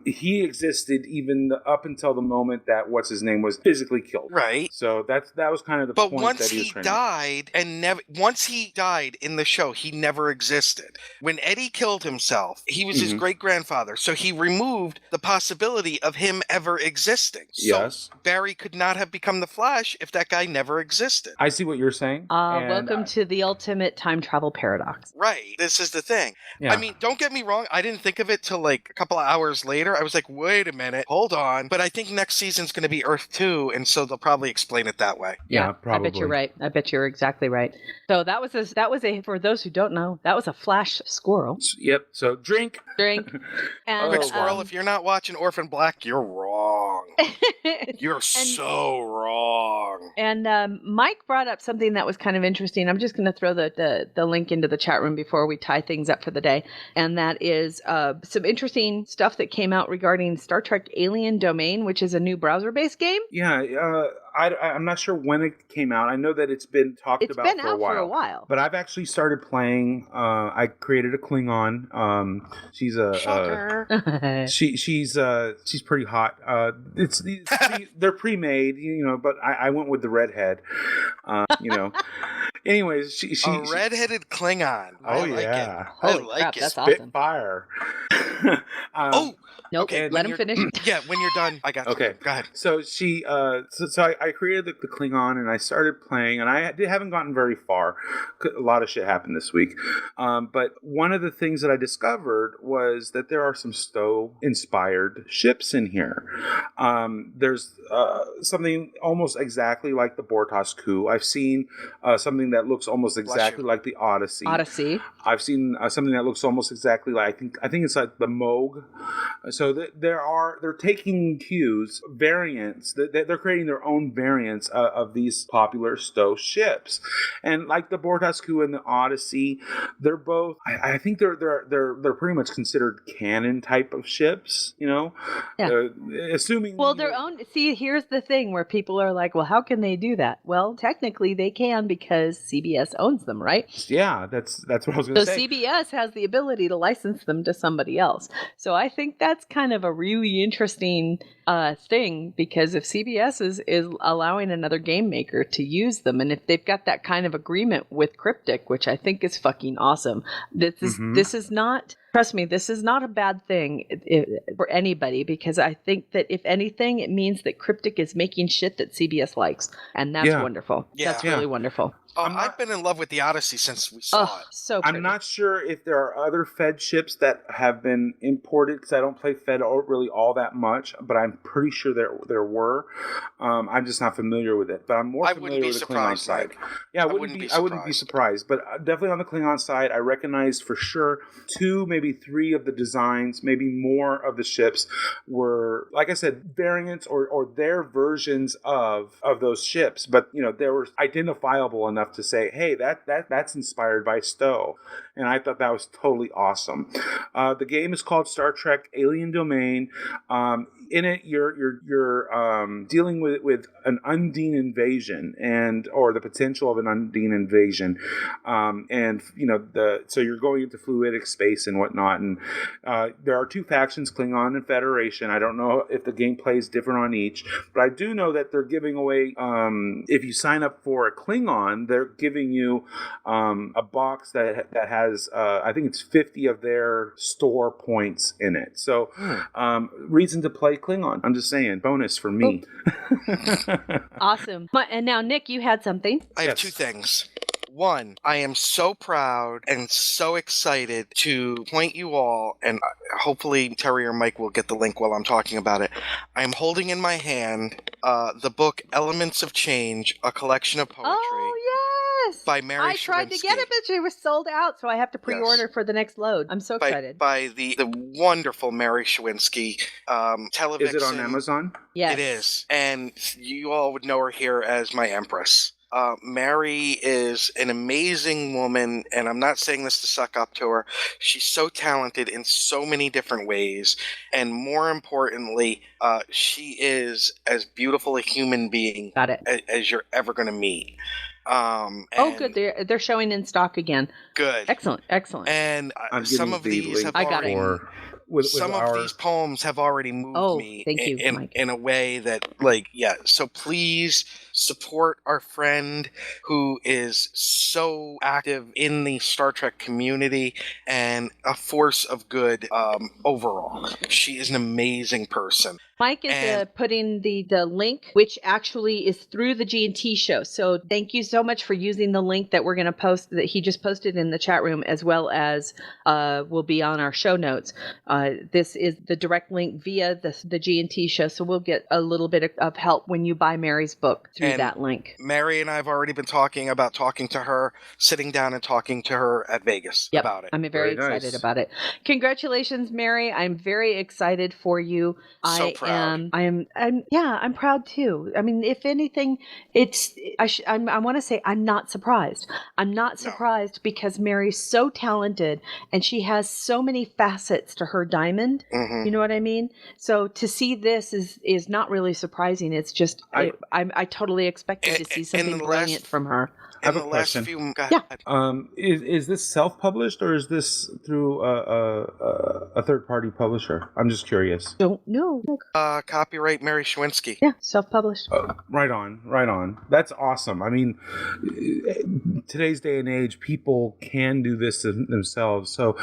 Speaker 2: he existed even up until the moment that what's his name was physically killed.
Speaker 7: Right.
Speaker 2: So that was kind of the point.
Speaker 7: But once
Speaker 2: that
Speaker 7: he died, once he died in the show, he never existed. When Eddie killed himself, he was his great grandfather, so he removed the possibility of him ever existing.
Speaker 2: Yes.
Speaker 7: So Barry could not have become the Flash if that guy never existed.
Speaker 2: I see what you're saying.
Speaker 4: Welcome to the ultimate time travel paradox.
Speaker 7: Right. This is the thing.
Speaker 2: Yeah.
Speaker 7: I mean, don't get me wrong. I didn't think of it till like a couple of hours later. I was like, wait a minute, hold on. But I think next season's going to be Earth 2, and so they'll probably explain it that way.
Speaker 2: Yeah, probably.
Speaker 4: I bet you're right. I bet you're exactly right. So that was a for those who don't know, that was a Flash squirrel.
Speaker 2: Yep. So drink.
Speaker 4: And
Speaker 7: Quick squirrel, if you're not watching Orphan Black, you're wrong. You're so wrong.
Speaker 4: And Mike brought up something that was kind of interesting. I'm just going to throw the link into the chat room before we tie things up for the day. And that is some interesting stuff that came out regarding Star Trek Alien Domain, which is a new browser-based game.
Speaker 2: Yeah, I'm not sure when it came out. I know that it's been talked about
Speaker 4: for a while. For a while.
Speaker 2: But I've actually started playing. I created a Klingon. She's she's pretty hot. They're pre-made, but I went with the redhead. Anyways, she
Speaker 7: a redheaded Klingon.
Speaker 2: Oh,
Speaker 7: yeah.
Speaker 4: I
Speaker 7: like
Speaker 4: crap,
Speaker 7: it.
Speaker 4: that's awesome.
Speaker 2: Spitfire.
Speaker 4: Nope.
Speaker 7: Okay,
Speaker 4: let him finish.
Speaker 7: Yeah, when you're done, I got you.
Speaker 2: Okay,
Speaker 7: go ahead.
Speaker 2: So she, I created the Klingon and I started playing, and I haven't gotten very far. A lot of shit happened this week, but one of the things that I discovered was that there are some Stowe-inspired ships in here. There's something almost exactly like the Bortos Coup. I've seen something that looks almost exactly like the Odyssey. I've seen something that looks almost exactly like I think it's like the Moog. So they're taking cues, variants. They're creating their own variants of these popular Stowe ships, and like the Bortos Coup and the Odyssey, they're both. I think they're pretty much considered canon type of ships. Assuming
Speaker 4: their own. See, here's the thing where people are like, well, how can they do that? Well, technically they can because CBS owns them, right?
Speaker 2: Yeah, that's what I was going to say.
Speaker 4: So CBS has the ability to license them to somebody else. So I think that's kind of a really interesting thing, because if CBS is allowing another game maker to use them, and if they've got that kind of agreement with Cryptic, which I think is fucking awesome, this is not. Trust me, this is not a bad thing for anybody, because I think that if anything, it means that Cryptic is making shit that CBS likes, and that's wonderful.
Speaker 7: Yeah.
Speaker 4: That's really wonderful.
Speaker 7: I've been in love with the Odyssey since we saw it.
Speaker 4: So pretty.
Speaker 2: I'm not sure if there are other Fed ships that have been imported, because I don't play Fed really all that much, but I'm pretty sure there were. I'm just not familiar with it, but I'm more familiar with the Klingon side. Yeah, I wouldn't be surprised, but definitely on the Klingon side, I recognize for sure 2, maybe 3 of the designs, maybe more of the ships were, like I said, variants or their versions of those ships, but they were identifiable enough to say, hey, that's inspired by Stowe, and I thought that was totally awesome. The game is called Star Trek Alien Domain. In it, you're dealing with an Undine invasion or the potential of an Undine invasion, so you're going into fluidic space and whatnot. And there are 2 factions, Klingon and Federation. I don't know if the gameplay is different on each, but I do know that they're giving away. If you sign up for a Klingon, they're giving you a box that has I think it's 50 of their store points in it. So reason to play Klingon. I'm just saying, bonus for me.
Speaker 4: Awesome. And now, Nick, you had something.
Speaker 7: I have 2 things. One, I am so proud and so excited to point you all, and hopefully Terry or Mike will get the link while I'm talking about it. I'm holding in my hand the book Elements of Change, a collection of poetry.
Speaker 4: Oh, Yes.
Speaker 7: by Mary
Speaker 4: I tried to get it, but she was sold out, so I have to pre-order for the next load. I'm so excited.
Speaker 7: By the wonderful Mary Schwinski television.
Speaker 2: Is it on Amazon?
Speaker 4: Yes.
Speaker 7: It is. And you all would know her here as my Empress. Mary is an amazing woman, and I'm not saying this to suck up to her. She's so talented in so many different ways, and more importantly, she is as beautiful a human being as you're ever going to meet.
Speaker 4: Good. They're showing in stock again.
Speaker 7: Good.
Speaker 4: Excellent.
Speaker 7: And
Speaker 2: some of
Speaker 7: these have already... Some of these poems have already moved me in a way that, so please support our friend who is so active in the Star Trek community and a force of good overall. She is an amazing person.
Speaker 4: Mike is putting the link, which actually is through the G&T show. So thank you so much for using the link that we're going to post, that he just posted in the chat room, as well as will be on our show notes. This is the direct link via the G&T show. So we'll get a little bit of help when you buy Mary's book through that link.
Speaker 7: Mary and I have already been talking to her, sitting down and talking to her at Vegas about it.
Speaker 4: I'm very excited about it. Congratulations, Mary. I'm very excited for you.
Speaker 7: So proud.
Speaker 4: I'm proud too. I mean, if anything, I want to say I'm not surprised. I'm not surprised because Mary's so talented and she has so many facets to her diamond.
Speaker 7: Mm-hmm.
Speaker 4: You know what I mean? So to see this is not really surprising. It's just I totally expected to see something brilliant from her.
Speaker 2: I have a question. Is this self-published or is this through a third-party publisher? I'm just curious.
Speaker 4: Don't know.
Speaker 7: Copyright Mary Schwinski.
Speaker 4: Yeah, self-published.
Speaker 2: Right on. That's awesome. I mean, today's day and age, people can do this themselves. So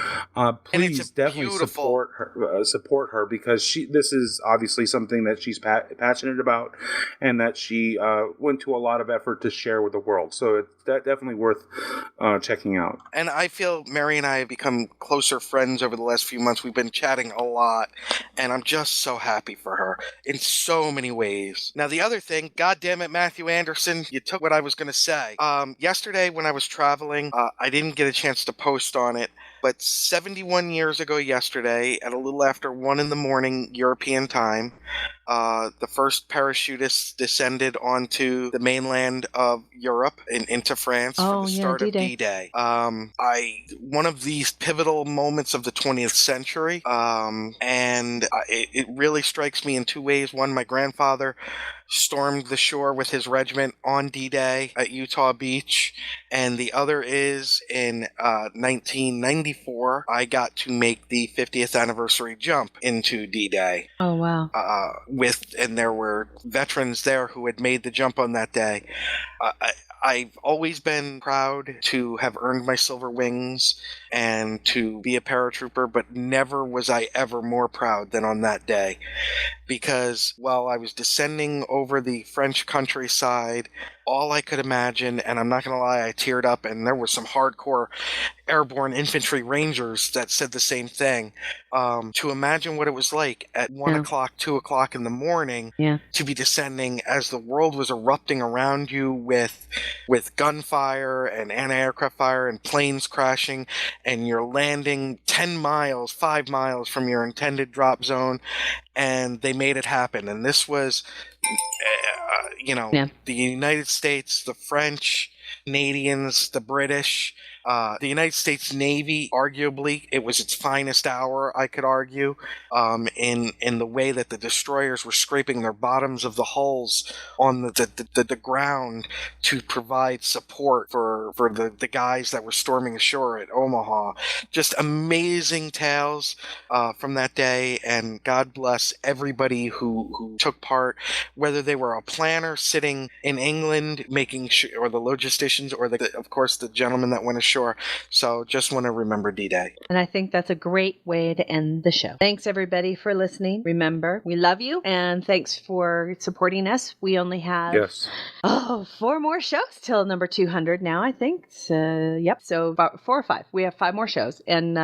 Speaker 2: please definitely support her because this is obviously something that she's passionate about and that she went to a lot of effort to share with the world. So it's definitely worth checking out.
Speaker 7: And I feel Mary and I have become closer friends over the last few months. We've been chatting a lot, and I'm just so happy for her in so many ways. Now, the other thing, God damn it, Matthew Anderson, you took what I was going to say. Yesterday when I was traveling, I didn't get a chance to post on it, but 71 years ago yesterday, at a little after 1 a.m. European time, the first parachutists descended onto the mainland of Europe into France for the start of D-Day. One of these pivotal moments of the 20th century, and it really strikes me in two ways. One, my grandfather stormed the shore with his regiment on D-Day at Utah Beach, and the other is in 1994, I got to make the 50th anniversary jump into D-Day.
Speaker 4: Oh, wow.
Speaker 7: And there were veterans there who had made the jump on that day. I've always been proud to have earned my silver wings and to be a paratrooper, but never was I ever more proud than on that day. Because while I was descending over the French countryside, all I could imagine, and I'm not going to lie, I teared up, and there were some hardcore airborne infantry rangers that said the same thing. To imagine what it was like at 1 o'clock, 2 o'clock in the morning to be descending as the world was erupting around you with gunfire and anti-aircraft fire and planes crashing, and you're landing 10 miles, 5 miles from your intended drop zone, and they made it happen. And this was, the United States, the French, Canadians, the British, the United States Navy, arguably, it was its finest hour, I could argue, in the way that the destroyers were scraping their bottoms of the hulls on the ground to provide support for the guys that were storming ashore at Omaha. Just amazing tales from that day, and God bless everybody who took part, whether they were a planner sitting in England making sure, or the logisticians, or of course the gentleman that went ashore sure. So just want to remember D-Day.
Speaker 4: And I think that's a great way to end the show. Thanks, everybody, for listening. Remember, we love you, and thanks for supporting us. We only have 4 more shows till number 200 now, I think. So about 4 or 5. We have 5 more shows. And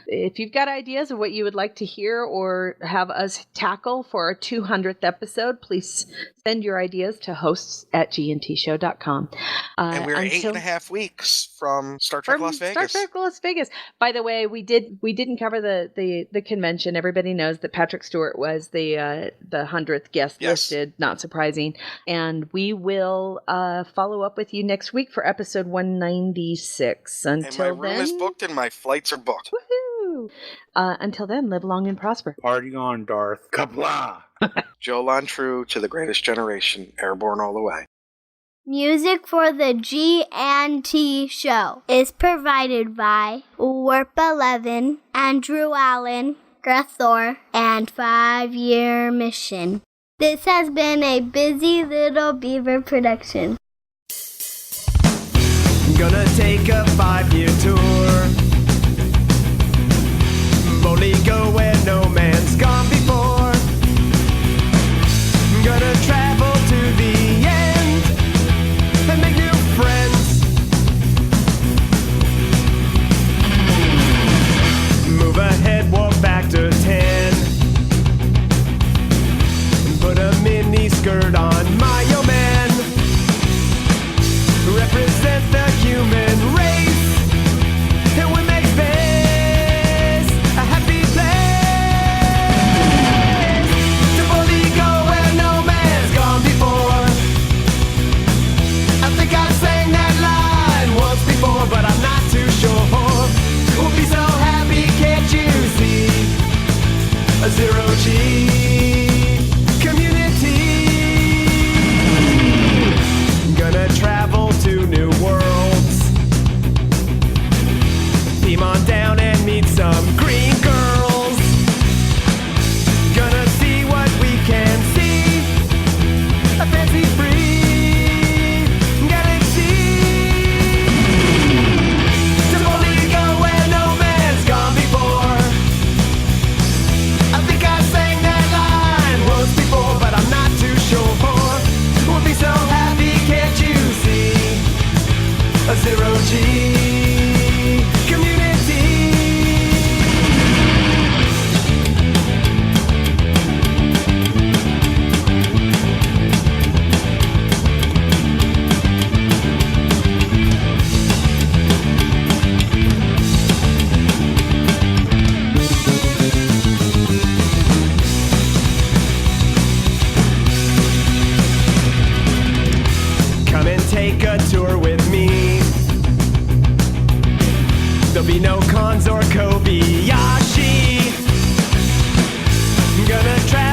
Speaker 4: if you've got ideas of what you would like to hear or have us tackle for our 200th episode, please send your ideas to hosts@gntshow.com.
Speaker 7: And we're 8.5 weeks from Star Trek Las Vegas.
Speaker 4: Star Trek Las Vegas. By the way, we didn't cover the convention. Everybody knows that Patrick Stewart was the 100th guest listed. Not surprising. And we will follow up with you next week for episode 196. Until
Speaker 7: and my room is booked and my flights are booked.
Speaker 4: Woohoo! Until then, live long and prosper.
Speaker 5: Party on, Darth. Kapla!
Speaker 7: Jolan True to the greatest generation, airborne all the way.
Speaker 1: Music for the G&T show is provided by Warp 11, Andrew Allen, Grethor, and 5-Year Mission. This has been a Busy Little Beaver production.
Speaker 12: Gonna take a 5-year tour. Boldly go where no man's gone before. Gonna travel to the end and make new friends. Move ahead, walk back to 10. Put a mini skirt on my yo man. Represent the human race. And we make space a happy place. To boldly go where no man's gone before. I think I've sang that line once before, but I'm not too sure. We'll be so happy, can't you see? A zero-G community. Gonna travel to new worlds. Beam on down and meet some green girls. Gonna see what we can see. A fancy-free galaxy. To boldly go where no man's gone before. I think I sang that line once before, but I'm not too sure. We'll be so happy, can't you see? A zero-G community. Come and take a tour with me. There'll be no cons or Kobayashi. Gonna try